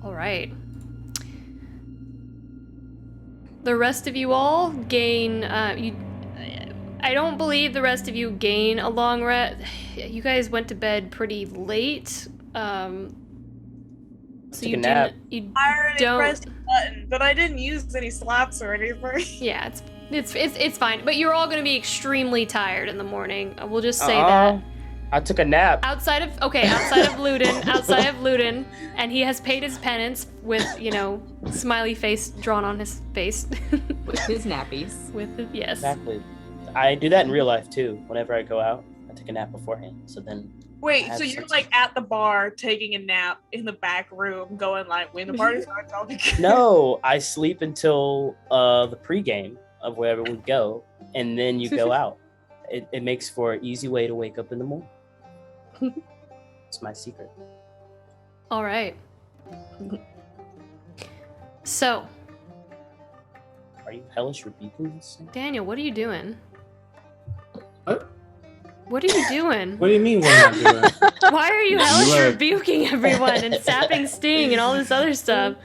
All right. The rest of you all gain. I don't believe the rest of you gain a long rest. You guys went to bed pretty late. So Took you a nap. you I already don't. pressed the button, but I didn't use any slaps or anything. Yeah, it's fine. But you're all gonna be extremely tired in the morning. We'll just say that. I took a nap. Outside of Ludin, and he has paid his penance with, smiley face drawn on his face. With his nappies. Yes. Exactly. I do that in real life too. Whenever I go out, I take a nap beforehand. So then. Wait, so you're like at the bar taking a nap in the back room, going like, when the party's not talking. No, I sleep until the pregame of wherever we go, and then you go out. It makes for an easy way to wake up in the morning. It's my secret. All right. So, Are you hellish rebuking this thing? Daniel, what are you doing? What? What are you doing? What do you mean? What am I doing? Why are you hellish rebuking everyone and sapping Sting and all this other stuff?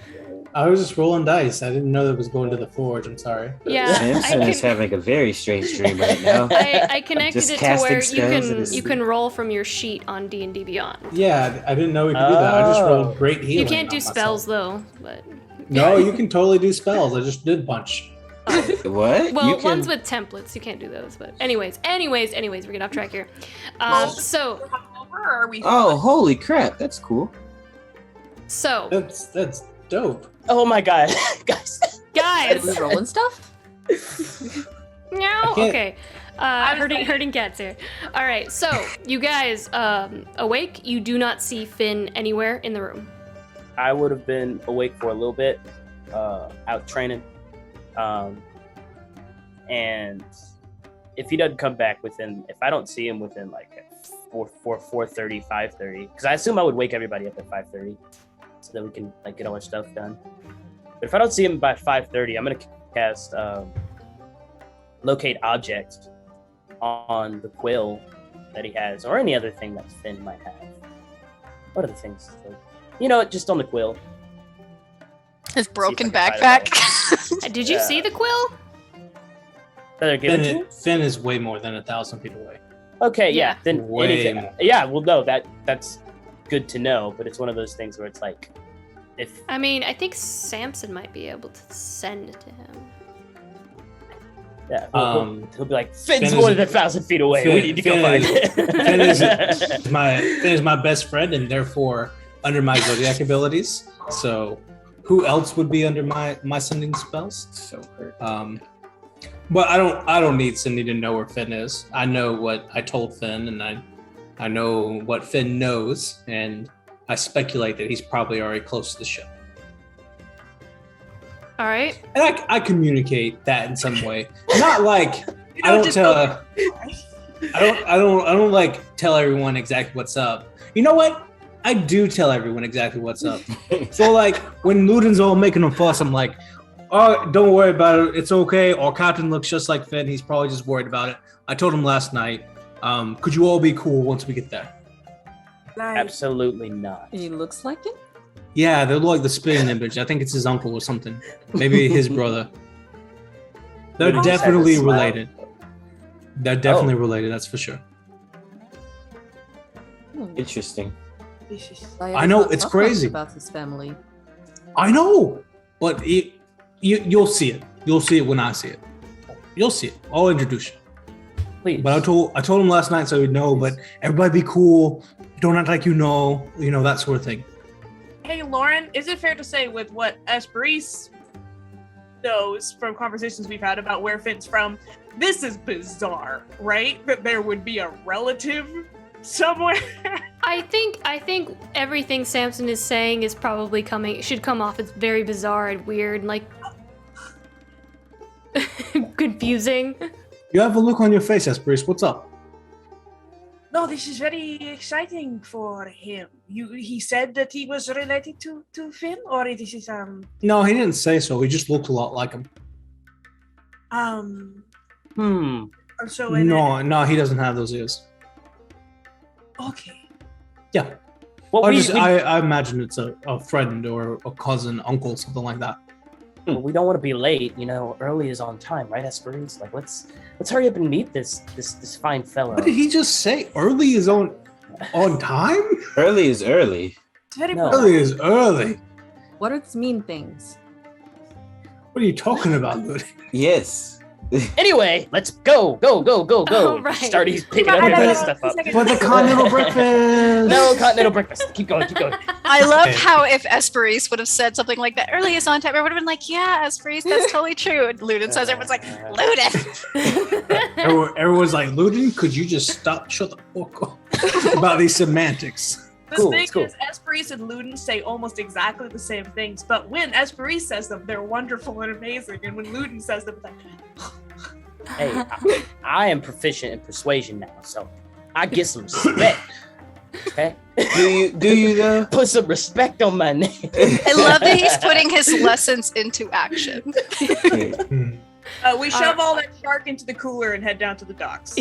I was just rolling dice. I didn't know that was going to the forge. I'm sorry. Yeah, Samson is having a very strange dream right now. I connected Just it to casting where spells in his you can roll from your sheet on D&D Beyond. Yeah, I didn't know we could do that. I just rolled great healing. You can't do on spells myself. though, but No, you can totally do spells. I just did a bunch. What? well, ones with templates, you can't do those. But anyways, we're getting off track here. So, Oh, holy crap! That's cool. so That's dope. Oh my god, guys! Are we rolling stuff? No, okay. Hurting cats here. All right, so you guys awake. You do not see Finn anywhere in the room. I would have been awake for a little bit, out training, and if he doesn't come back if I don't see him within like 4:30, 5:30, because I assume I would wake everybody up at 5:30, so that we can like get all our stuff done. But if I don't see him by 5:30, I'm gonna cast locate object on the quill that he has, or any other thing that Finn might have. What are the things? Just on the quill. His broken backpack. Did you see the quill? That they're giving to you? Finn is way more than 1,000 feet away. Okay, yeah. Then Way anything. more. Yeah, well, no, that's good to know. But it's one of those things where it's like, if I mean, I think Samson might be able to send it to him. yeah, he'll be like, Finn Finn's is- more than 1,000 feet away. We need to go find it. Finn is my best friend, and therefore under my zodiac abilities. So, who else would be under my sending spells? So hurt. But I don't need Cindy to know where Finn is. I know what I told Finn, and I know what Finn knows, and I speculate that he's probably already close to the ship. All right. And I communicate that in some way. Not like I don't tell. I don't like tell everyone exactly what's up. You know what? I do tell everyone exactly what's up. So like when Ludin's all making a fuss, I'm like, oh, don't worry about it. It's okay. Our captain looks just like Finn. He's probably just worried about it. I told him last night. Could you all be cool once we get there? Absolutely not. He looks like it. Yeah, they're like the spitting image. I think it's his uncle or something. Maybe his brother. They're Ludin just definitely has a smile. related. They're definitely related. That's for sure. Interesting. Lyre I know, does not it's talk much crazy. about his family. I know, but you'll see it. You'll see it when I see it. You'll see it. I'll introduce you. Please. But I told him last night so he'd know. But everybody be cool. Don't act like you know that sort of thing. Hey, Lauren, is it fair to say with what Hesperis knows from conversations we've had about where Finn's from, this is bizarre, right? That there would be a relative somewhere. I think everything Samson is saying is probably should come off as very bizarre and weird and like confusing. You have a look on your face, Hesperis. What's up? No, this is very exciting for him. He said that he was related to Finn, or this is No, he didn't say so. He just looked a lot like him. Also No, he doesn't have those ears. Okay. Yeah. Well, I imagine it's a friend or a cousin, uncle, something like that. Well, we don't want to be late. Early is on time, right, Hesperis? Like, let's hurry up and meet this fine fellow. What did he just say? Early is on time? Early is early. It's very No. Early is early. Words mean things. What are you talking about, Ludi? Yes. Anyway, let's go. Oh, right. Start he's picking I up know, his stuff up. For the continental breakfast. No continental breakfast. Keep going. I love Okay. how if Hesperis would have said something like that early is on time, I would have been like, yeah, Hesperis, that's totally true. And Ludin says, everyone's like, Ludin. Everyone's like, Ludin, could you just shut the fuck up about these semantics? The Cool, thing it's cool. is, Hesperis and Ludin say almost exactly the same things, but when Hesperis says them, they're wonderful and amazing, and when Ludin says them, it's like, Hey, I am proficient in persuasion now, so I get some respect. Okay? Do you though? Put some respect on my name. I love that he's putting his lessons into action. we shove all that shark into the cooler and head down to the docks.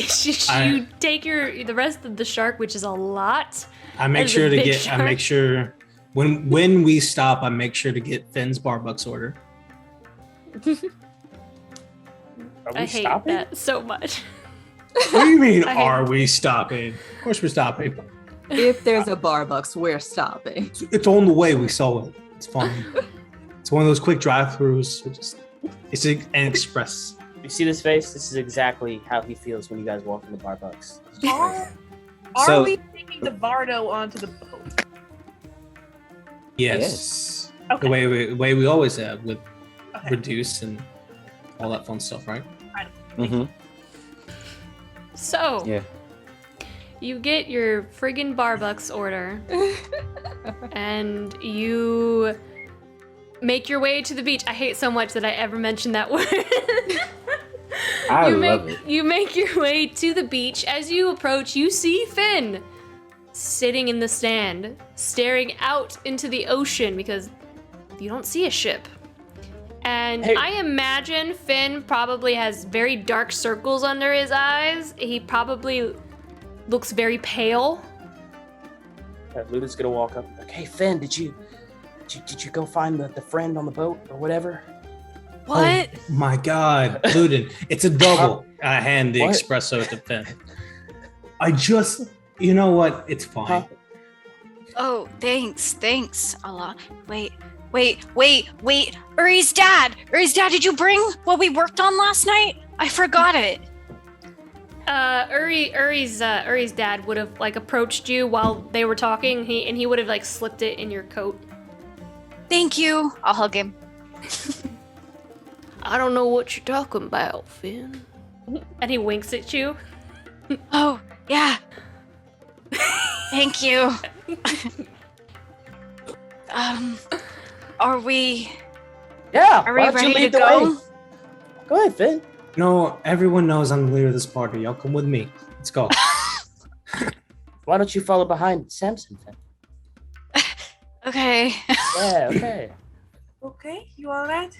You take the rest of the shark, which is a lot. I make As a sure to big get. I make sure when we stop, I make sure to get Finn's Barbucks order. Are we I hate stopping? that so much. What do you mean? I hate- Are we stopping? Of course we're stopping. If there's a Barbucks, we're stopping. It's on the way. We saw it. It's fine. It's one of those quick drive-throughs. It's an express. You see this face? This is exactly how he feels when you guys walk into Barbucks. Are So- we taking the Bardo onto the boat? Yes. Okay. The way we always have with Okay. reduce and all that fun stuff, right? Mm-hmm. So, Yeah. you get your friggin' Barbucks order, and you make your way to the beach. I hate so much that I ever mentioned that word. I you love make, it. You make your way to the beach. As you approach, you see Finn sitting in the sand, staring out into the ocean because you don't see a ship. And Hey. I imagine Finn probably has very dark circles under his eyes. He probably looks very pale. Luda's gonna walk up. Like, hey Finn, did you go find the friend on the boat or whatever? What? Oh my God, Ludin, it's a double. I hand the What? espresso to Finn. I just, you know what? It's fine. Huh? Oh, thanks, Allah. Wait. Uri's dad, did you bring what we worked on last night? I forgot it. Uri's dad would have like approached you while they were talking. He would have like slipped it in your coat. Thank you. I'll hug him. I don't know what you're talking about, Finn. And he winks at you. Oh, yeah. Thank you. Are we Yeah. Are we why don't you ready lead to the go? way? Go ahead, Finn. No, everyone knows I'm the leader of this party. Y'all come with me. Let's go. Why don't you follow behind Samson, Finn? okay? Yeah, okay. Okay, you all right?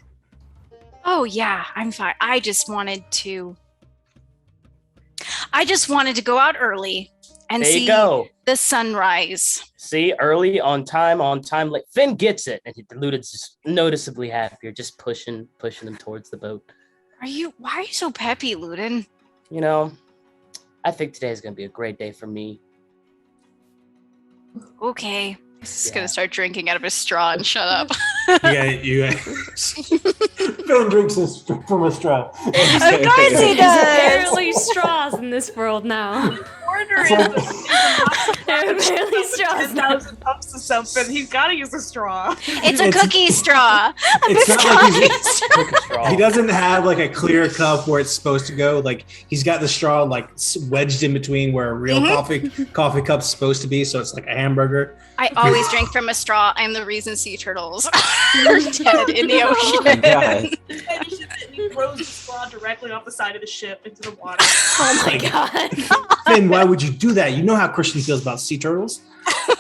Oh yeah, I'm fine. I just wanted to go out early and There you see go. the sunrise. See, early, on time, late. Finn gets it, and Luda's just noticeably happier, just pushing him towards the boat. Why are you so peppy, Ludin? You know, I think today is gonna be a great day for me. Okay. He's just Yeah. gonna start drinking out of his straw and shut up. You Finn drinks this from a straw. Of course he does. Apparently straws in this world now. Order is Apparently straws now. 10,000 puffs of something. He's got to use a straw. It's a cookie straw. It's not like he's, Cookie straw. he doesn't have like a clear cup where it's supposed to go. Like he's got the straw like wedged in between where a real coffee cup's supposed to be. So it's like a hamburger. I always drink from a straw. I'm the reason sea turtles are dead in the Oh my ocean. God. And he throws the straw directly off the side of the ship into the water. Oh my god. Finn, why would you do that? You know how Christian feels about sea turtles.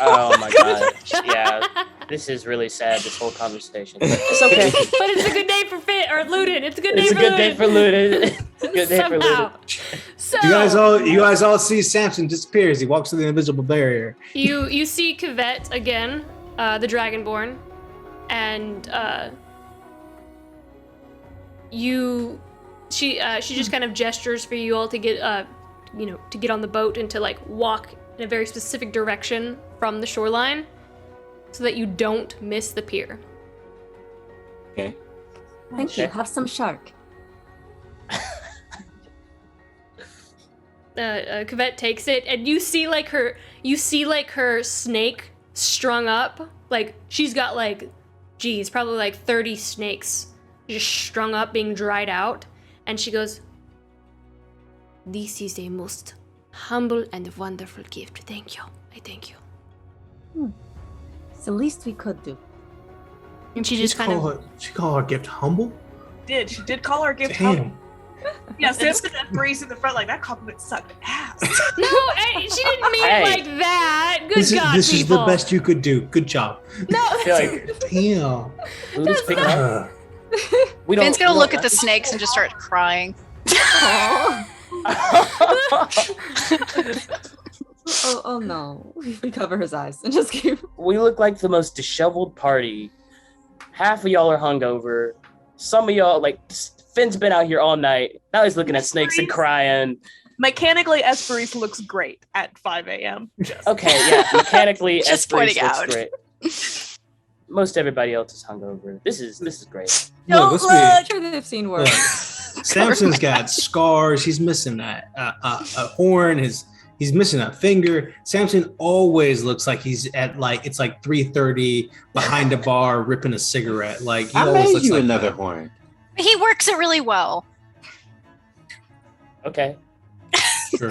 Oh my god. Yeah. This is really sad, this whole conversation. It's okay. But it's a good day for Finn or Ludin. It's a good day It's a for good Ludin. day for Ludin. It's a good day for Somehow. Ludin. So You guys all see Samson disappear as he walks through the invisible barrier. you see Cavette again, the Dragonborn, and she just kind of gestures for you all to get to get on the boat and to like walk in a very specific direction from the shoreline. so that you don't miss the pier. Okay. Thank you. Have some shark. Cavette takes it, and you see like her snake strung up. Like she's got like, geez, probably like 30 snakes just strung up, being dried out. And she goes, "This is a most humble and wonderful gift. Thank you. I thank you." It's the least we could do. And she just kind of. She called her gift humble? She did call her gift Damn. humble. Yeah, Samson and Breeze in the front, like that compliment sucked ass. No, she didn't mean it like that. Good God, This is the people. best you could do. Good job. No, I feel like Damn. Luda's picking up. We Finn's gonna we look at the snakes and just start crying. Oh no. We cover his eyes and just keep. We look like the most disheveled party. Half of y'all are hungover. Some of y'all, like, Finn's been out here all night. Now he's looking at snakes and crying. Mechanically, Hesperis looks great at 5 a.m. Okay, yeah, mechanically, Just Hesperis pointing looks out. great. Most everybody else is hungover. This is great. Don't let's look! be- Sure they've seen worse. Samson's got scars. He's missing a horn. He's missing a finger. Samson always looks like he's at it's like 3:30 behind a bar ripping a cigarette. Like he I always made looks you like another that. horn. He works it really well. Okay. Sure.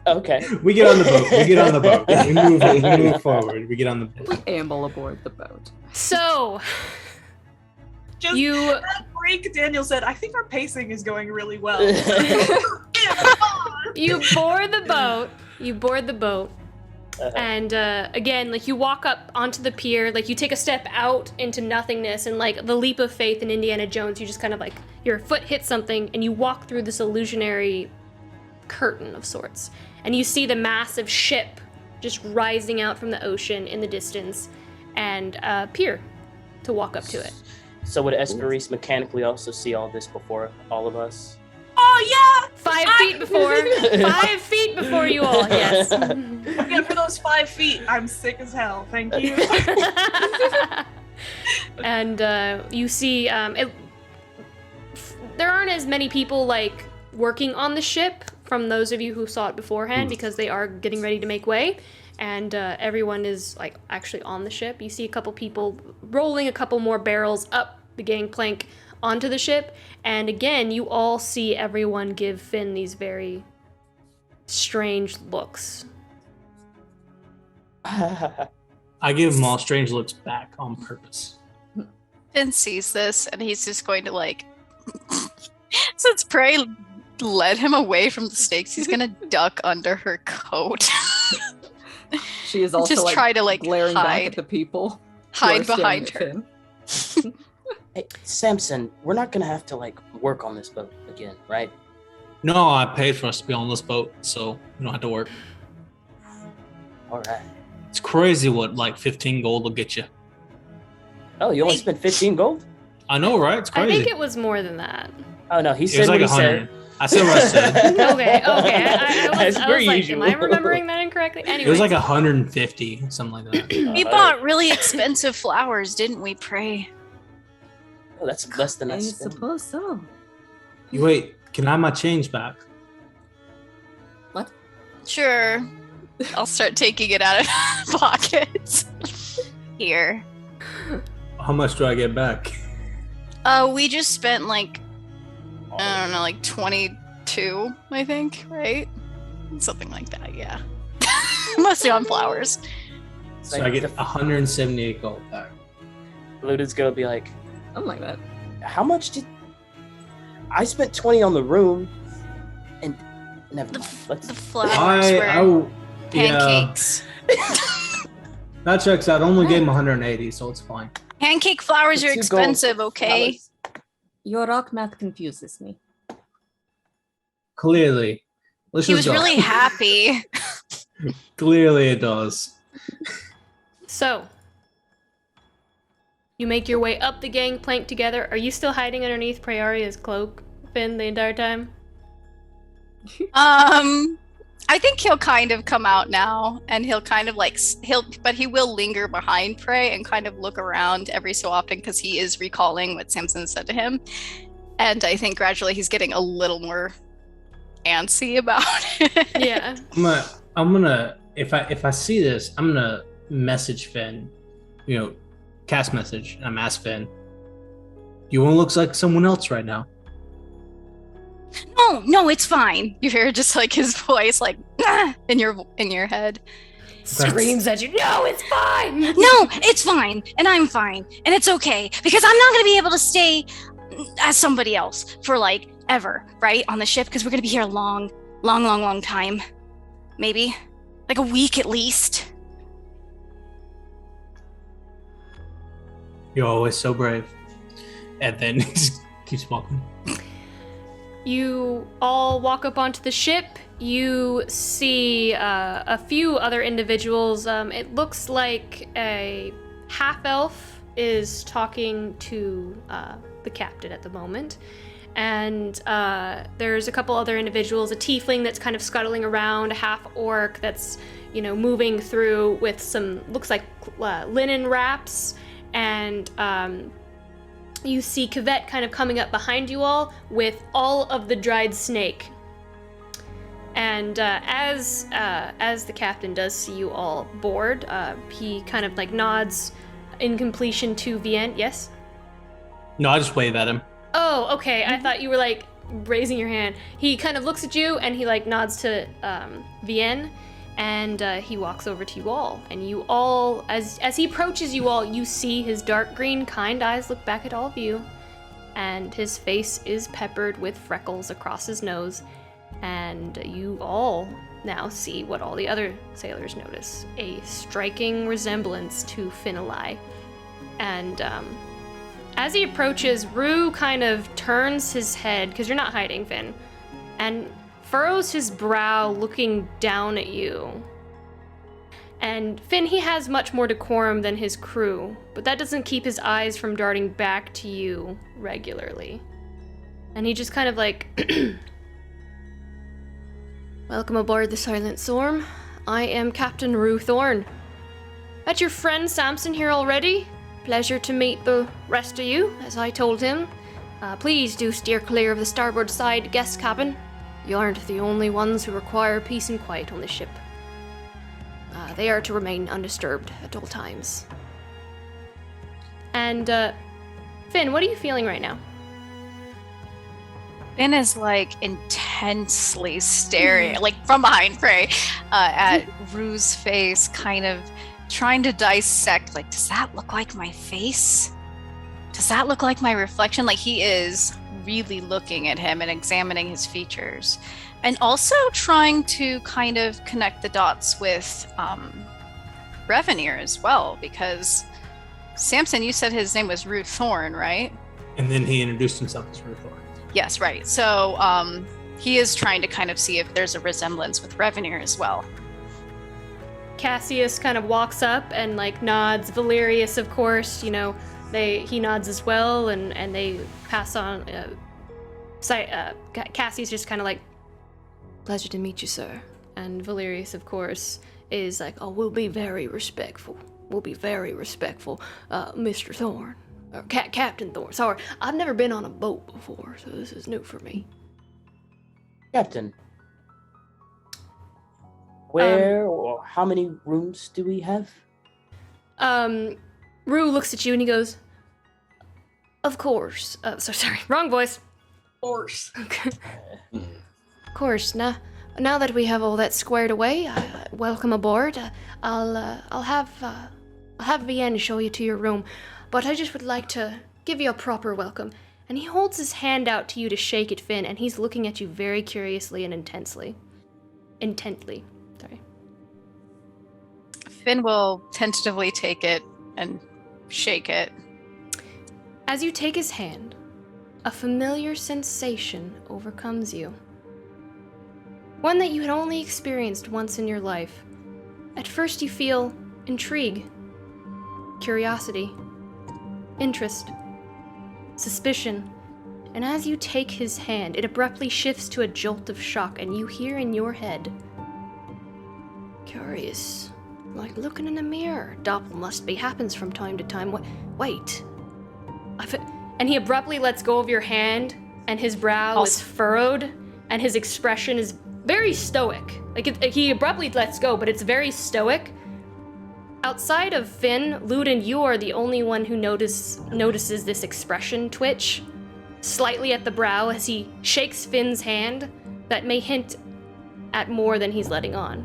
Okay. We get on the boat. We get on the boat. We move forward. We get on the boat. We amble aboard the boat. So Just you that break, Daniel said, I think our pacing is going really well. you board the boat. And again, like you walk up onto the pier, like you take a step out into nothingness, and like the leap of faith in Indiana Jones, you just kind of like your foot hits something and you walk through this illusionary curtain of sorts, and you see the massive ship just rising out from the ocean in the distance, and a pier to walk up to it. So would Hesperis mechanically also see all this before all of us? Oh yeah! 5 feet before 5 feet before you all, yes. Yeah, for those 5 feet, I'm sick as hell. Thank you. And you see there aren't as many people like working on the ship from those of you who saw it beforehand, because they are getting ready to make way, and everyone is like actually on the ship. You see a couple people rolling a couple more barrels up the gangplank onto the ship, and again you all see everyone give Finn these very strange looks. I give them all strange looks back on purpose. Finn sees this and he's just going to like, since Prey led him away from the snakes, he's gonna duck under her coat. She is also just like try to like glaring back hide at the people. who are hide staring behind at her. Finn. Hey, Samson, we're not gonna have to like work on this boat again, right? No, I paid for us to be on this boat, so we don't have to work. All right. It's crazy what like 15 gold will get you. Oh, you only spent 15 gold? I know, right? It's I crazy. think it was more than that. Oh no, he It said was like what he 100. said. I said what I said. Okay. I As was per like, am usual. I remembering that incorrectly? Anyway. It was like 150, something like that. We bought really expensive flowers, didn't we, Prey? Oh, that's less than I I spent. suppose so. You wait, can I have my change back? What? Sure. I'll start taking it out of pockets. Here. How much do I get back? We just spent like, I don't know, like 22, I think, right? Something like that, yeah. Mostly on flowers. So I get 178 gold back. Luda's gonna be like, Oh my god. how much did I spent 20 on the room, and never mind. Let's The flowers were pancakes. That checks out. I only gave him 180, so it's fine. Pancake flowers are 2 gold expensive, okay? flowers. Your rock math confuses me. Clearly. Let's He just was go. really happy. Clearly it does. So, you make your way up the gangplank together. Are you still hiding underneath Prayaria's cloak, Finn, the entire time? I think he'll kind of come out now, and he'll kind of like but he will linger behind Prey and kind of look around every so often because he is recalling what Samson said to him. And I think gradually he's getting a little more antsy about it. Yeah. I'm gonna if I see this, I'm gonna message Finn, cast message, and I'm ask Finn, you won't look like someone else right now. No, it's fine. You hear just like his voice, like in your head. Screams at you. No, it's fine. No, it's fine, and I'm fine, and it's okay because I'm not gonna be able to stay as somebody else for like ever, right, on the ship because we're gonna be here a long time, maybe like a week at least. You're always so brave. And then he just keeps walking. You all walk up onto the ship. You see a few other individuals. It looks like a half-elf is talking to the captain at the moment. And there's a couple other individuals, a tiefling that's kind of scuttling around, a half-orc that's, moving through with some, looks like linen wraps. And you see Cavette kind of coming up behind you all with all of the dried snake. And as the captain does see you all board, he kind of like nods in completion to Vienne. Yes? No, I just wave at him. Oh, okay. I thought you were like raising your hand. He kind of looks at you and he like nods to Vienne, and he walks over to you all. And you all, as he approaches you all, you see his dark green, kind eyes look back at all of you, and his face is peppered with freckles across his nose. And you all now see what all the other sailors notice: a striking resemblance to Finali. And as he approaches, Ru kind of turns his head, because you're not hiding, Finn, and furrows his brow looking down at you. And Finn, he has much more decorum than his crew, but that doesn't keep his eyes from darting back to you regularly. And he just kind of like, welcome aboard the Silent Storm. I am Captain Ru Thorne. Met your friend Samson here already. Pleasure to meet the rest of you, as I told him. Please do steer clear of the starboard side guest cabin. You aren't the only ones who require peace and quiet on this ship. They are to remain undisturbed at all times. And, Finn, what are you feeling right now? Finn is like intensely staring, like from behind Prey, at Ru's face, kind of trying to dissect, like, does that look like my face? Does that look like my reflection? Like, he is really looking at him and examining his features, and also trying to kind of connect the dots with Revenir as well, because Samson, you said his name was Ru Thorne, right? And then he introduced himself as Ru Thorne. Yes, right. So he is trying to kind of see if there's a resemblance with Revenir as well. Cassius kind of walks up and like nods. Valerius, of course, he nods as well, and they pass on. Cassius just kind of like, pleasure to meet you, sir. And Valerius, of course, is like, oh, we'll be very respectful. Mr. Thorne. Or Captain Thorne. Sorry, I've never been on a boat before, so this is new for me. Captain, where or how many rooms do we have? Ru looks at you and he goes, of course. Sorry, wrong voice. Of course. Of course. Now that we have all that squared away, welcome aboard. I'll have Vienne show you to your room, but I just would like to give you a proper welcome. And he holds his hand out to you to shake it, Finn, and he's looking at you very curiously and intently. Sorry. Finn will tentatively take it and shake it. As you take his hand, a familiar sensation overcomes you. One that you had only experienced once in your life. At first you feel intrigue, curiosity, interest, suspicion, and as you take his hand, it abruptly shifts to a jolt of shock, and you hear in your head Curious. Like looking in a mirror. Doppel must be happens from time to time. Wait. And he abruptly lets go of your hand, and his brow is furrowed, and his expression is very stoic. He abruptly lets go, but it's very stoic. Outside of Finn, Luden, you are the only one who notices this expression twitch slightly at the brow as he shakes Finn's hand that may hint at more than he's letting on.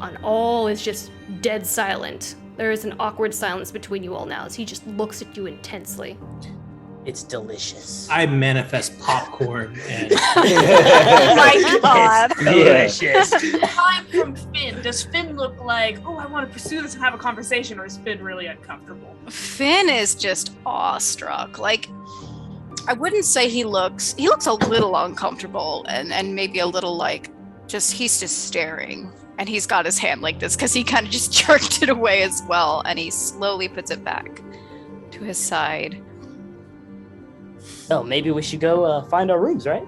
And all is just dead silent. There is an awkward silence between you all now as he just looks at you intensely. It's delicious. I manifest popcorn and Oh my god. Delicious. Time from Finn. Does Finn look like, oh, I want to pursue this and have a conversation, or is Finn really uncomfortable? Finn is just awestruck. Like, I wouldn't say he looks a little uncomfortable and maybe a little like he's just staring. And he's got his hand like this because he kind of just jerked it away as well. And he slowly puts it back to his side. Oh, maybe we should go find our rooms, right?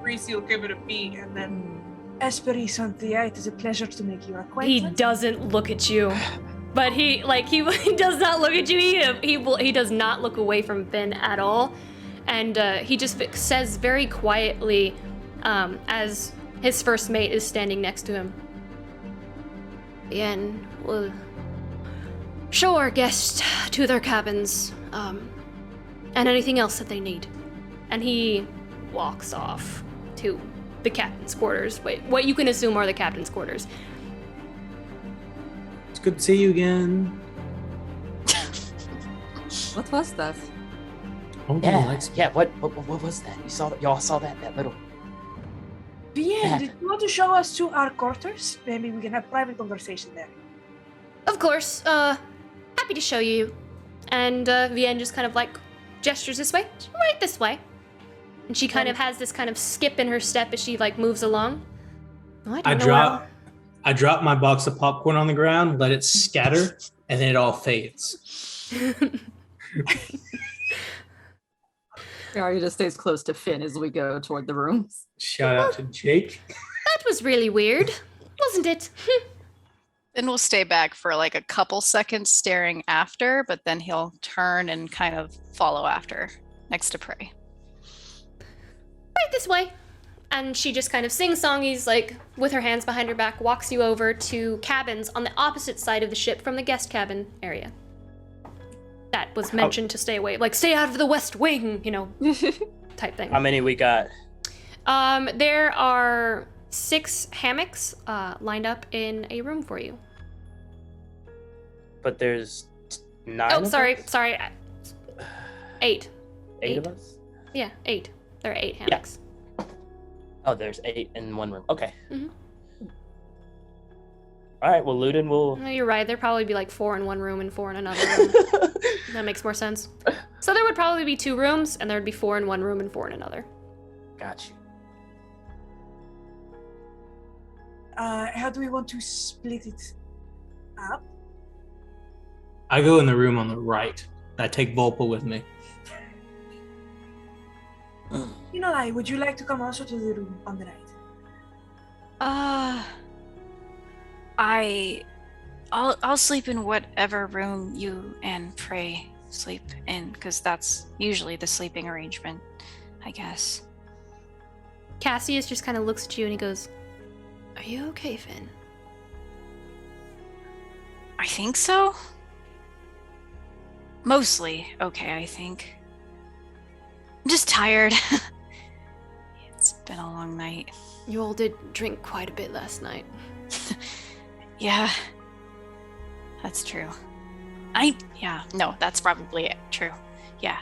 Reese will give it a beat, and then Hesperis on the it is a pleasure to make your acquaintance. He doesn't look at you. But he does not look at you. He does not look away from Finn at all. And he just says very quietly, as his first mate is standing next to him. Bien, we'll show our guests to their cabins, and anything else that they need. And he walks off to the captain's quarters. Wait, what you can assume are the captain's quarters. it's good to see you again. What was that? Yeah. What was that? Y'all saw that little. Bien, did you want to show us to our quarters? Maybe we can have private conversation there. Of course, happy to show you. And Vienne just kind of like gestures this way, right this way. And she kind of has this kind of skip in her step as she like moves along. Oh, I drop my box of popcorn on the ground, let it scatter, and then it all fades. Arya just stays close to Finn as we go toward the rooms. Shout out to Jake. That was really weird, wasn't it? Finn will stay back for like a couple seconds staring after, but then he'll turn and kind of follow after next to Prey. Right this way. And she just kind of sing-songies, like, with her hands behind her back, walks you over to cabins on the opposite side of the ship from the guest cabin area. That was mentioned to stay away, like, stay out of the west wing, type thing. How many we got? There are 6 hammocks lined up in a room for you. But there's 9 Oh, of sorry. us? 8. 8 of us? Yeah, 8. There are 8 hammocks. Oh, there's 8 in one room. Okay. Mhm. All right, well, Luden will... No, you're right. There'd probably be like 4 in one room and 4 in another room. That makes more sense. So there would probably be 2 rooms, and there'd be 4 in one room and 4 in another. Got you. How do we want to split it up? I go in the room on the right. I take Volpa with me. Would you like to come also to the room on the right? I'll sleep in whatever room you and Prey sleep in, because that's usually the sleeping arrangement, I guess. Cassius just kind of looks at you and he goes, Are you okay, Finn? I think so. Mostly okay, I think. I'm just tired. It's been a long night. You all did drink quite a bit last night. Yeah, that's true. No, that's probably it. True. Yeah.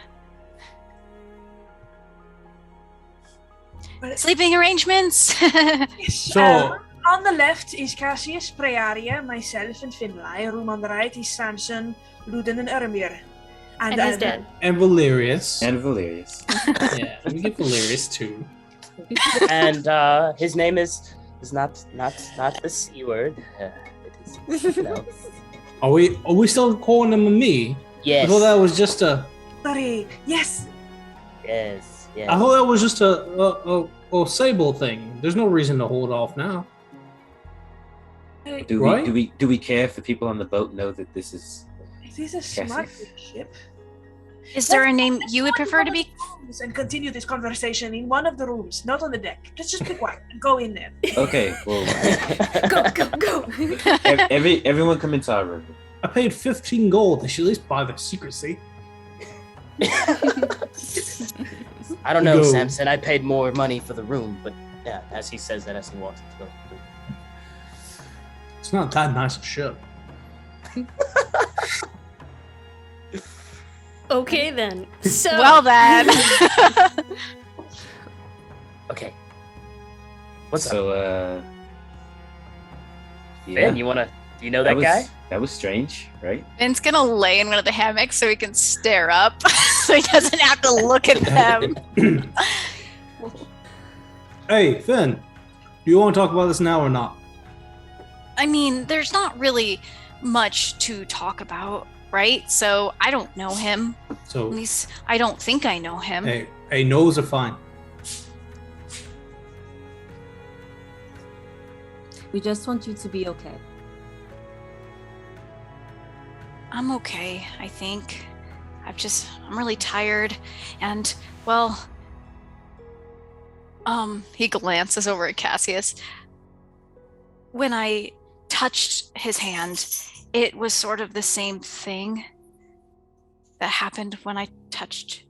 Sleeping arrangements. So on the left is Cassius, Prearia, myself, and Finlay. Room on the right is Samson, Luden, and Ermir. and he's dead. And Valerius. Yeah, let me get Valerius too. And his name is not the C word. It is something else. Are we still calling him a me? Yes. I thought that was just a. Sorry. Yes. Yes. I thought that was just a Sable thing. There's no reason to hold off now. Do we care if the people on the boat know that this is? It is a smart Cassius? ship. Is there a name you would prefer to be? And continue this conversation in one of the rooms, not on the deck. Let's just be quiet and go in there. Okay, well, Go. everyone come into our room. I paid 15 gold. They should at least buy the secrecy. I don't know, Go. Samson. I paid more money for the room, but yeah, as he says that as he walks into the room. It's not that nice a ship. Okay then. So Well then. Okay. What's up? So, Ben, you know that guy? That was strange, right? Ben's gonna lay in one of the hammocks so he can stare up, so he doesn't have to look at them. Hey, Finn, do you want to talk about this now or not? I mean, there's not really much to talk about, right? So I don't know him. So, At least I don't think I know him. hey, no's are fine. We just want you to be okay. I'm okay, I think. I'm really tired, and, well, he glances over at Cassius. When I touched his hand, it was sort of the same thing that happened when I touched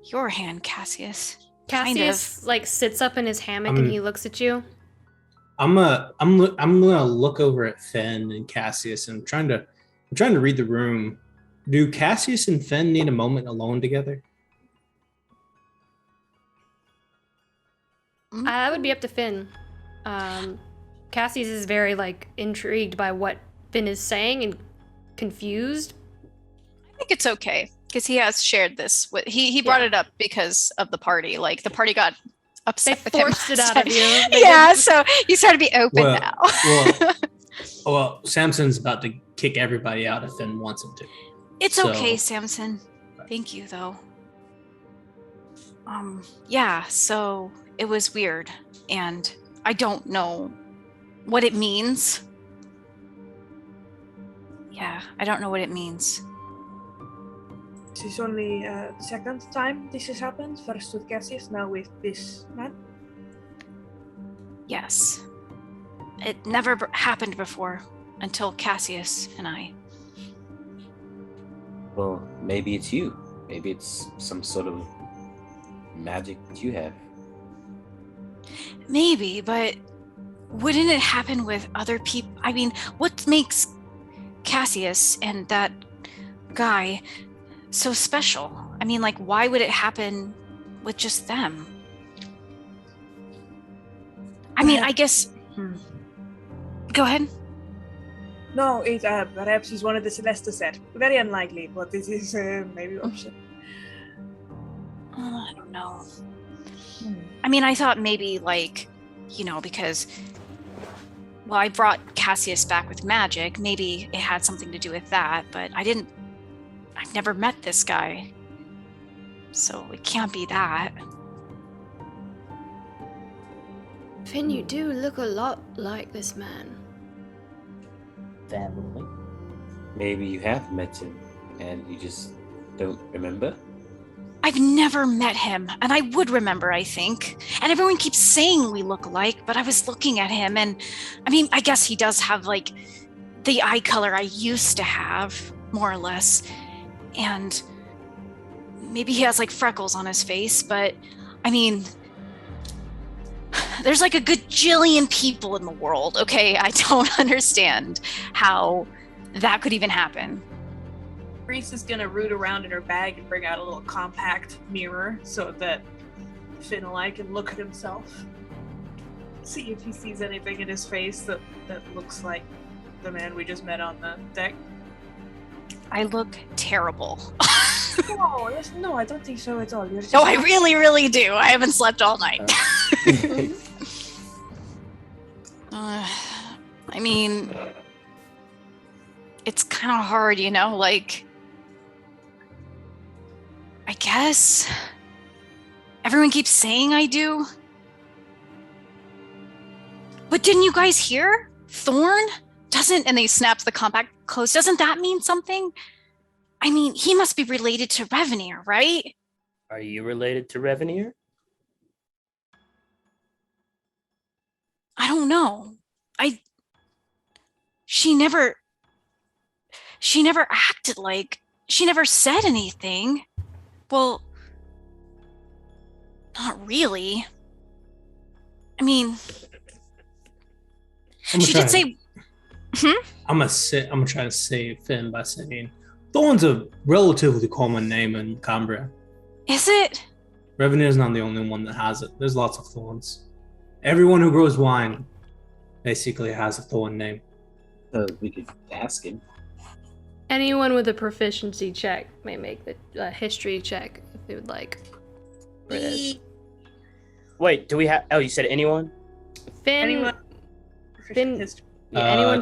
your hand, Cassius. Cassius like sits up in his hammock and he looks at you. I'm gonna look over at Finn and Cassius, and I'm trying to read the room. Do Cassius and Finn need a moment alone together? That would be up to Finn. Cassius is very like intrigued by what Finn is saying and confused. I think it's okay because he has shared this with he brought it up because of the party. Like the party got upset with him. They forced it out of you. Yeah, so he's trying to be open now. Well, Samson's about to kick everybody out if Finn wants him to. It's okay, Samson. Thank you, though. Yeah, so it was weird, and I don't know what it means. Yeah, I don't know what it means. This is only the second time this has happened. First with Cassius, now with this man. Yes. It never happened before until Cassius and I. Well, maybe it's you. Maybe it's some sort of magic that you have. Maybe, but wouldn't it happen with other people? I mean, what makes Cassius and that guy so special? I mean, like, why would it happen with just them? I mean, I guess... Go ahead. No, it perhaps he's one of the Celesta set. Very unlikely, but this is maybe option. I don't know. I mean, I thought maybe, like, because, well, I brought Cassius back with magic. Maybe it had something to do with that, but I've never met this guy. So it can't be that. Finn, you do look a lot like this man. Family. Maybe you have met him and you just don't remember? I've never met him, and I would remember, I think. And everyone keeps saying we look alike, but I was looking at him, and I mean, I guess he does have, like, the eye color I used to have, more or less. And maybe he has, like, freckles on his face, but I mean, there's like a gajillion people in the world, okay? I don't understand how that could even happen. Reese is gonna root around in her bag and bring out a little compact mirror so that Finn can look at himself. See if he sees anything in his face that looks like the man we just met on the deck. I look terrible. No, I don't think so at all. You're just No, I really, really do. I haven't slept all night. I mean, it's kind of hard, like, I guess everyone keeps saying I do. But didn't you guys hear? Thorne? doesn't, and he snaps the compact closed, doesn't that mean something? I mean, he must be related to Revenir, right? Are you related to Revenir? I don't know. She never acted like, she never said anything. Well, not really. I mean, she did say. I'm gonna try to save Finn by saying Thorne's a relatively common name in Cambria. Is it? Revenir's not the only one that has it. There's lots of Thorns. Everyone who grows wine basically has a Thorn name. We could ask him. Anyone with a proficiency check may make the history check if they would like. For this. Wait, do we have? Oh, you said anyone? Finn. Anyone? Finn. Yeah, anyone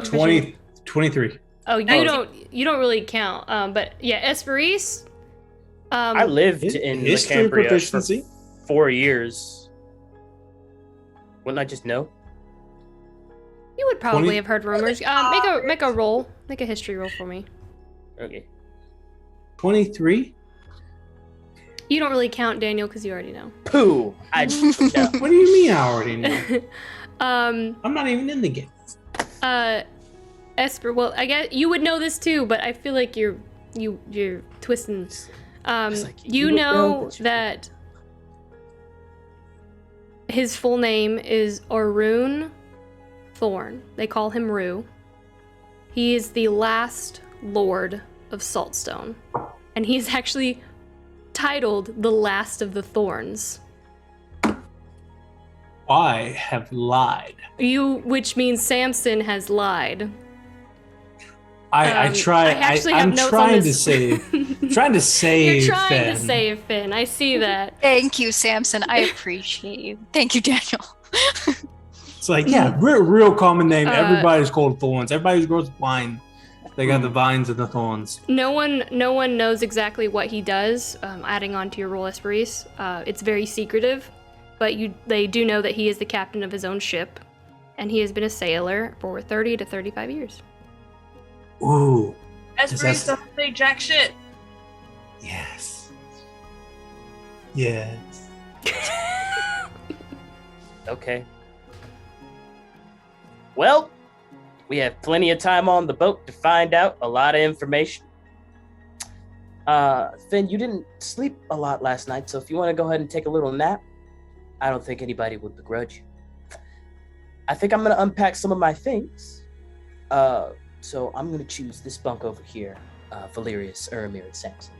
23. Oh, you don't really count. But yeah, Hesperis. I lived in history Cambria proficiency for 4 years. Wouldn't I just know? You would probably have heard rumors. Make a roll. Make a history roll for me. Okay. 23? You don't really count, Daniel, because you already know. Pooh. I no. What do you mean I already know? I'm not even in the game. Esper, well, I guess you would know this too, but I feel like you're twisting. You know that his full name is Ru Thorne. They call him Ru. He is the last Lord of Saltstone, and he's actually titled the Last of the Thorns. I have lied. Which means Samson has lied. I'm trying to save You're trying Finn. to save Finn. I see that. Thank you, Samson. I appreciate you. Thank you, Daniel. It's like, yeah, real common name. Everybody's called Thorns. Everybody who grows wine, they got the vines and the thorns. No one knows exactly what he does. Adding on to your role, Hesperis, it's very secretive, but they do know that he is the captain of his own ship, and he has been a sailor for 30 to 35 years. Ooh. Hesperis doesn't say jack shit. Yes. Yes. Okay. Well, we have plenty of time on the boat to find out a lot of information. Finn, you didn't sleep a lot last night, so if you want to go ahead and take a little nap, I don't think anybody would begrudge you. I think I'm going to unpack some of my things. So I'm going to choose this bunk over here, Valerius, Eramir, and Samson.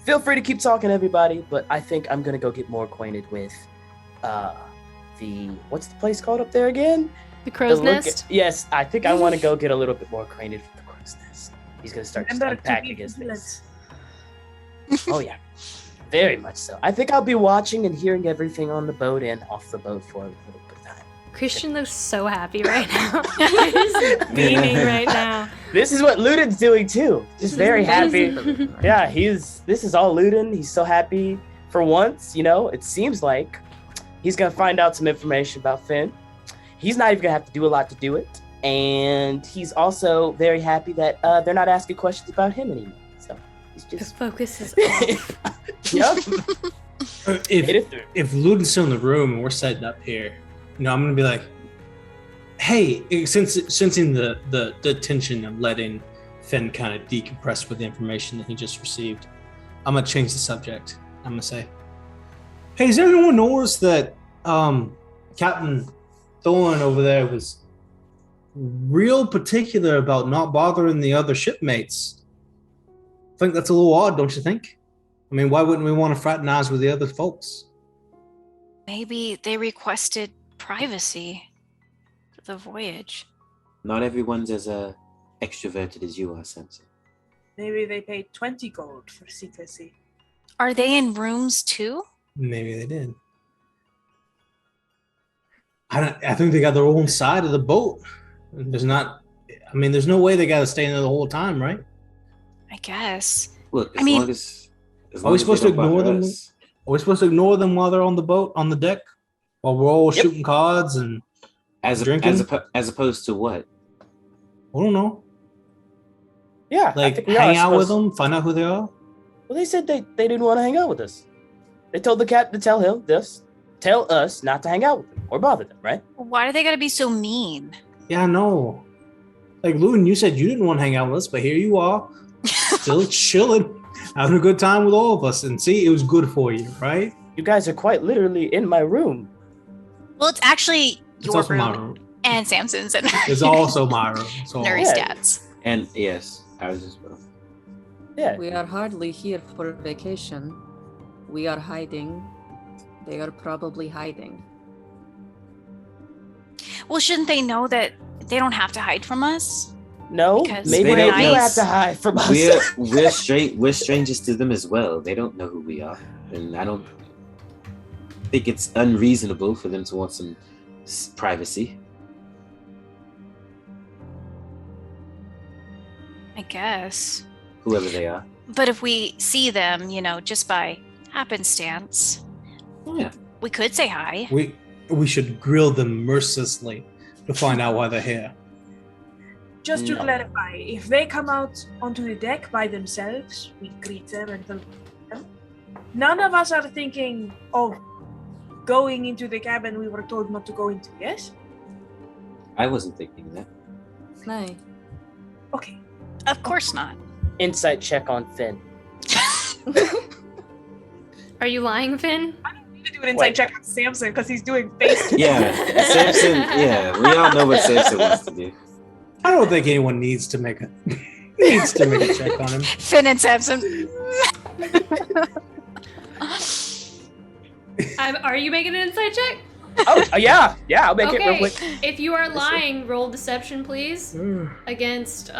Feel free to keep talking, everybody, but I think I'm going to go get more acquainted with what's the place called up there again? The Crow's Nest? Yes, I think I want to go get a little bit more acquainted with the Crow's Nest. He's going to start just unpacking his things. Oh, yeah. Very much so. I think I'll be watching and hearing everything on the boat and off the boat for a little bit of time. Christian looks so happy right now. He's beaming right now. This is what Ludin's doing too. Just very happy. Yeah, this is all Ludin. He's so happy for once, it seems like he's going to find out some information about Finn. He's not even going to have to do a lot to do it. And he's also very happy that they're not asking questions about him anymore. So he's just... The focus is off. Yep. If Ludin's still in the room and we're setting up here, I'm going to be like, hey, sensing the tension of letting Finn kind of decompress with the information that he just received, I'm going to change the subject. I'm going to say, hey, does anyone notice that Captain Thorne over there was real particular about not bothering the other shipmates? I think that's a little odd, don't you think? I mean, why wouldn't we want to fraternize with the other folks? Maybe they requested privacy for the voyage. Not everyone's as extroverted as you are, Samson. Maybe they paid 20 gold for secrecy. Are they in rooms too? Maybe they did. I think they got their own side of the boat. There's no way they got to stay in there the whole time, right? I guess. Look, are we supposed to ignore them? Are we supposed to ignore them while they're on the boat, on the deck, while we're all shooting cards and drinking? As opposed to what? I don't know. Yeah, I Like think we are hang out with supposed- them, find out who they are. Well, they said they didn't want to hang out with us. They told the cat to tell us not to hang out with them or bother them, right? Why do they gotta be so mean? Yeah, I know. Like Loon, you said you didn't want to hang out with us, but here you are, still chilling, having a good time with all of us. And see, it was good for you, right? You guys are quite literally in my room. Well, it's actually It's your also my room room. and Samson's and It's also my room. So Nuri's Yeah. dad's. And yes, ours as well. Yeah. We are hardly here for vacation. We are hiding. They are probably hiding. Well, shouldn't they know that they don't have to hide from us? No, Because maybe we're they do nice. have to hide from us. We're strangers to them as well. They don't know who we are, and I don't think it's unreasonable for them to want some privacy. I guess. Whoever they are. But if we see them, just by happenstance, Yeah. we could say hi. we should grill them mercilessly to find out why they're here. Just to No. clarify, if they come out onto the deck by themselves, we greet them and tell them. None of us are thinking of going into the cabin we were told not to go into, yes? I wasn't thinking that. No. Okay. Of course not. Insight check on Finn. Are you lying, Finn? We need to do an inside Wait. check on Samson because he's doing face. Yeah, Samson. Yeah, we all know what Samson wants to do. I don't think anyone needs to make a check on him. Finn and Samson. Are you making an insight check? Oh, yeah, I'll make it real Okay, quick. if you are lying, roll deception, please, against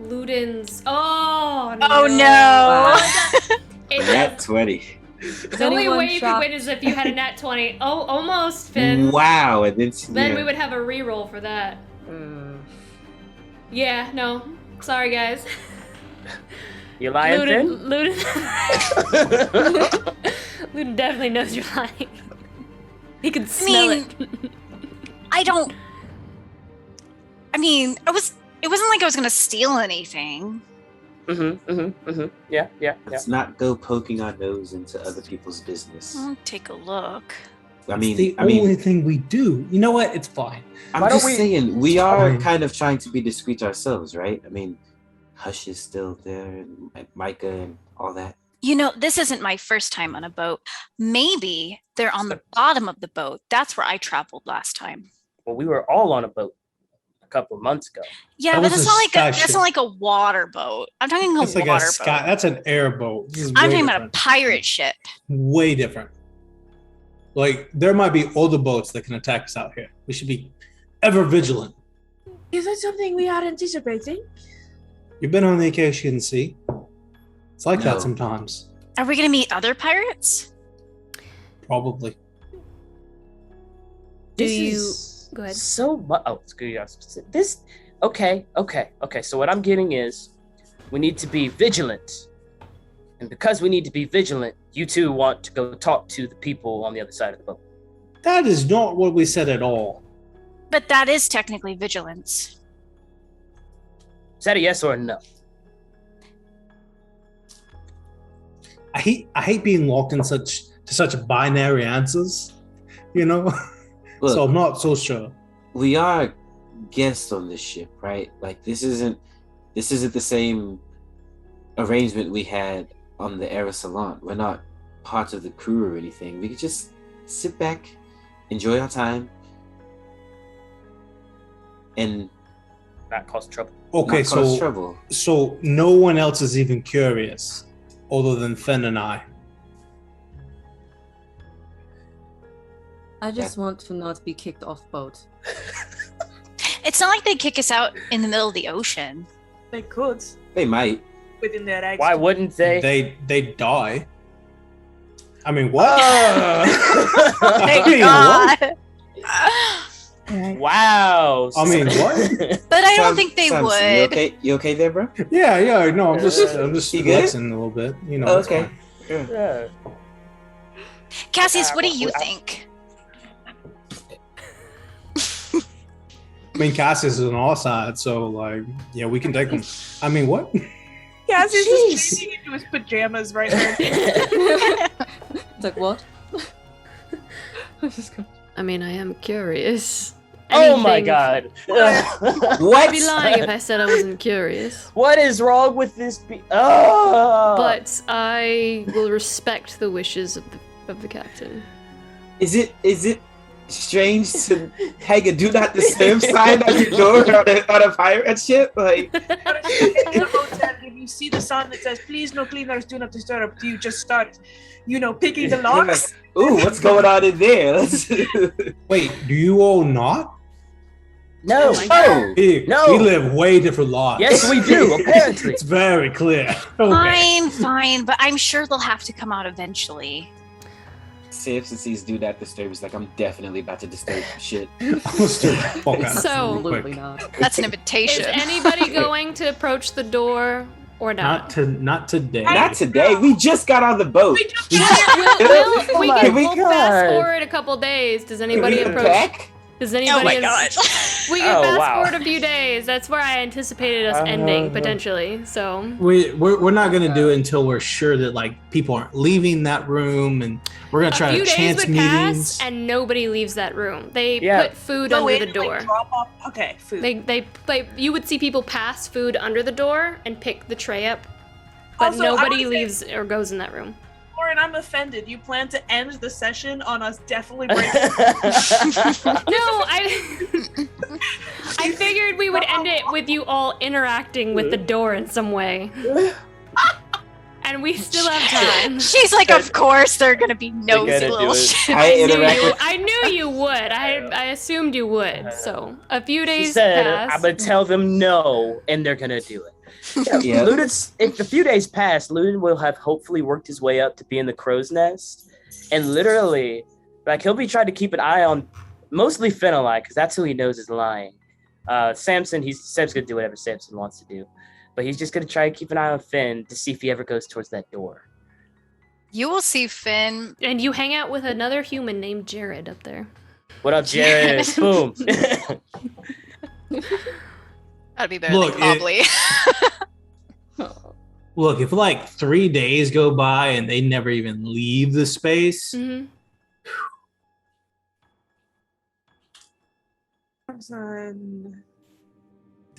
Ludin's. Oh no! Oh no! Nat 20. The only anyone way you could shocked? win is if you had a nat 20. Oh, almost, Finn. Wow, and then Then yeah. we would have a reroll for that. Yeah, no. Sorry, guys. You lying, Finn? Ludin Ludin definitely knows you're lying. He can smell it. It wasn't like I was gonna steal anything. Yeah. Let's not go poking our nose into other people's business. I'll take a look. I It's the mean, only thing we do. You know what? It's fine. I'm Why don't just we- saying, we are fine. kind of trying to be discreet ourselves, right? I mean, Hush is still there, and Micah and all that. This isn't my first time on a boat. Maybe they're on the bottom of the boat. That's where I traveled last time. Well, we were all on a boat a couple of months ago. Yeah, That but was that's a not like sky that's ship. not like a water boat. I'm talking a That's like water a sky. boat. That's an airboat. This is I'm way talking about a different. pirate ship. Way different. Like there might be other boats that can attack us out here. We should be ever vigilant. Is that something we are anticipating? You've been on the Acacian Sea. It's like No. that sometimes. Are we gonna meet other pirates? Probably. This you- is go ahead. So much. Oh, it's good. This. Okay. So what I'm getting is, we need to be vigilant, and because we need to be vigilant, you two want to go talk to the people on the other side of the boat. That is not what we said at all. But that is technically vigilance. Is that a yes or a no? I hate being locked in such binary answers. Look, So I'm not so sure. we are guests on this ship, right? Like this isn't the same arrangement we had on the Era Salon. We're not part of the crew or anything. We could just sit back, enjoy our time, and Not cause trouble. Okay, not cause so trouble. so no one else is even curious, other than Fenn and I. I just want to not be kicked off boat. It's not like they kick us out in the middle of the ocean. They could, They might. within their rights. Why wouldn't they? They die. I mean, what? Thank I mean, what? God. Wow. I mean, what? But I don't Sam- think they Samson, would. You okay there, bro? Yeah. No, I'm just You good? flexing a little bit. You know. it's Okay. fine. Yeah. Cassius, what do you think? I mean, Cassius is on all sides, so like, yeah, we can take him. I mean, what? Cassius is changing into his pajamas right now. It's like, what? I mean, I am curious. Oh my god. I'd be lying if I said I wasn't curious. What is wrong with this? Oh! But I will respect the wishes of the captain. Is it strange to hang a do not disturb sign on your door on a pirate ship? Like, In the hotel, if you see the sign that says "Please, no cleaners, do not disturb," do you just start, picking the locks? Ooh, what's going on in there? Wait, do you all not? No. We live way different lives. Yes, we do, apparently. It's very clear. Okay. Fine, but I'm sure they'll have to come out eventually. Samson sees do not disturb. He's like, I'm definitely about to disturb some shit. So, that's an invitation. Is anybody going to approach the door or not? Not today. Not today. We just got on the boat. We'll fast forward a couple days. Does anybody approach? Does anybody? Oh my god! We can fast forward a few days. That's where I anticipated us ending potentially. So we're not gonna do it until we're sure that like people aren't leaving that room, and we're gonna try to chance meetings. Pass and nobody leaves that room. They put food under the door. Okay, food. They you would see people pass food under the door and pick the tray up, but Also, nobody leaves or goes in that room. Lauren, I'm offended. You plan to end the session on us definitely breaking. No, I figured we would end it with you all interacting with the door in some way. And we still have time. She's like, of course they're gonna be nosy little shit. I knew you would. I assumed you would. So a few days passed. I'm gonna tell them no, and they're gonna do it. Yeah. Ludin's, if a few days pass, Ludin will have hopefully worked his way up to be in the crow's nest, and literally, like, he'll be trying to keep an eye on mostly Phenolite, because that's who he knows is lying. Samson, Sam's gonna do whatever Samson wants to do, but he's just gonna try to keep an eye on Finn to see if he ever goes towards that door. You will see Finn, and you hang out with another human named Jared up there. What up, Jared? Boom. That'd be better than Cobbly. Look, if like 3 days go by and they never even leave the space. Mm-hmm.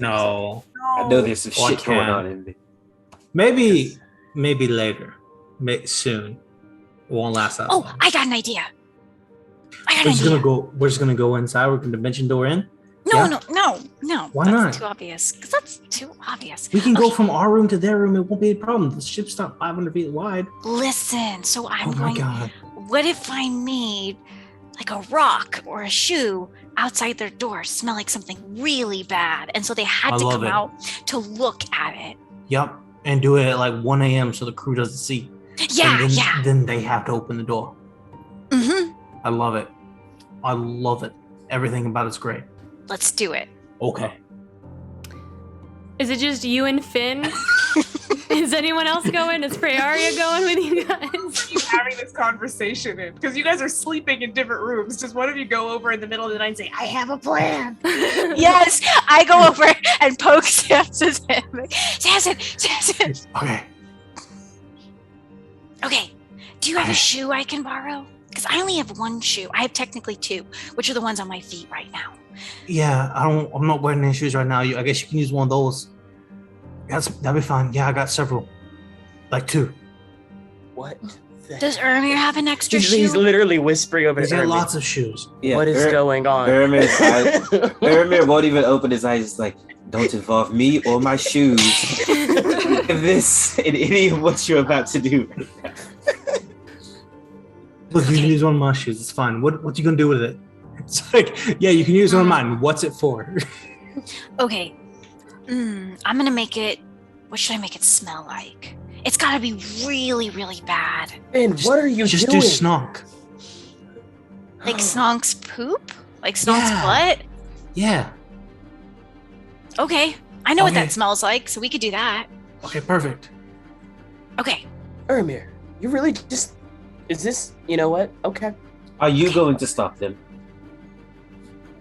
No. I know there's some shit going on in there. Maybe later. Soon. It won't last that long. Oh, I got an idea. We're just gonna go inside. We're gonna dimension door in. No. Why that's not? Too obvious. Because that's too obvious. We can go from our room to their room. It won't be a problem. The ship's not 500 feet wide. Listen, so I'm going. God. What if I made like a rock or a shoe outside their door smell like something really bad, and so they had to come out to look at it. Yep, and do it at like 1 a.m. so the crew doesn't see. Yeah, Then they have to open the door. Mm-hmm. I love it. Everything about it's great. Let's do it. Okay. Is it just you and Finn? Is anyone else going? Is Prearia going with you guys? You having this conversation in because you guys are sleeping in different rooms. Just one of you go over in the middle of the night and say, "I have a plan." Yes, I go over and poke Samson's head. Samson. Okay. Do you have a shoe I can borrow? Because I only have one shoe. I have technically two, which are the ones on my feet right now. Yeah, I'm not wearing any shoes right now. I guess you can use one of those. That'd be fine. Yeah, I got several. Like 2. What? Does Ermir have an extra shoe? He's literally whispering over He's to got Ermir. lots of shoes. Yeah, what is going on? Ermir won't even open his eyes. He's like, don't involve me or my shoes in any of what you're about to do. Look, you can use one of my shoes. It's fine. What you gonna do with it? It's like, yeah, you can use one of mine. What's it for? Okay. I'm gonna make it. What should I make it smell like? It's gotta be really, really bad. And what are you just doing? Just do Snonk. Like Snonk's poop? Like Snonk's butt? Yeah. Okay. I know what that smells like, so we could do that. Okay, perfect. Okay. Ermir, you really just... Is this... You know what? Okay. Are you going to stop them?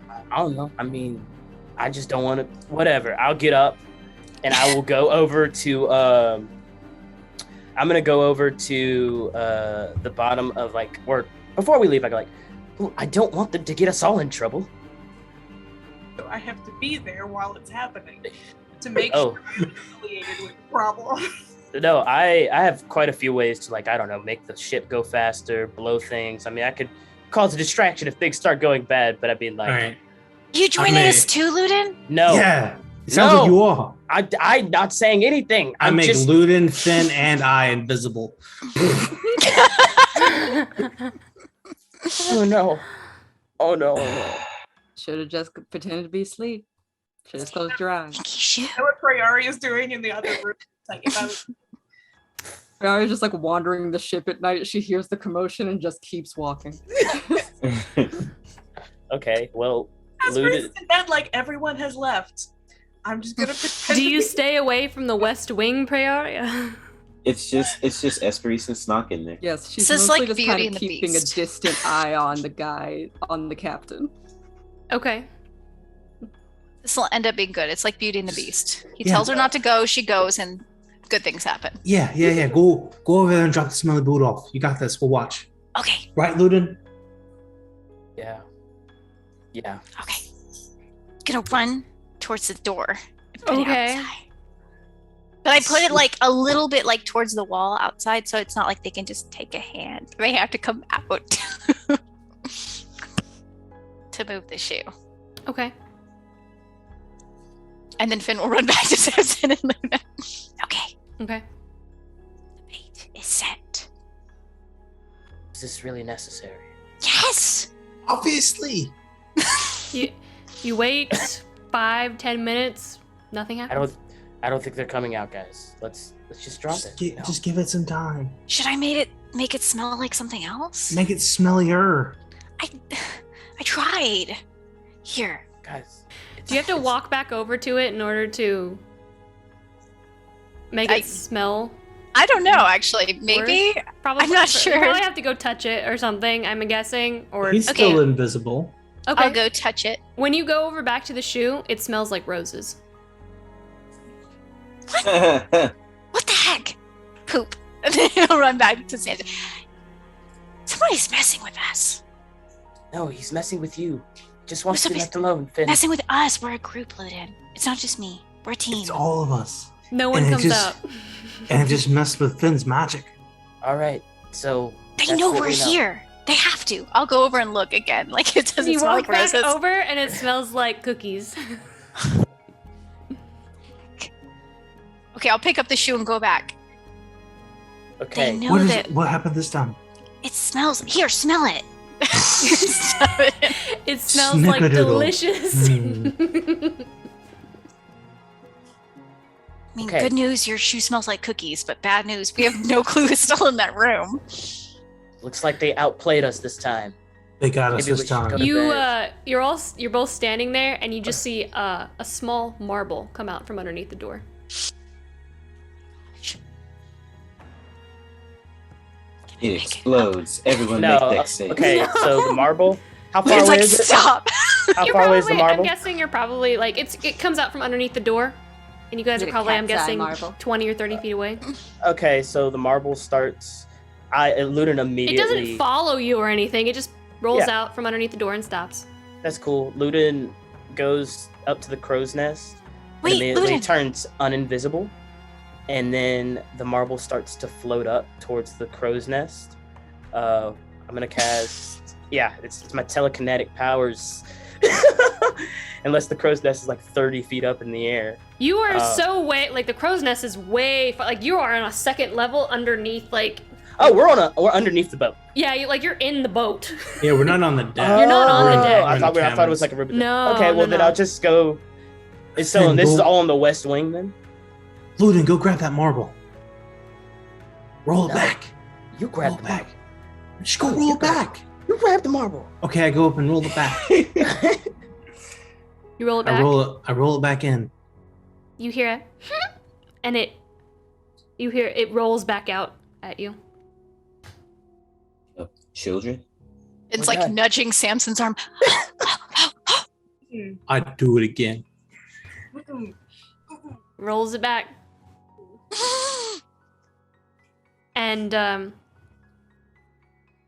I don't know. I mean... I just don't want to. Whatever. I'll get up, and I will go over to. I'm gonna go over to the bottom of or before we leave. I go "Well, I don't want them to get us all in trouble. So I have to be there while it's happening to make sure I'm affiliated with the problem. No, I have quite a few ways to I don't know, make the ship go faster, blow things. I mean, I could cause a distraction if things start going bad, but I'd be like, All right. You joining us too, Luden? No. Yeah. It sounds like you are. I'm not saying anything. I make Luden, Finn, and I invisible. Oh no. Oh no. Should have just pretended to be asleep. Should have closed your eyes. I know what Priori is doing in the other room. If I was Priori's just wandering the ship at night. She hears the commotion and just keeps walking. Okay, well, Hesperis in bed everyone has left. I'm just gonna pretend. Do you stay away from the West Wing, Praeria? It's just Hesperis and Snock in there. Yes, she's This is mostly like just Beauty kind and of the keeping Beast. a distant eye on the captain. Okay. This will end up being good. It's like Beauty and the Beast. He tells her not to go, she goes, and good things happen. Yeah. Go over there and drop the smelly boot off. You got this. We'll watch. Okay. Right, Luden? Yeah. Okay. Gonna run towards the door. and put it Okay. outside. But I put it a little bit towards the wall outside, so it's not like they can just take a hand. They have to come out to move the shoe. Okay. And then Finn will run back to Samson and Luna. Okay. Okay. The bait is set. Is this really necessary? Yes! Obviously. You wait 5-10 minutes. Nothing happens. I don't think they're coming out, guys. Let's just drop it. Just give it some time. Should I make it smell like something else? Make it smellier. I tried. Here. Guys. Do you have to walk back over to it in order to make it smell? I don't know, actually. Maybe. Probably. I'm not You sure. probably have to go touch it or something, I'm guessing. Or He's still invisible. Okay. I'll go touch it. When you go over back to the shoe, it smells like roses. What the heck? Poop. And then he'll run back to Santa. Somebody's messing with us. No, he's messing with you. Just wants to be left alone, Finn. Messing with us. We're a group, Luden. It's not just me. We're a team. It's all of us. No one comes out. And it just messed with Finn's magic. All right, so They know we're here. They have to. I'll go over and look again. It doesn't You smell walk like back roses. over and it smells like cookies. Okay, I'll pick up the shoe and go back. Okay. They know that What happened this time? it smells. Here, smell it. It smells like Snickerdoodle. delicious. I mean, Okay. good news, your shoe smells like cookies, but bad news, we have no clue who's still in that room. Looks like they outplayed us this time. They got us Maybe we this should time. go to You bed. you're both standing there and you just see a small marble come out from underneath the door. It explodes. Everyone No, make deck save. okay, so the marble. How far It's away like, is it? stop. How You're far away is the probably- marble? I'm guessing you're probably it comes out from underneath the door. And you guys Is it are a probably, I'm cat's eye guessing, marble? 20 or 30 feet away. Okay, so the marble starts. Luden immediately. It doesn't follow you or anything. It just rolls Yeah. out from underneath the door and stops. That's cool. Luden goes up to the crow's nest. Wait, and immediately Luden. turns uninvisible. And then the marble starts to float up towards the crow's nest. I'm gonna cast. Yeah, it's my telekinetic powers. Unless the crow's nest is 30 feet up in the air. You are so way, the crow's nest is way far, you are on a second level underneath, Oh, we're underneath the boat. yeah, you're in the boat. Yeah, we're not on the deck. You're not on the deck. I thought it was like a ribbon. No, Okay, well then no. I'll just go. So Finn, this is go- all on the west wing then. Luden, go grab that marble. Roll it No. back. You grab Roll the it back. marble. Just go roll it back. You grab the marble. Okay, I go up and roll it back. You roll it I back. roll it back in. You hear it, and it rolls back out at you. Children? It's We're like done. nudging Samson's arm. I do it again. rolls it back. And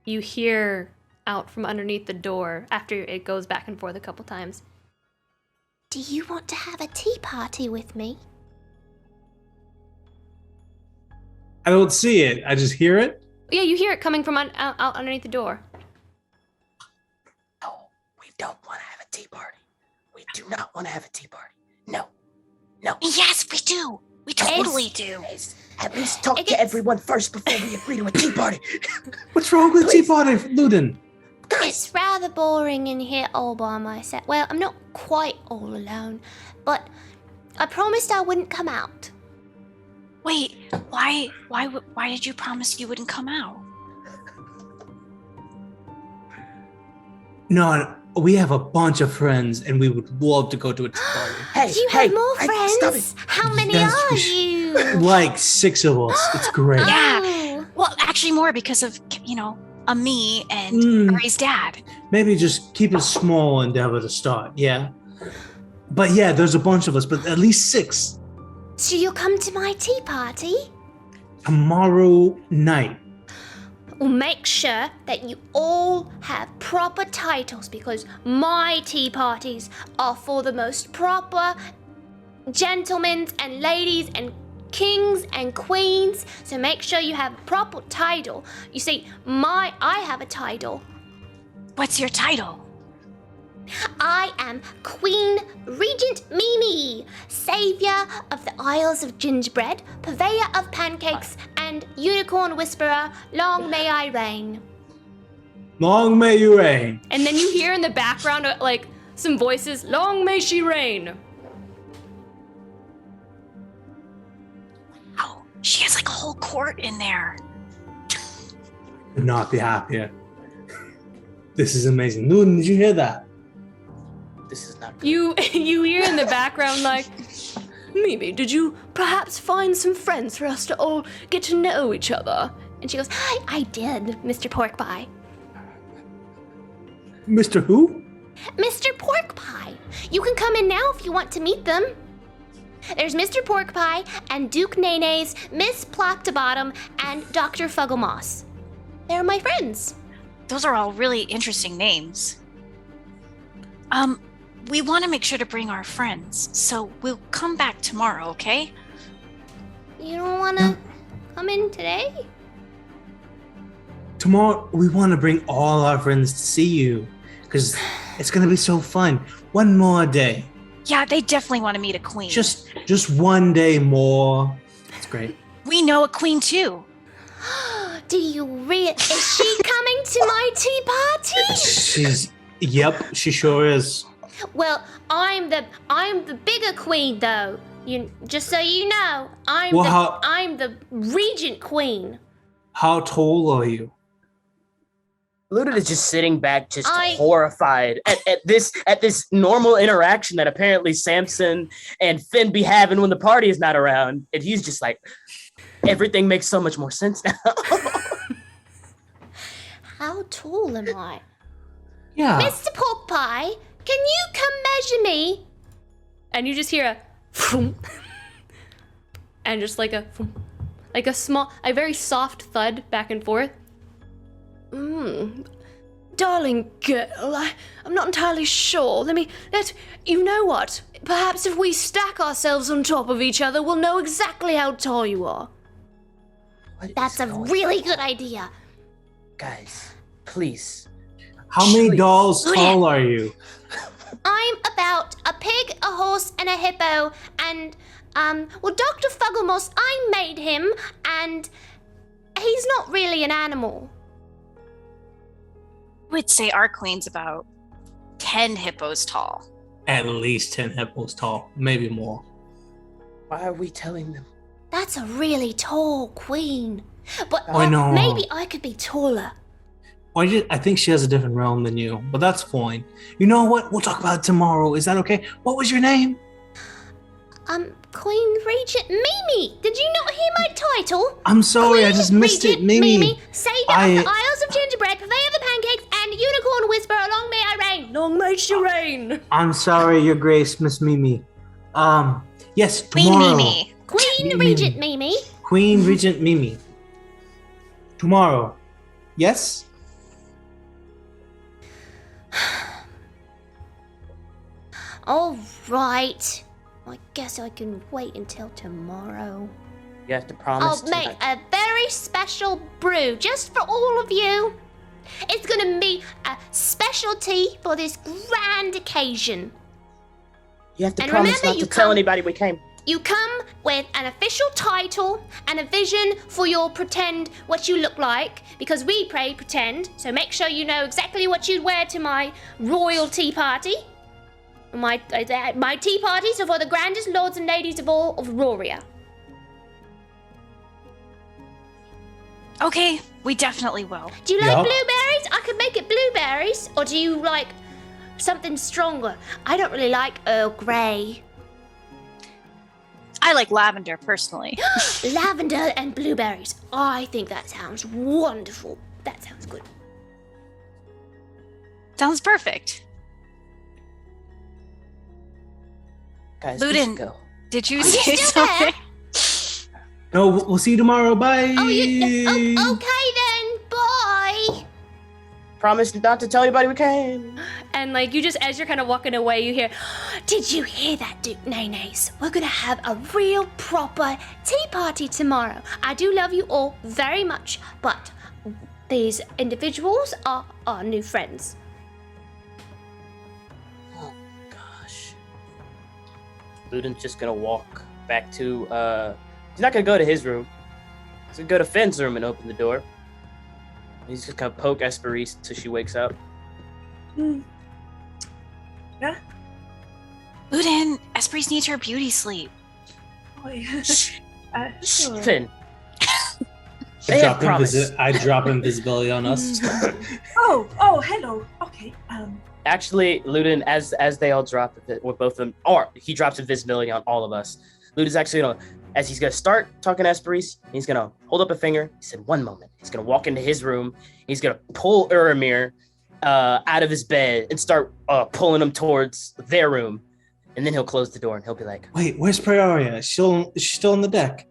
you hear out from underneath the door after it goes back and forth a couple times. Do you want to have a tea party with me? I don't see it. I just hear it. Yeah, you hear it coming from out underneath the door. No, we don't want to have a tea party. We do not want to have a tea party. No. Yes, we do. We totally do. At least talk to everyone first before we agree to a tea party. What's wrong with tea party, Ludin? It's rather boring in here all by myself. Well, I'm not quite all alone, but I promised I wouldn't come out. Wait, why did you promise you wouldn't come out? No, we have a bunch of friends, and we would love to go to a tea party. Do you have more friends? How many are you? Like 6 of us. It's great. Yeah. Oh. Well, actually more because of, me and Ray's dad. Maybe just keep it small, Endeavor, to start, yeah? But yeah, there's a bunch of us, but at least 6. So you'll come to my tea party? Tomorrow night. Well, make sure that you all have proper titles because my tea parties are for the most proper gentlemen and ladies and kings and queens. So make sure you have a proper title. You see, I have a title. What's your title? I am Queen Regent Mimi, savior of the Isles of Gingerbread, purveyor of pancakes, and unicorn whisperer. Long may I reign. Long may you reign. And then you hear in the background like some voices. Long may she reign. Wow, she has like a whole court in there. Could not be happier. This is amazing. Newton, did you hear that? This is not good. You hear in the background like, Mimi, did you perhaps find some friends for us to all get to know each other? And she goes, I did, Mr. Pork Pie. Mr. Who? Mr. Pork Pie. You can come in now if you want to meet them. There's Mr. Pork Pie and Duke Nene's, Miss Ploctobottom, and Dr. Fugglemoss. They're my friends. Those are all really interesting names. We want to make sure to bring our friends, so we'll come back tomorrow, okay? You don't want to come in today? Tomorrow, we want to bring all our friends to see you, because it's going to be so fun. One more day. Yeah, they definitely want to meet a queen. Just one day more. That's great. We know a queen, too. Do you really? Is she coming to my tea party? Yep, she sure is. Well, I'm the bigger queen, though. Just so you know, I'm the regent queen. How tall are you? Luda is just sitting back, just horrified at this normal interaction that apparently Samson and Finn be having when the party is not around, and he's just like, everything makes so much more sense now. How tall am I? Yeah. Mr. Pork Pie, can you come measure me? And you just hear a phoom, and just like a very soft thud back and forth. Darling girl, I'm not entirely sure. You know what? Perhaps if we stack ourselves on top of each other, we'll know exactly how tall you are. That's a really good idea. Guys, please. How many dolls tall are you? I'm about a pig, a horse, and a hippo, and, Dr. Fugglemoss, I made him, and he's not really an animal. I would say our queen's about 10 hippos tall. At least 10 hippos tall, maybe more. Why are we telling them? That's a really tall queen. But I know. Maybe I could be taller. I think she has a different realm than you, but that's fine. You know what? We'll talk about it tomorrow. Is that okay? What was your name? Queen Regent Mimi. Did you not hear my title? I'm sorry, Queen I just missed Regent it, Mimi. Savior of the Isles of Gingerbread, purveyor of the pancakes, and unicorn whisperer. Long may I reign. Long may she reign. I'm sorry, Your Grace, Miss Mimi. Yes, Queen tomorrow. Mimi. Queen Regent Mimi. Queen Regent Mimi. Tomorrow. Yes? All right. I guess I can wait until tomorrow. You have to promise. I'll make a very special brew just for all of you. It's gonna be a specialty for this grand occasion. You have to And promise remember, not you to tell come- anybody we came. You come with an official title and a vision for your pretend what you look like, because we pray pretend, so make sure you know exactly what you'd wear to my royal tea party. My tea parties are for the grandest lords and ladies of all of Roria. Okay, we definitely will. Do you like Yup. blueberries? I could make it blueberries. Or do you like something stronger? I don't really like Earl Grey. I like lavender personally. Lavender and blueberries. I think that sounds wonderful. That sounds good. Sounds perfect. Guys, Ludin, we should go. did you Are you say still there? something? No, we'll see you tomorrow. Bye. Oh, okay then. Bye. Promise not to tell anybody we came. And like you just, as you're kind of walking away, you hear, "Did you hear that, Duke Nenes? We're gonna have a real proper tea party tomorrow. I do love you all very much, but these individuals are our new friends." Oh gosh. Ludin's just gonna walk back to he's not gonna go to his room. He's gonna go to Finn's room and open the door. He's just gonna poke Hesperis until she wakes up. Yeah. Ludin, Hesperis needs her beauty sleep. Oh, yeah. Sure. Finn. They have promise. I drop invisibility on us. Oh, hello. Okay. Actually, Ludin, as they all drop it, or both of them, or he drops invisibility on all of us. Ludin's actually gonna, as he's gonna start talking to Hesperis, he's gonna hold up a finger. He said, "1 moment." He's gonna walk into his room. He's gonna pull Uramir out of his bed and start pulling him towards their room, and then he'll close the door and he'll be like, Wait, where's Prioria? Is she still on the deck?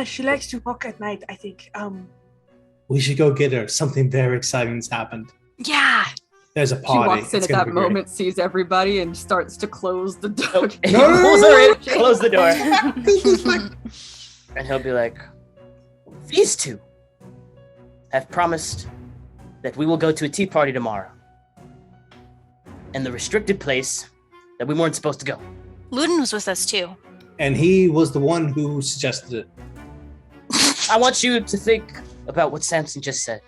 She likes to walk at night, I think. We should go get her. Something very exciting's happened. Yeah. There's a She party. walks in It's at gonna that be great. moment, sees everybody, and starts to close the door. He pulls her in, close the door, and he'll be like, "These two have promised that we will go to a tea party tomorrow in the restricted place that we weren't supposed to go." Ludin was with us too. And he was the one who suggested it. I want you to think about what Samson just said.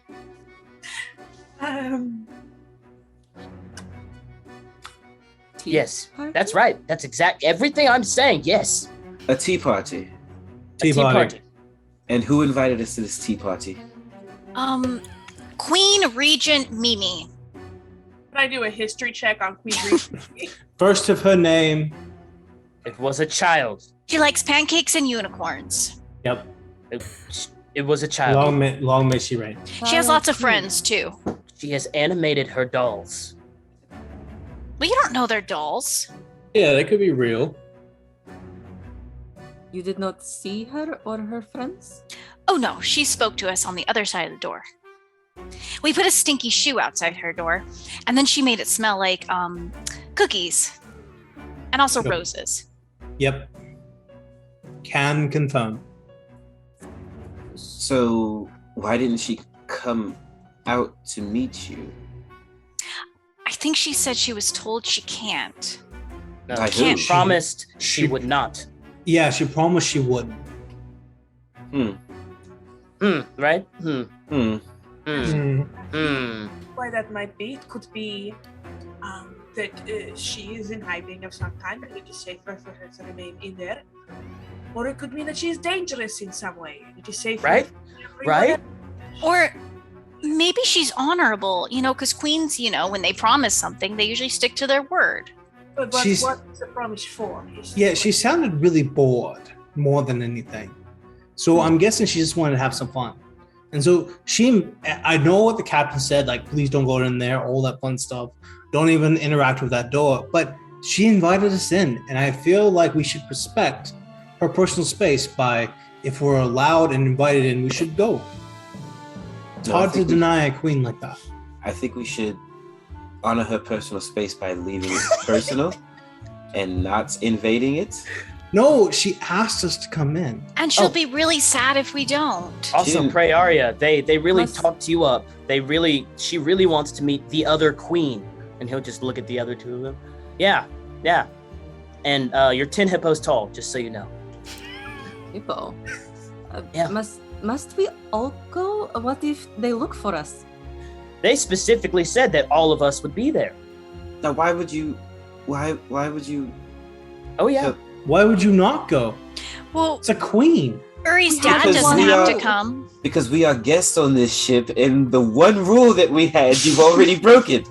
Yes, that's right. That's exact everything I'm saying. Yes. A tea party. Tea party. And who invited us to this tea party? Queen Regent Mimi. Can I do a history check on Queen Regent? First of her name. It was a child. She likes pancakes and unicorns. Yep. It was a child. Long may she reign. She has lots of friends too. She has animated her dolls. Well, you don't know they're dolls. Yeah, that could be real. You did not see her or her friends? Oh no, she spoke to us on the other side of the door. We put a stinky shoe outside her door, and then she made it smell like cookies. And also Yep. roses. Yep. Can confirm. So why didn't she come out to meet you? I think she said she was told she can't. No, By she who? promised she would not. Yeah, she promised she wouldn't. Right? Why that might be? It could be that she is in hiding of some kind, and it is safer for her to remain in there. Or it could mean that she is dangerous in some way. It is safer. Right? Right? Or maybe she's honorable, because queens, when they promise something, they usually stick to their word. But She's- what's the promise for? Yeah, she sounded really bored more than anything. So I'm guessing she just wanted to have some fun. And so I know what the captain said, like, please don't go in there, all that fun stuff. Don't even interact with that door. But she invited us in, and I feel like we should respect her personal space by, if we're allowed and invited in, we should go. It's hard to deny a queen like that. I think we should honor her personal space by leaving it personal and not invading it. No, she asked us to come in. And she'll be really sad if we don't. Also, Praeria, they really talked you up. She really wants to meet the other queen. And he'll just look at the other two of them. Yeah. And you're 10 hippos tall, just so you know. Hippo. Yeah. Must we all go? What if they look for us? They specifically said that all of us would be there. Now, why would you? Oh yeah. Why would you not go? Well, it's a queen. Uri's dad doesn't have to come. Because we are guests on this ship, and the one rule that we had, you've already broken.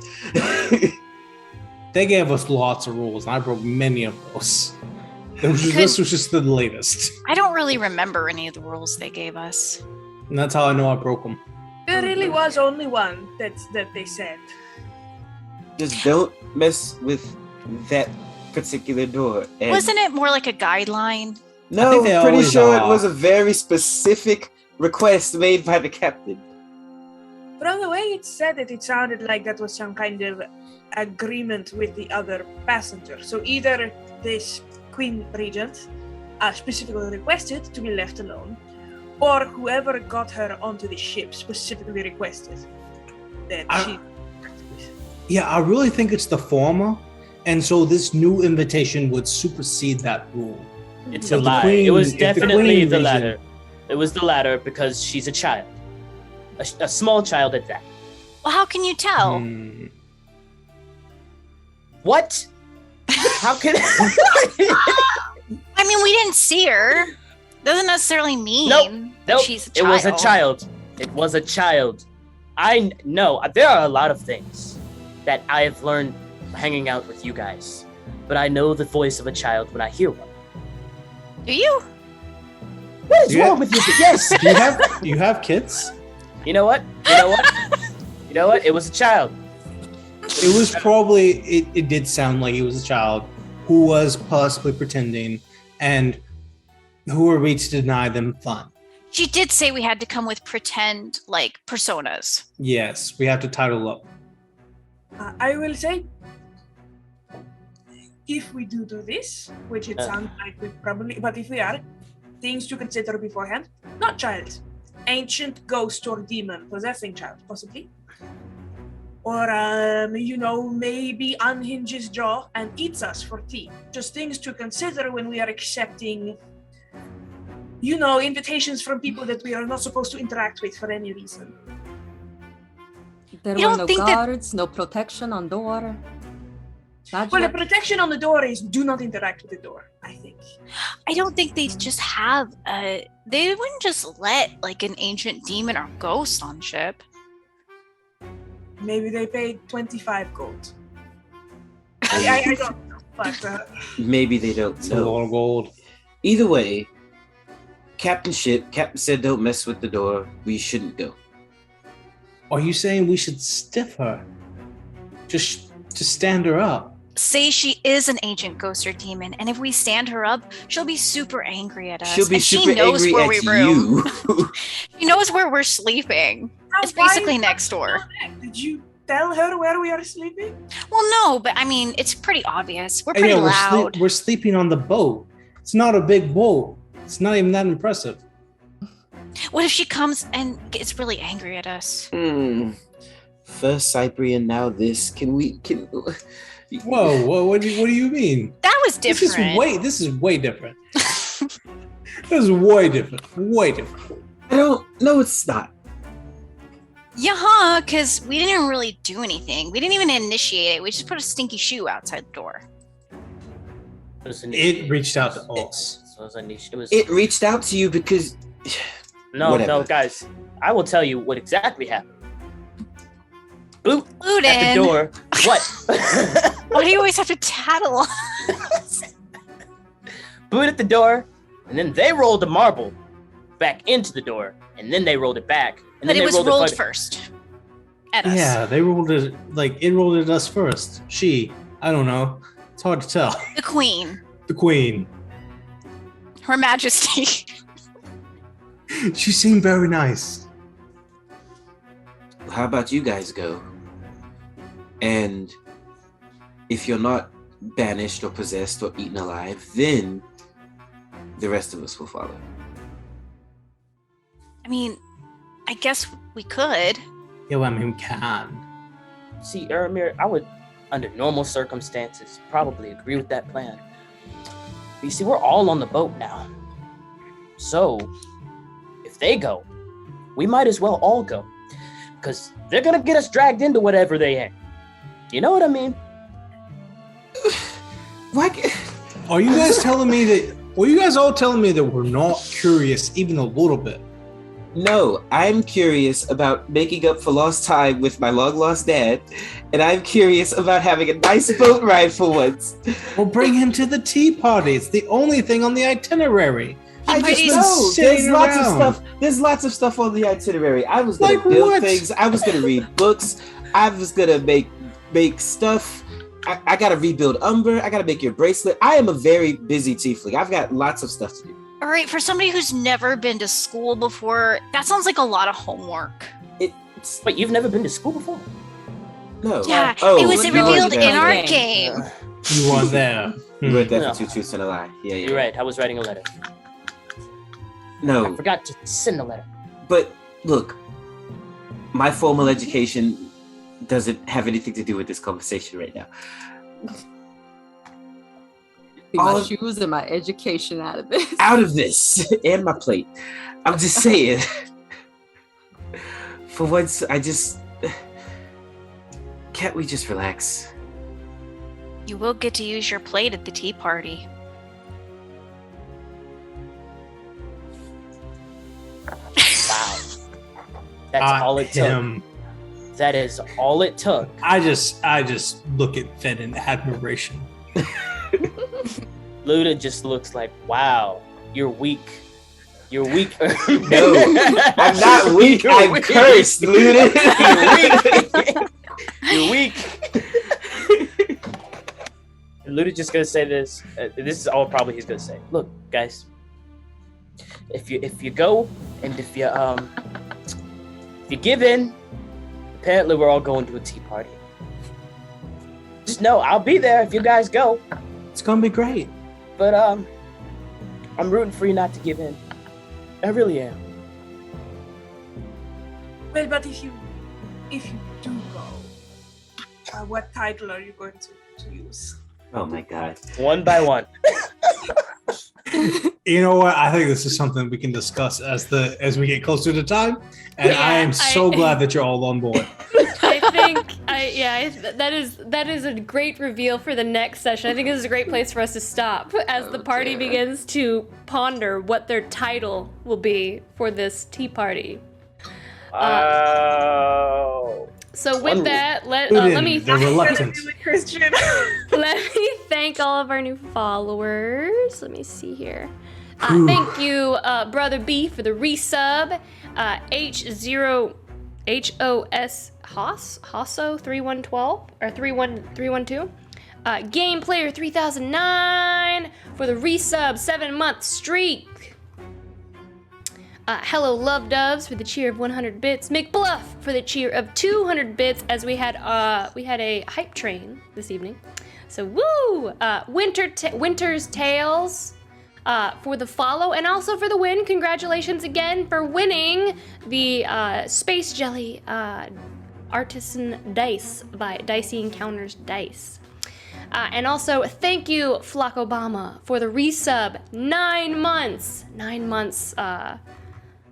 They gave us lots of rules, and I broke many of those. This was just the latest. I don't really remember any of the rules they gave us. And that's how I know I broke them. There really was only one that they said. Just don't mess with that particular door. And wasn't it more like a guideline? No, I'm pretty sure it was a very specific request made by the captain. From the way it said it sounded like that was some kind of agreement with the other passenger. So either this Queen Regent specifically requested to be left alone, or whoever got her onto the ship specifically requested that she... Yeah, I really think it's the former, and so this new invitation would supersede that rule. It's a lie. It was definitely the latter. It was the latter because she's a child. A small child at that. Well, how can you tell? What? How can... I mean, we didn't see her. Doesn't necessarily mean nope. she's a child. It was a child. It was a child. I know there are a lot of things that I have learned hanging out with you guys, but I know the voice of a child when I hear one. Do you? What is wrong with you? Yes. Do you have kids? You know what? It was a child. It was probably, it did sound like it was a child who was possibly pretending, and who are we to deny them fun? She did say we had to come with pretend, like, personas. Yes, we have to title up. I will say, if we do this, which it sounds like we probably, but if we are, things to consider beforehand, not child, ancient ghost or demon possessing child, possibly. Or, maybe unhinges jaw and eats us for tea. Just things to consider when we are accepting, invitations from people that we are not supposed to interact with for any reason. There were no guards, no protection on door. Well, the protection on the door is do not interact with the door, I think. I don't think they just have they wouldn't just let, like, an ancient demon or ghost on ship. Maybe they paid 25 gold. I don't know, but... Maybe they don't know. A lot of gold. Either way, Captain said don't mess with the door. We shouldn't go. Are you saying we should stiff her? Just stand her up? Say she is an ancient ghost or demon, and if we stand her up, she'll be super angry at us. She'll be super she knows angry where at we room. you. She knows where we're sleeping. It's basically next door. Did you tell her where we are sleeping? Well, no, but I mean, it's pretty obvious. We're pretty loud. We're sleeping on the boat. It's not a big boat. It's not even that impressive. What if she comes and gets really angry at us? First Cyprian, now this. Whoa! What do you mean? That was different. This is way different. This is way different. Way different. No, it's not. Yeah, because we didn't really do anything. We didn't even initiate it. We just put a stinky shoe outside the door. It reached out to us. It reached out to you because... No, guys. I will tell you what exactly happened. Boot at the door. What? Why do you always have to tattle on us? Boot at the door, and then they rolled a marble back into the door, and then they rolled it back. And but then it was rolled first at us. Yeah, they rolled it, it rolled at us first. I don't know. It's hard to tell. The Queen. The Queen. Her Majesty. She seemed very nice. How about you guys go? And if you're not banished or possessed or eaten alive, then the rest of us will follow. I mean, I guess we could. Yeah, well, I mean, we can. See, Eramir, I would, under normal circumstances, probably agree with that plan. But you see, we're all on the boat now. So, if they go, we might as well all go. Because they're going to get us dragged into whatever they ain't. You know what I mean? Are you guys telling me that... Are you guys all telling me that we're not curious even a little bit? No, I'm curious about making up for lost time with my long-lost dad, and I'm curious about having a nice boat ride for once. We'll bring him to the tea party. It's the only thing on the itinerary. I just know there's lots of stuff. There's lots of stuff on the itinerary. I was gonna build things. I was gonna read books. I was gonna make stuff. I gotta rebuild Umber. I gotta make your bracelet. I am a very busy tiefling. I've got lots of stuff to do. All right, for somebody who's never been to school before, that sounds like a lot of homework. Wait, you've never been to school before? No. Yeah, it was revealed in our game. You weren't there. You weren't there for 2 truths and a lie. Yeah. You're right. I was writing a letter. No. I forgot to send a letter. But look, my formal education doesn't have anything to do with this conversation right now. My shoes and my education out of this. Out of this. And my plate. I'm just saying. For once, can't we just relax? You will get to use your plate at the tea party. Wow. That's all it took. That is all it took. I just look at Finn in admiration. Luda just looks like, wow, you're weak. You're weak. No, I'm not weak. I'm cursed, Luda. You're weak. And Luda just gonna say this. This is all probably he's gonna say. Look, guys, if you go and if you give in, apparently we're all going to a tea party. Just know I'll be there if you guys go. It's gonna be great. But I'm rooting for you not to give in. I really am. Well, but if you do go, what title are you going to use? Oh my god. One by one. You know what? I think this is something we can discuss as we get closer to time. And Yeah, I am so glad that you're all on board. I think that is a great reveal for the next session. I think this is a great place for us to stop as the party begins to ponder what their title will be for this tea party. So with that, let me thank all of our new followers. Let me see here. Thank you, Brother B, for the resub. Hosso 3112 or 312. Game Player 3009 for the resub 7-month streak. Hello Love Doves for the cheer of 100 bits. McBluff for the cheer of 200 bits as we had a hype train this evening. So woo! Winter's Tales for the follow and also for the win. Congratulations again for winning the Space Jelly Artisan Dice by Dicey Encounters Dice. And also thank you Flock Obama for the resub 9 months. 9 months.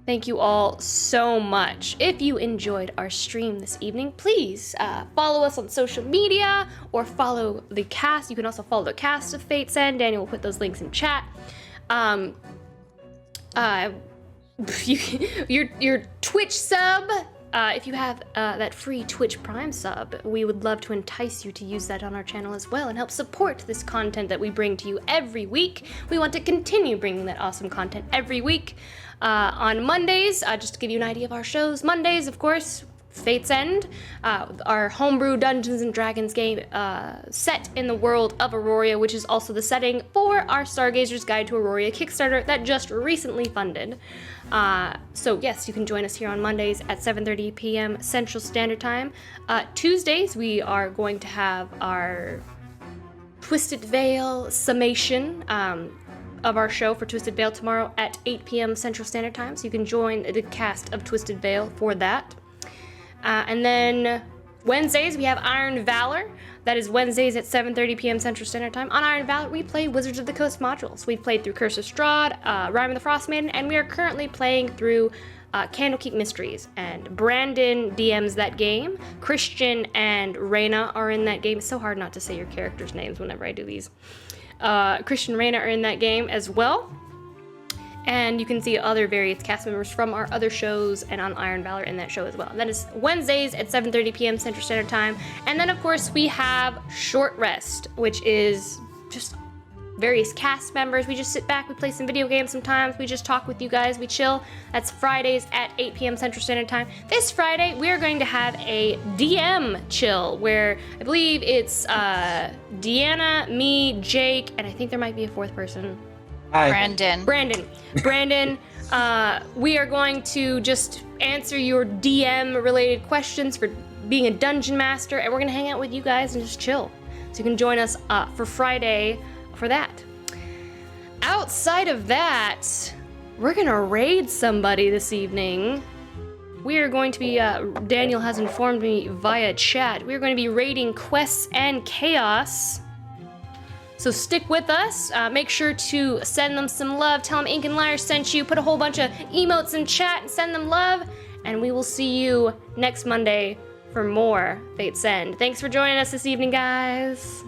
Thank you all so much. If you enjoyed our stream this evening, please follow us on social media or follow the cast. You can also follow the cast of Fate Send. Daniel will put those links in chat. Your Twitch sub, if you have that free Twitch Prime sub, we would love to entice you to use that on our channel as well and help support this content that we bring to you every week. We want to continue bringing that awesome content every week. On Mondays, just to give you an idea of our shows, Mondays, of course, Fate's End, our homebrew Dungeons and Dragons game set in the world of Aurora, which is also the setting for our Stargazer's Guide to Aurora Kickstarter that just recently funded. So yes, you can join us here on Mondays at 7:30 p.m. Central Standard Time. Tuesdays, we are going to have our Twisted Veil summation of our show for Twisted Veil tomorrow at 8 p.m. Central Standard Time, so you can join the cast of Twisted Veil for that. And then Wednesdays, we have Iron Valor. That is Wednesdays at 7:30 p.m. Central Standard Time. On Iron Valor, we play Wizards of the Coast modules. We've played through Curse of Strahd, Rime of the Frostmaiden, and we are currently playing through Candlekeep Mysteries. And Brandon DMs that game. Christian and Reyna are in that game. It's so hard not to say your characters' names whenever I do these. Christian and Reyna are in that game as well. And you can see other various cast members from our other shows and on Iron Valor in that show as well. That is Wednesdays at 7:30 p.m. Central Standard Time. And then, of course, we have Short Rest, which is just various cast members. We just sit back, we play some video games sometimes, we just talk with you guys, we chill. That's Fridays at 8 p.m. Central Standard Time. This Friday, we are going to have a DM chill, where I believe it's Deanna, me, Jake, and I think there might be a fourth person. Hi. Brandon, we are going to just answer your DM related questions for being a dungeon master, and we're gonna hang out with you guys and just chill. So you can join us for Friday for that. Outside of that, we're gonna raid somebody this evening. We are going to be, Daniel has informed me via chat, we are going to be raiding Quests and Chaos. So stick with us, make sure to send them some love, tell them Ink and Lyre sent you, put a whole bunch of emotes in chat and send them love, and we will see you next Monday for more Fate's End. Thanks for joining us this evening, guys.